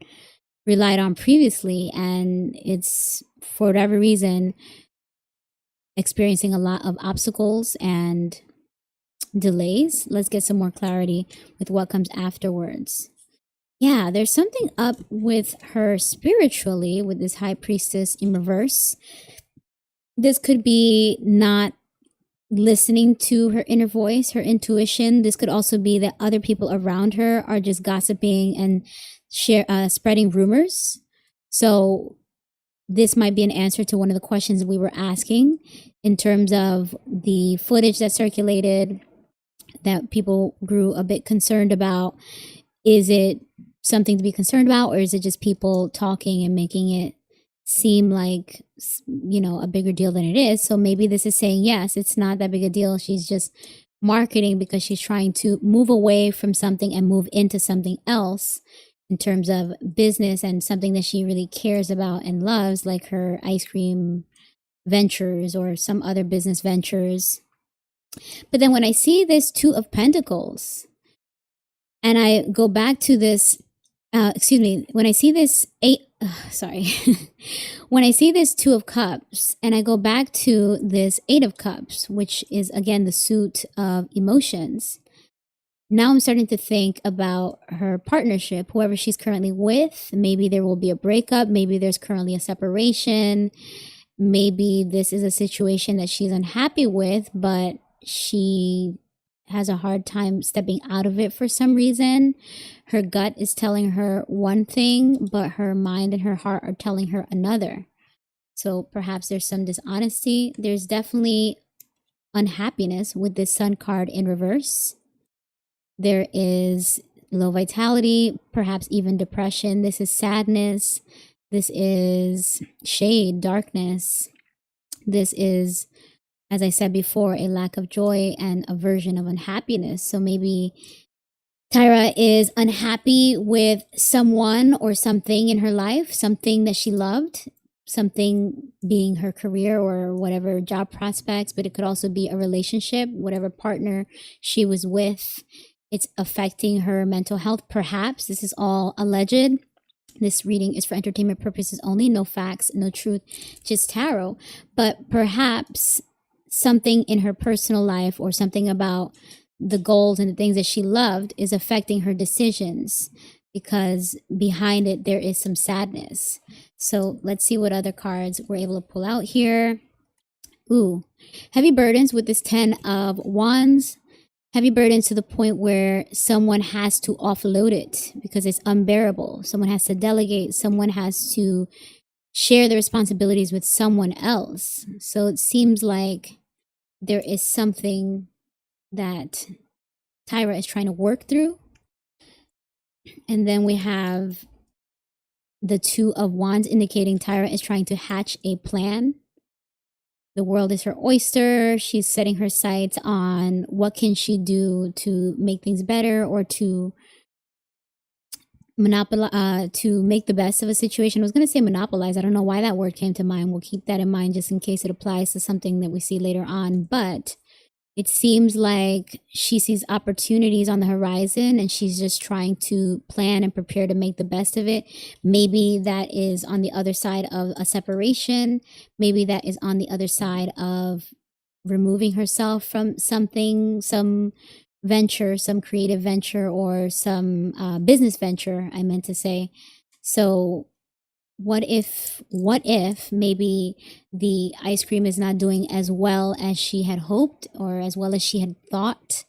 relied on previously, and it's for whatever reason, experiencing a lot of obstacles and delays. Let's get some more clarity with what comes afterwards. Yeah, there's something up with her spiritually with this high priestess in reverse. This could be not listening to her inner voice, her intuition. This could also be that other people around her are just gossiping and spreading rumors. So this might be an answer to one of the questions we were asking in terms of the footage that circulated that people grew a bit concerned about. Is it something to be concerned about, or is it just people talking and making it seem like, you know, a bigger deal than it is? So maybe this is saying, yes, it's not that big a deal. She's just marketing because she's trying to move away from something and move into something else in terms of business and something that she really cares about and loves, like her ice cream ventures or some other business ventures. But then when I see this Two of Pentacles and I go back to this, when I see this when I see this Two of Cups and I go back to this Eight of Cups, which is again the suit of emotions, now I'm starting to think about her partnership, whoever she's currently with. Maybe there will be a breakup. Maybe there's currently a separation. Maybe this is a situation that she's unhappy with, but she has a hard time stepping out of it for some reason. Her gut is telling her one thing, but her mind and her heart are telling her another. So perhaps there's some dishonesty. There's definitely unhappiness with this Sun card in reverse. There is low vitality, perhaps even depression. This is sadness. This is shade, darkness. This is, as I said before, a lack of joy and a version of unhappiness. So maybe Tyra is unhappy with someone or something in her life, something that she loved, something being her career or whatever job prospects, but it could also be a relationship, whatever partner she was with. It's affecting her mental health. Perhaps this is all alleged. This reading is for entertainment purposes only, no facts, no truth, just tarot. But perhaps something in her personal life or something about the goals and the things that she loved is affecting her decisions, because behind it there is some sadness. So let's see what other cards we're able to pull out here. Ooh, heavy burdens with this 10 of Wands. Heavy burdens to the point where someone has to offload it because it's unbearable. Someone has to delegate. Someone has to share the responsibilities with someone else. So it seems like there is something that Tyra is trying to work through. And then we have the Two of Wands indicating Tyra is trying to hatch a plan. The world is her oyster. She's setting her sights on what can she do to make things better or to monopolize, to make the best of a situation. I was going to say monopolize. I don't know why that word came to mind. We'll keep that in mind just in case it applies to something that we see later on. But it seems like she sees opportunities on the horizon and she's just trying to plan and prepare to make the best of it. Maybe that is on the other side of a separation. Maybe that is on the other side of removing herself from something, some venture, some creative venture, or some business venture, I meant to say. So what if maybe the ice cream is not doing as well as she had hoped or as well as she had thought,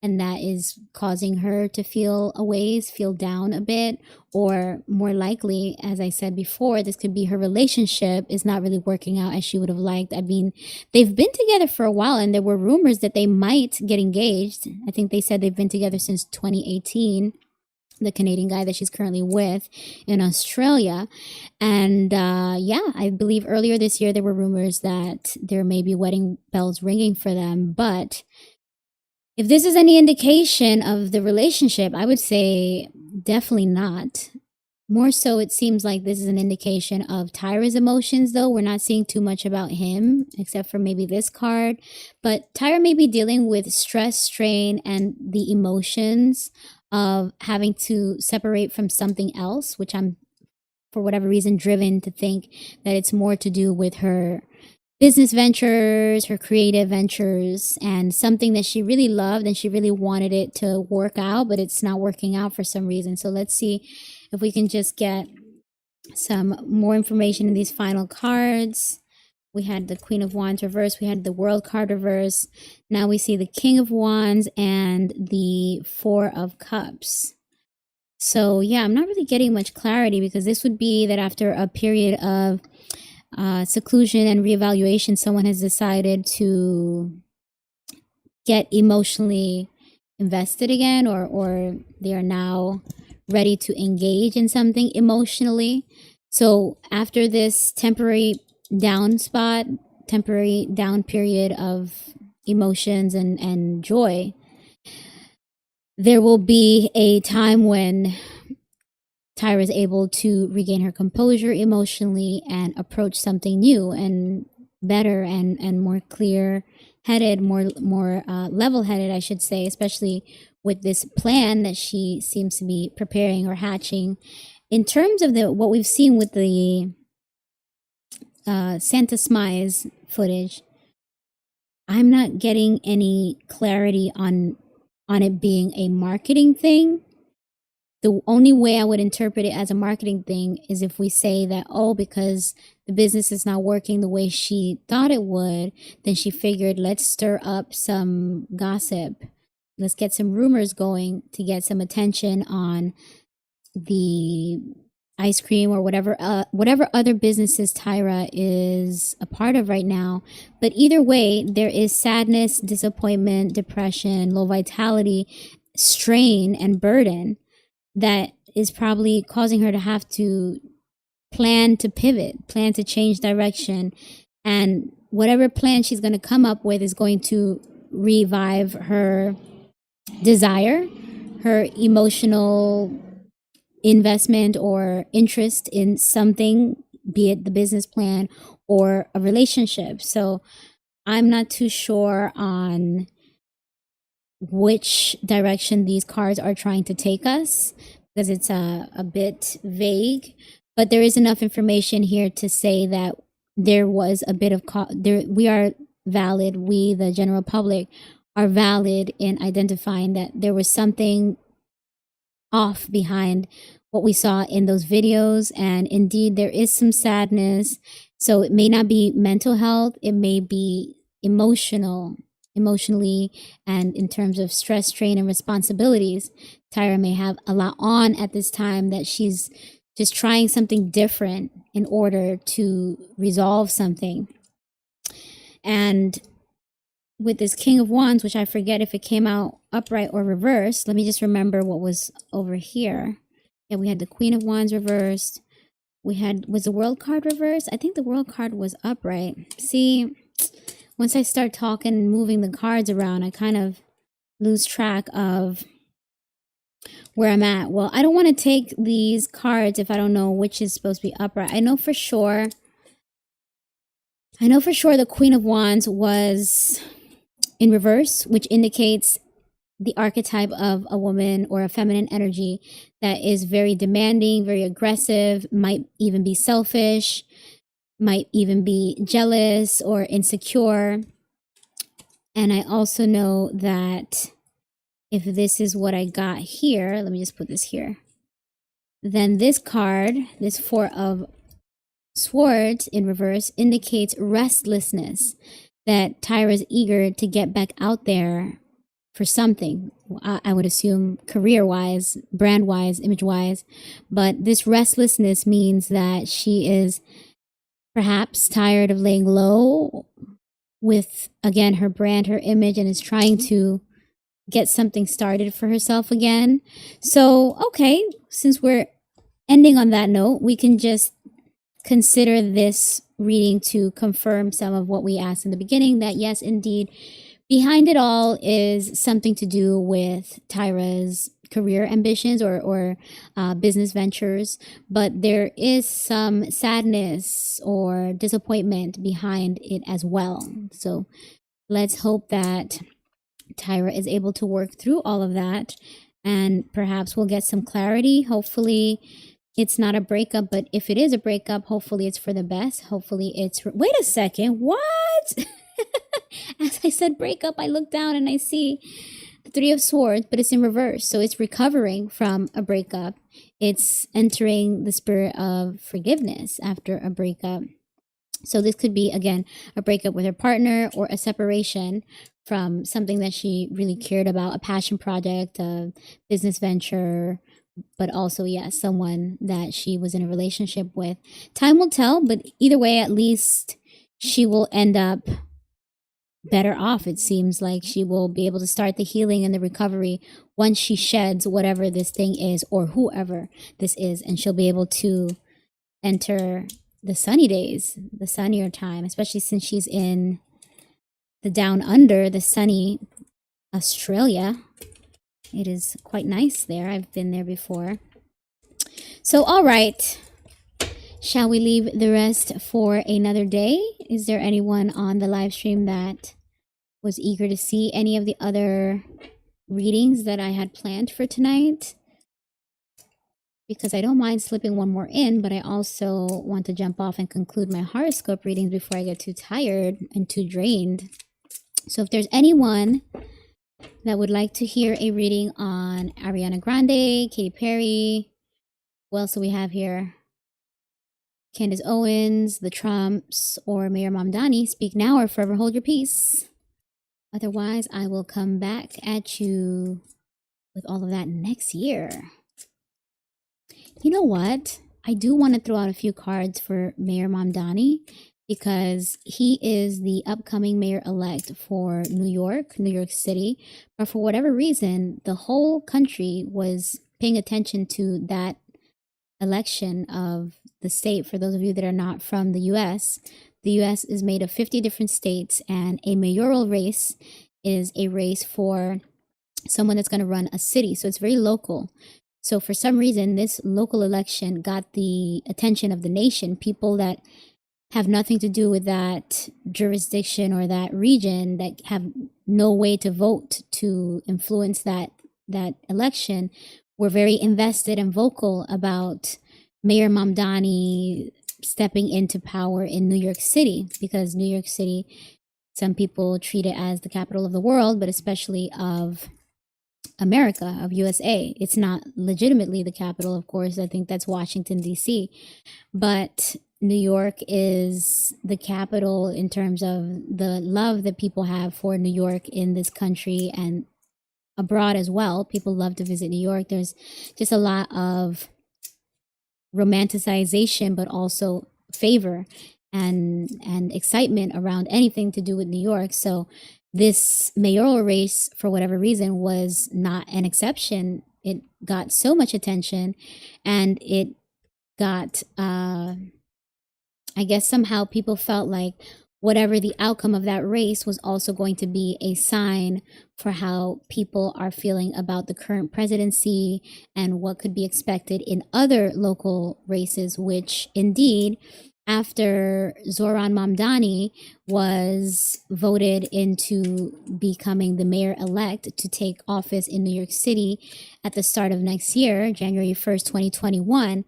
and that is causing her to feel down a bit? Or more likely, as I said before, this could be her relationship is not really working out as she would have liked. I mean, they've been together for a while and there were rumors that they might get engaged. I think they said they've been together since 2018. The Canadian guy that she's currently with in Australia. And I believe earlier this year there were rumors that there may be wedding bells ringing for them. But if this is any indication of the relationship, I would say definitely not. More so, it seems like this is an indication of Tyra's emotions, though. We're not seeing too much about him, except for maybe this card. But Tyra may be dealing with stress, strain, and the emotions of having to separate from something else, which I'm for whatever reason, driven to think that it's more to do with her business ventures, her creative ventures, and something that she really loved and she really wanted it to work out, but it's not working out for some reason. So let's see if we can just get some more information in these final cards. We had the Queen of Wands reverse. We had the World card reverse. Now we see the King of Wands and the Four of Cups. So yeah, I'm not really getting much clarity, because this would be that after a period of seclusion and reevaluation, someone has decided to get emotionally invested again, or they are now ready to engage in something emotionally. So after this temporary down spot, temporary down period of emotions and joy, there will be a time when Tyra is able to regain her composure emotionally and approach something new and better and more clear headed, more level headed, I should say, especially with this plan that she seems to be preparing or hatching. In terms of what we've seen with the Santa Smize footage, I'm not getting any clarity on it being a marketing thing. The only way I would interpret it as a marketing thing is if we say that, oh, because the business is not working the way she thought it would, then she figured, let's stir up some gossip. Let's get some rumors going to get some attention on the ice cream or whatever other businesses Tyra is a part of right now. But either way, there is sadness, disappointment, depression, low vitality, strain, and burden that is probably causing her to have to plan to pivot, plan to change direction. And whatever plan she's going to come up with is going to revive her desire, her emotional investment or interest in something, be it the business plan or a relationship. So I'm not too sure on which direction these cards are trying to take us, because it's a bit vague, but there is enough information here to say that there was a bit of we are valid, we the general public are valid in identifying that there was something off behind what we saw in those videos. And indeed, there is some sadness. So it may not be mental health, it may be emotionally, and in terms of stress, strain, and responsibilities. Tyra may have a lot on at this time, that she's just trying something different in order to resolve something. And with this King of Wands, which I forget if it came out upright or reversed. Let me just remember what was over here. Yeah, we had the Queen of Wands reversed. Was the World card reversed? I think the World card was upright. See, once I start talking and moving the cards around, I kind of lose track of where I'm at. Well, I don't want to take these cards if I don't know which is supposed to be upright. I know for sure the Queen of Wands was in reverse, which indicates the archetype of a woman or a feminine energy that is very demanding, very aggressive, might even be selfish, might even be jealous or insecure. And I also know that if this is what I got here, let me just put this here, then this card, this Four of Swords in reverse, indicates restlessness, that Tyra is eager to get back out there for something. I would assume career-wise, brand-wise, image-wise. But this restlessness means that she is perhaps tired of laying low with, again, her brand, her image, and is trying to get something started for herself again. So, okay, since we're ending on that note, we can just consider this reading to confirm some of what we asked in the beginning, that yes, indeed, behind it all is something to do with Tyra's career ambitions or business ventures, but there is some sadness or disappointment behind it as well. So let's hope that Tyra is able to work through all of that, and perhaps we'll get some clarity. Hopefully it's not a breakup, but if it is a breakup, hopefully it's for the best. Hopefully it's wait a second, what? As I said breakup, I look down and I see the Three of Swords, but it's in reverse. So it's recovering from a breakup. It's entering the spirit of forgiveness after a breakup. So this could be, again, a breakup with her partner or a separation from something that she really cared about, a passion project, a business venture, but also, yes, someone that she was in a relationship with. Time will tell, but either way, at least she will end up better off. It seems like she will be able to start the healing and the recovery once she sheds whatever this thing is or whoever this is, and she'll be able to enter the sunny days, the sunnier time, especially since she's in the down under, the sunny Australia. It is quite nice there. I've been there before. So, all right. Shall we leave the rest for another day? Is there anyone on the live stream that was eager to see any of the other readings that I had planned for tonight? Because I don't mind slipping one more in, but I also want to jump off and conclude my horoscope readings before I get too tired and too drained. So if there's anyone that would like to hear a reading on Ariana Grande, Katy Perry, who else do we have here? Candace Owens, the Trumps, or Mayor Mamdani, speak now or forever hold your peace. Otherwise, I will come back at you with all of that next year. You know what? I do want to throw out a few cards for Mayor Mamdani because he is the upcoming mayor-elect for New York City. But for whatever reason, the whole country was paying attention to that election of the state. For those of you that are not from the U.S., the U.S. is made of 50 different states, and a mayoral race is a race for someone that's going to run a city. So it's very local. So for some reason, this local election got the attention of the nation. People that have nothing to do with that jurisdiction or that region, that have no way to vote to influence that election, were very invested and vocal about Mayor Mamdani stepping into power in New York City, because New York City, some people treat it as the capital of the world, but especially of America, of USA. It's not legitimately the capital, of course. I think that's Washington, D.C. But New York is the capital in terms of the love that people have for New York in this country and abroad as well. People love to visit New York. There's just a lot of romanticization, but also favor and excitement around anything to do with New York. So this mayoral race, for whatever reason, was not an exception. It got so much attention, and it got, I guess somehow people felt like whatever the outcome of that race was also going to be a sign for how people are feeling about the current presidency and what could be expected in other local races, which indeed, after Zohran Mamdani was voted into becoming the mayor-elect to take office in New York City at the start of next year, January 1st, 2021,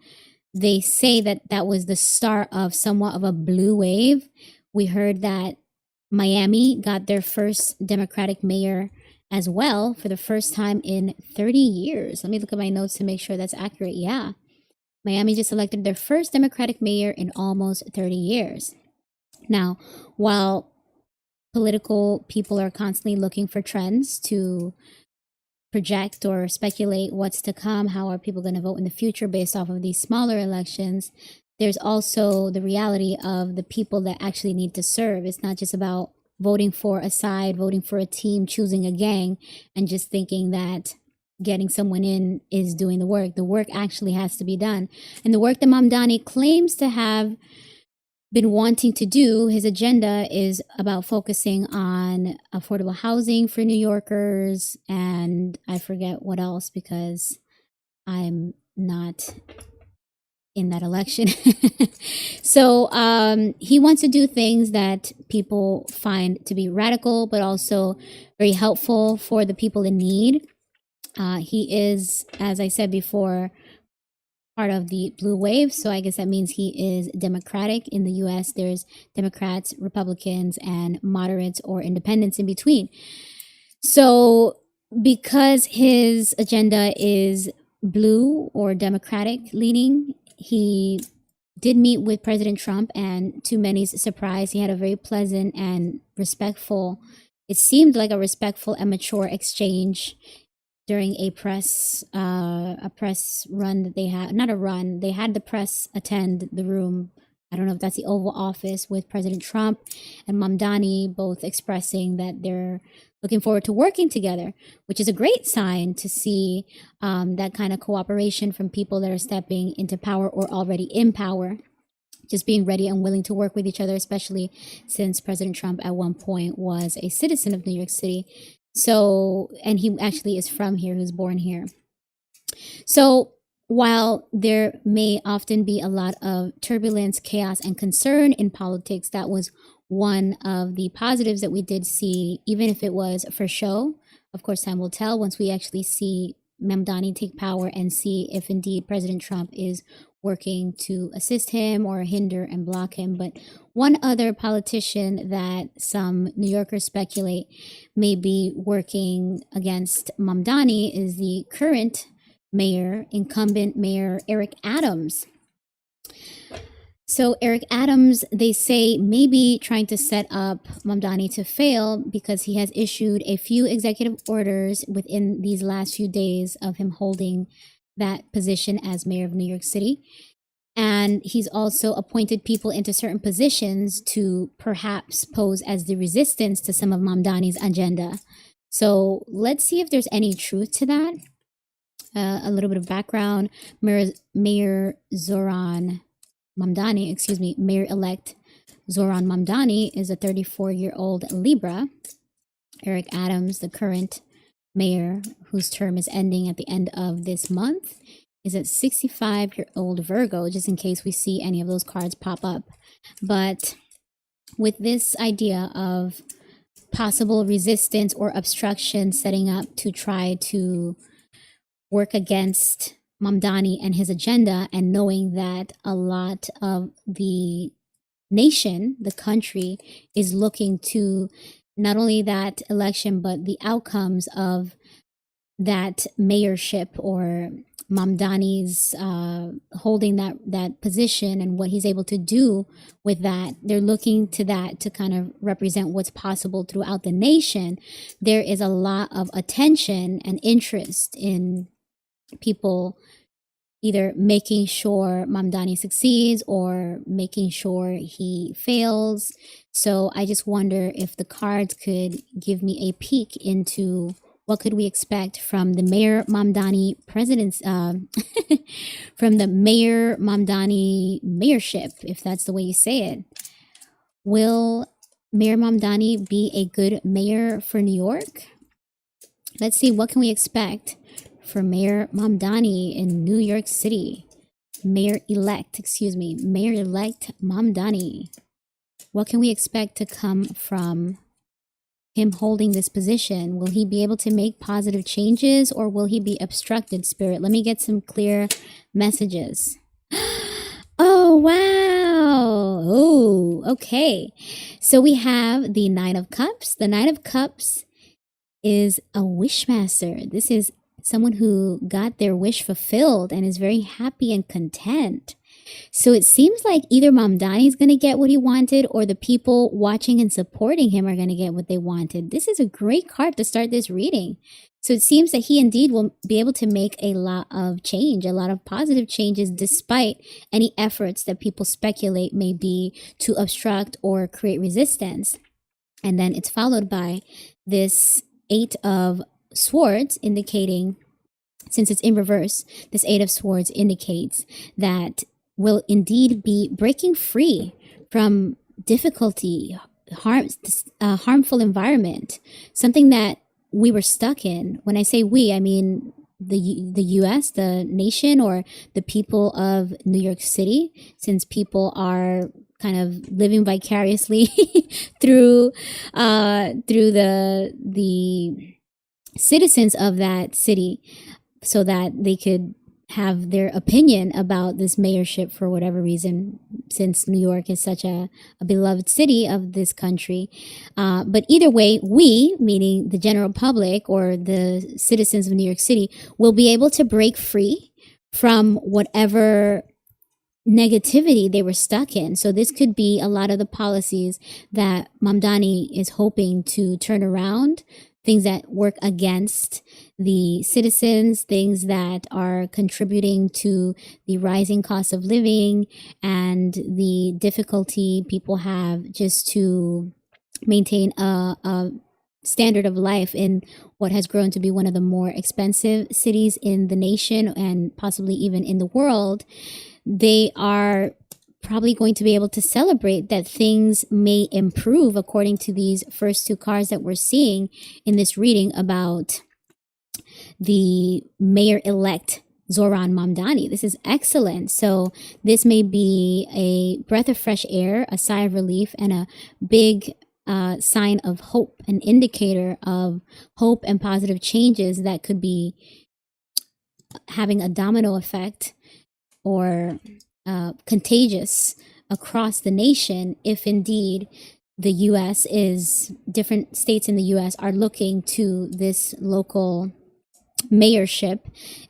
they say that that was the start of somewhat of a blue wave. We heard that Miami got their first Democratic mayor as well for the first time in 30 years. Let me look at my notes to make sure that's accurate. Yeah. Miami just elected their first Democratic mayor in almost 30 years. Now, while political people are constantly looking for trends to project or speculate what's to come, how are people going to vote in the future based off of these smaller elections, there's also the reality of the people that actually need to serve. It's not just about voting for a side, voting for a team, choosing a gang, and just thinking that getting someone in is doing the work. The work actually has to be done. And the work that Mamdani claims to have been wanting to do, his agenda is about focusing on affordable housing for New Yorkers, and I forget what else because I'm not in that election. So he wants to do things that people find to be radical, but also very helpful for the people in need. He is, as I said before, part of the blue wave. So I guess that means he is Democratic. In the US, there's Democrats, Republicans, and moderates or independents in between. So because his agenda is blue or Democratic leaning, he did meet with President Trump, and to many's surprise, he had a very pleasant and respectful, it seemed like a respectful and mature exchange during a press run that they had. Not a run, they had the press attend the room. I don't know if that's the Oval Office, with President Trump and Mamdani both expressing that they're looking forward to working together, which is a great sign to see that kind of cooperation from people that are stepping into power or already in power, just being ready and willing to work with each other, especially since President Trump at one point was a citizen of New York City. So, and he actually is from here, who's born here. So while there may often be a lot of turbulence, chaos, and concern in politics, that was one of the positives that we did see, even if it was for show. Of course, time will tell once we actually see Mamdani take power and see if indeed President Trump is working to assist him or hinder and block him. But one other politician that some New Yorkers speculate may be working against Mamdani is the current mayor, incumbent mayor Eric Adams. So Eric Adams, they say, may be trying to set up Mamdani to fail because he has issued a few executive orders within these last few days of him holding that position as mayor of New York City. And he's also appointed people into certain positions to perhaps pose as the resistance to some of Mamdani's agenda. So let's see if there's any truth to that. A little bit of background. Mayor Zohran Mamdani, Mayor-elect Zohran Mamdani is a 34-year-old Libra. Eric Adams, the current mayor, whose term is ending at the end of this month, is a 65-year-old Virgo, just in case we see any of those cards pop up. But with this idea of possible resistance or obstruction setting up to try to work against Mamdani and his agenda, and knowing that a lot of the nation, the country, is looking to not only that election, but the outcomes of that mayorship or Mamdani's holding that position and what he's able to do with that. They're looking to that to kind of represent what's possible throughout the nation. There is a lot of attention and interest in people either making sure Mamdani succeeds or making sure he fails. So I just wonder if the cards could give me a peek into what could we expect from the Mayor Mamdani president's, from the Mayor Mamdani mayorship, if that's the way you say it. Will Mayor Mamdani be a good mayor for New York? Let's see, what can we expect for Mayor Mamdani in New York City? Mayor-elect Mamdani. What can we expect to come from him holding this position? Will he be able to make positive changes, or will he be obstructed, Spirit? Let me get some clear messages. Oh, wow. Oh, okay. So we have the Nine of Cups. The Nine of Cups is a wishmaster. This is someone who got their wish fulfilled and is very happy and content. So it seems like either Mamdani is going to get what he wanted, or the people watching and supporting him are going to get what they wanted. This is a great card to start this reading. So it seems that he indeed will be able to make a lot of change, a lot of positive changes, despite any efforts that people speculate may be to obstruct or create resistance. And then it's followed by this Eight of Swords, indicating, since it's in reverse, this Eight of Swords indicates that will indeed be breaking free from difficulty, harmful environment, something that we were stuck in. When I say we, I mean the U.S., the nation, or the people of New York City, since people are kind of living vicariously through the citizens of that city, so that they could have their opinion about this mayorship for whatever reason, since New York is such a beloved city of this country. But either way, we, meaning the general public or the citizens of New York City, will be able to break free from whatever negativity they were stuck in. So this could be a lot of the policies that Mamdani is hoping to turn around, things that work against the citizens, things that are contributing to the rising cost of living and the difficulty people have just to maintain a standard of life in what has grown to be one of the more expensive cities in the nation and possibly even in the world. They are probably going to be able to celebrate that things may improve according to these first two cards that we're seeing in this reading about the mayor-elect Zohran Mamdani. This is excellent. So this may be a breath of fresh air, a sigh of relief, and a big sign of hope, an indicator of hope and positive changes that could be having a domino effect or contagious across the nation if indeed the U.S. different states in the U.S. are looking to this local mayorship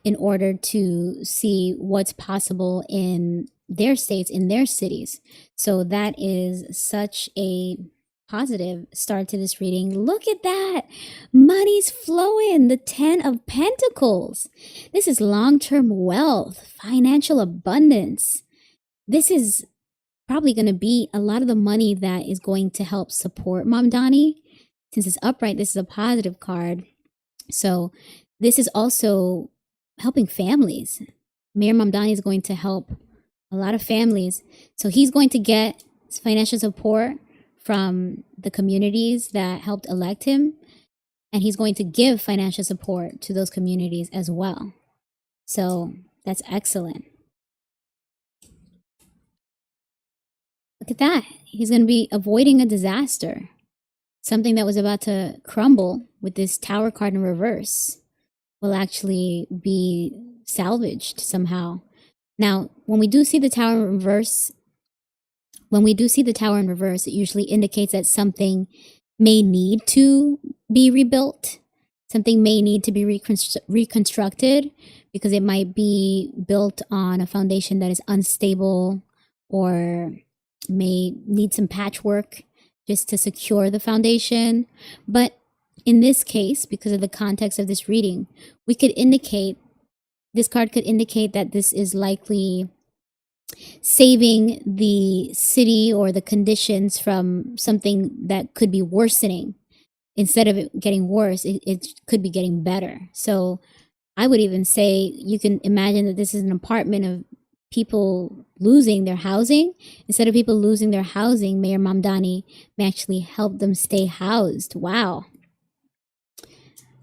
in order to see what's possible in their states, in their cities. So that is such a positive start to this reading. Look at that. Money's flowing. The 10 of Pentacles. This is long-term wealth, financial abundance. This is probably going to be a lot of the money that is going to help support Mamdani. Since it's upright, this is a positive card. So this is also helping families. Mayor Mamdani is going to help a lot of families. So he's going to get financial support from the communities that helped elect him, and he's going to give financial support to those communities as well. So that's excellent. Look at that. He's going to be avoiding a disaster, something that was about to crumble with this Tower card in reverse will actually be salvaged somehow. Now, when we do see the Tower in reverse, it usually indicates that something may need to be rebuilt. Something may need to be reconstructed because it might be built on a foundation that is unstable or may need some patchwork just to secure the foundation. But in this case, because of the context of this reading, this card could indicate that this is likely saving the city or the conditions from something that could be worsening. Instead of it getting worse, it could be getting better. So I would even say you can imagine that this is an apartment of people losing their housing. Instead of people losing their housing, Mayor Mamdani may actually help them stay housed. Wow.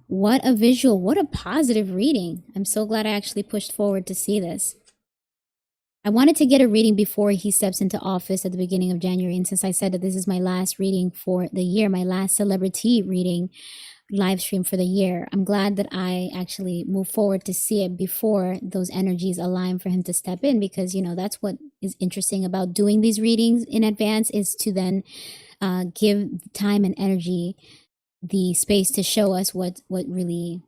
What a visual. What a positive reading. I'm so glad I actually pushed forward to see this. I wanted to get a reading before he steps into office at the beginning of January. And since I said that this is my last reading for the year, my last CelebriTEA reading live stream for the year, I'm glad that I actually moved forward to see it before those energies align for him to step in, because, you know, that's what is interesting about doing these readings in advance, is to then give time and energy the space to show us what really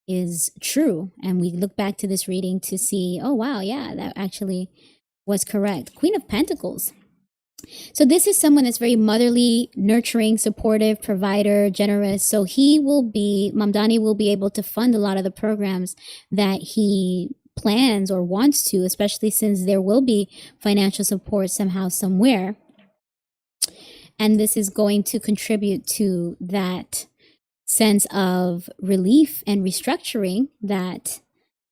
is true. And we look back to this reading to see, oh wow, yeah, that actually was correct. Queen of Pentacles. So this is someone that's very motherly, nurturing, supportive, provider, generous. So Mamdani will be able to fund a lot of the programs that he plans or wants to, especially since there will be financial support somehow, somewhere. And this is going to contribute to that sense of relief and restructuring that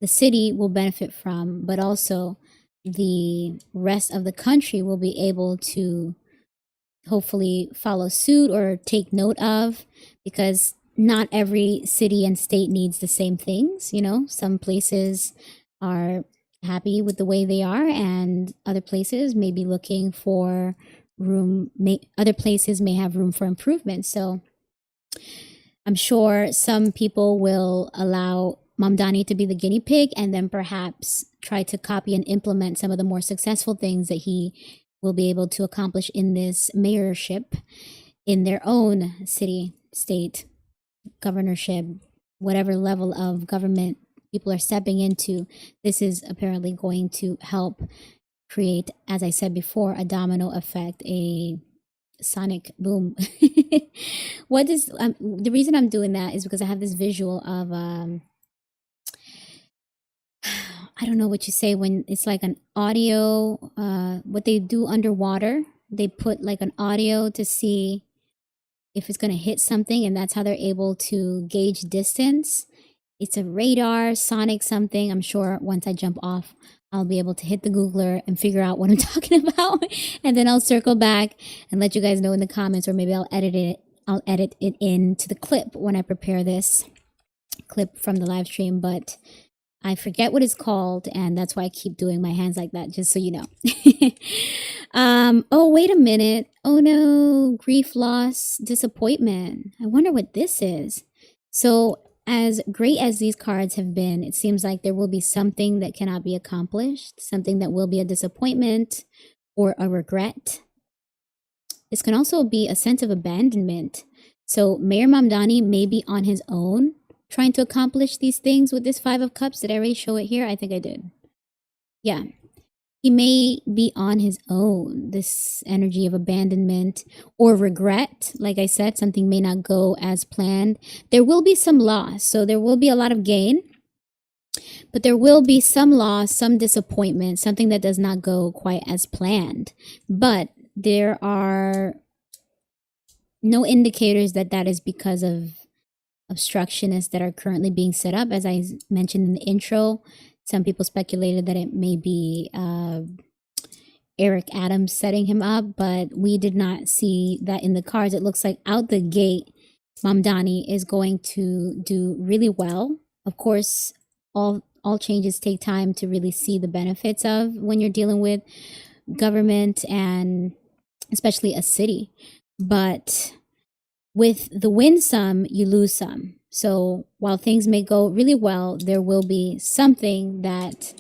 the city will benefit from, but also the rest of the country will be able to hopefully follow suit or take note of, because not every city and state needs the same things. You know, some places are happy with the way they are, and other places may be looking for other places may have room for improvement. So I'm sure some people will allow Mamdani to be the guinea pig, and then perhaps try to copy and implement some of the more successful things that he will be able to accomplish in this mayorship in their own city, state, governorship, whatever level of government people are stepping into. This is apparently going to help create, as I said before, a domino effect, a sonic boom. What is the reason I'm doing that is because I have this visual of I don't know what you say when it's like an audio, what they do underwater. They put like an audio to see if it's going to hit something, and that's how they're able to gauge distance. It's a radar, sonic something. I'm sure once I jump off, I'll be able to hit the Googler and figure out what I'm talking about. And then I'll circle back and let you guys know in the comments, or maybe I'll edit it into the clip when I prepare this clip from the live stream. But I forget what it's called, and that's why I keep doing my hands like that, just so you know. Oh, wait a minute. Oh no, grief, loss, disappointment. I wonder what this is. So as great as these cards have been, it seems like there will be something that cannot be accomplished, something that will be a disappointment or a regret. This can also be a sense of abandonment. So Mayor Mamdani may be on his own trying to accomplish these things with this Five of Cups. Did I already show it here? I think I did. Yeah. He may be on his own, this energy of abandonment or regret. Like I said, something may not go as planned. There will be some loss, so there will be a lot of gain, but there will be some loss, some disappointment, something that does not go quite as planned. But there are no indicators that that is because of obstructionists that are currently being set up. As I mentioned in the intro, some people speculated that it may be Eric Adams setting him up, but we did not see that in the cards. It looks like out the gate, Mamdani is going to do really well. Of course, all changes take time to really see the benefits of when you're dealing with government and especially a city. But with the win some, you lose some. So while things may go really well, there will be something that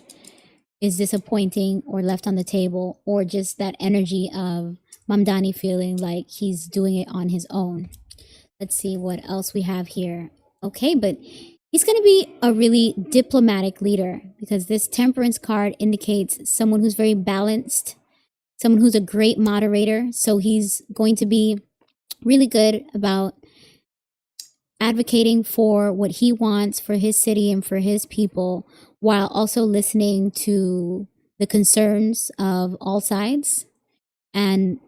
is disappointing or left on the table, or just that energy of Mamdani feeling like he's doing it on his own. Let's see what else we have here. Okay, but he's going to be a really diplomatic leader, because this Temperance card indicates someone who's very balanced, someone who's a great moderator. So he's going to be really good about advocating for what he wants for his city and for his people, while also listening to the concerns of all sides and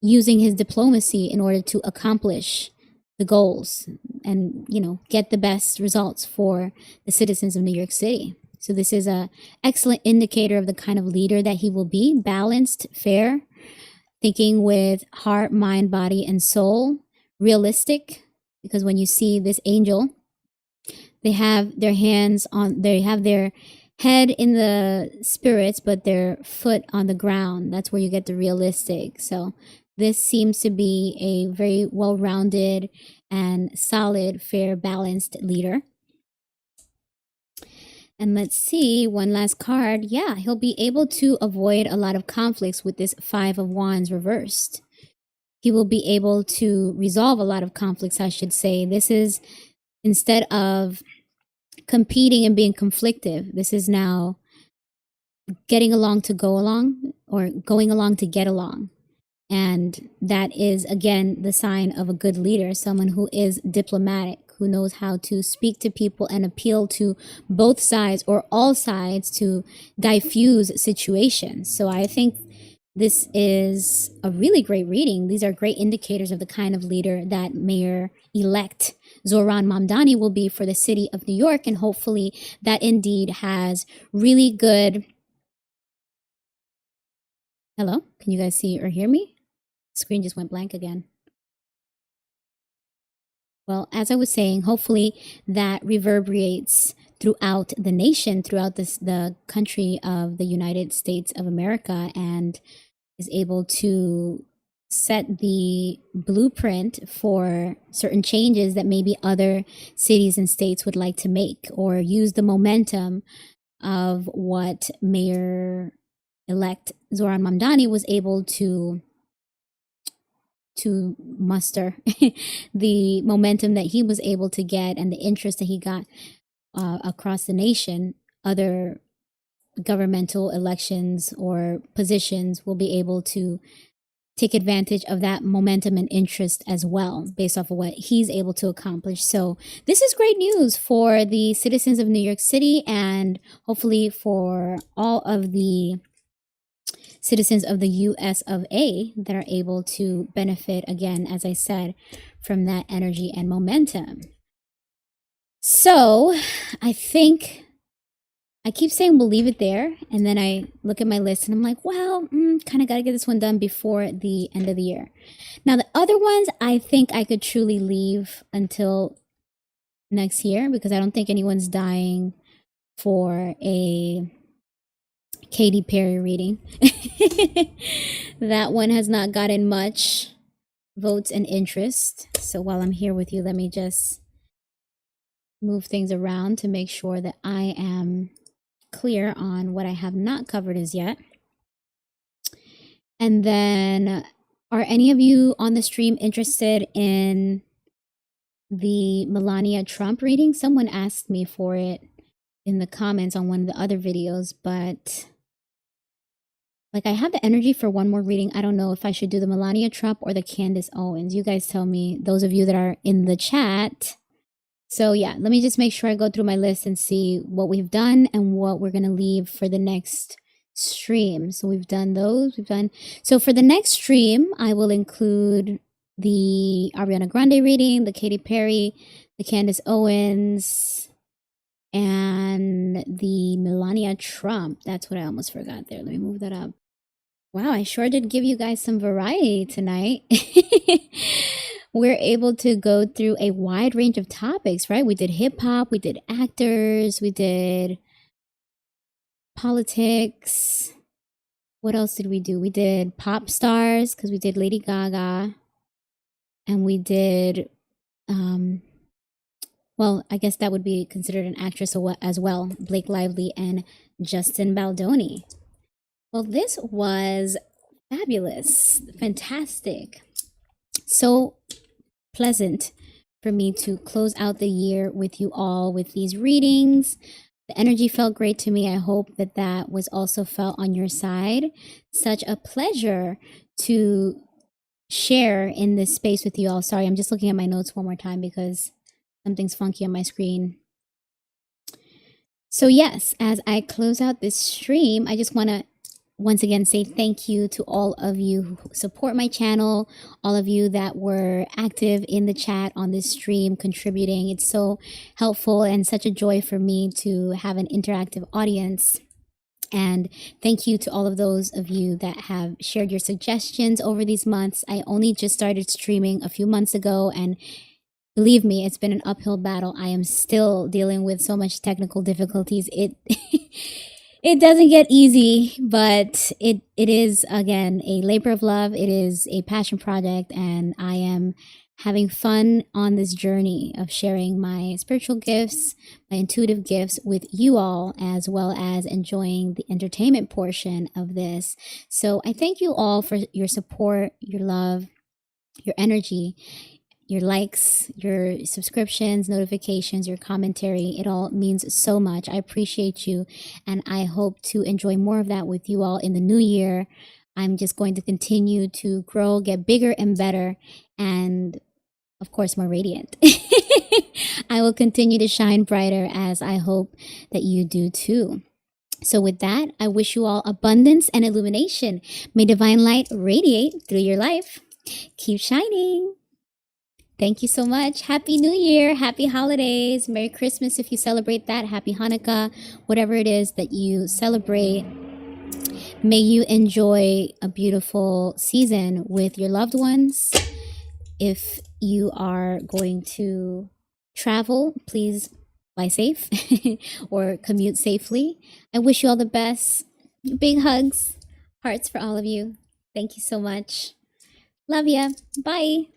using his diplomacy in order to accomplish the goals and, you know, get the best results for the citizens of New York City. So this is an excellent indicator of the kind of leader that he will be: balanced, fair, thinking with heart, mind, body, and soul, realistic. Because when you see this angel, they have their hands on, they have their head in the spirits, but their foot on the ground. That's where you get the realistic. So this seems to be a very well-rounded and solid, fair, balanced leader. And let's see, one last card. Yeah, he'll be able to avoid a lot of conflicts with this Five of Wands reversed. He will be able to resolve a lot of conflicts, I should say. This is, instead of competing and being conflictive, this is now getting along to go along, or going along to get along. And that is, again, the sign of a good leader, someone who is diplomatic, who knows how to speak to people and appeal to both sides or all sides to diffuse situations. So I think this is a really great reading. These are great indicators of the kind of leader that Mayor-elect Zohran Mamdani will be for the city of New York. And hopefully that indeed has really good... Hello? Can you guys see or hear me? The screen just went blank again. Well, as I was saying, hopefully that reverberates throughout the nation, throughout the country of the United States of America, and is able to set the blueprint for certain changes that maybe other cities and states would like to make, or use the momentum of what Mayor-elect Zohran Mamdani was able to muster, the momentum that he was able to get and the interest that he got across the nation. Other governmental elections or positions will be able to take advantage of that momentum and interest as well, based off of what he's able to accomplish. So this is great news for the citizens of New York City, and hopefully for all of the citizens of the US of A that are able to benefit, again, as I said, from that energy and momentum. So I think I keep saying we'll leave it there, and then I look at my list and I'm like, well, kind of got to get this one done before the end of the year. Now, the other ones, I think I could truly leave until next year, because I don't think anyone's dying for a Katy Perry reading. That one has not gotten much votes and interest. So while I'm here with you, let me just move things around to make sure that I am clear on what I have not covered as yet. And then, are any of you on the stream interested in the Melania Trump reading? Someone asked me for it in the comments on one of the other videos, but like, I have the energy for one more reading. I don't know if I should do the Melania Trump or the Candace Owens. You guys tell me, those of you that are in the chat. So yeah, let me just make sure I go through my list and see what we've done and what we're going to leave for the next stream. So we've done those. So for the next stream, I will include the Ariana Grande reading, the Katy Perry, the Candace Owens, and the Melania Trump. That's what I almost forgot there. Let me move that up. Wow, I sure did give you guys some variety tonight. We're able to go through a wide range of topics, right? We did hip hop, we did actors, we did politics. What else did we do? We did pop stars, because we did Lady Gaga. And we did, well, I guess that would be considered an actress as well, Blake Lively and Justin Baldoni. Well, this was fabulous, fantastic. So pleasant for me to close out the year with you all with these readings. The energy felt great to me. I hope that that was also felt on your side. Such a pleasure to share in this space with you all. Sorry, I'm just looking at my notes one more time because something's funky on my screen. So yes, as I close out this stream, I just want to once again say thank you to all of you who support my channel, all of you that were active in the chat on this stream, contributing. It's so helpful and such a joy for me to have an interactive audience. And thank you to all of those of you that have shared your suggestions over these months. I only just started streaming a few months ago, and believe me, it's been an uphill battle. I am still dealing with so much technical difficulties. It doesn't get easy, but it is, again, a labor of love. It is a passion project, and I am having fun on this journey of sharing my spiritual gifts, my intuitive gifts with you all, as well as enjoying the entertainment portion of this. So I thank you all for your support, your love, your energy, your likes, your subscriptions, notifications, your commentary. It all means so much. I appreciate you, and I hope to enjoy more of that with you all in the new year. I'm just going to continue to grow, get bigger and better, and of course, more radiant. I will continue to shine brighter, as I hope that you do too. So with that, I wish you all abundance and illumination. May divine light radiate through your life. Keep shining. Thank you so much. Happy New Year. Happy holidays. Merry Christmas if you celebrate that. Happy Hanukkah. Whatever it is that you celebrate. May you enjoy a beautiful season with your loved ones. If you are going to travel, please fly safe or commute safely. I wish you all the best. Big hugs. Hearts for all of you. Thank you so much. Love ya. Bye.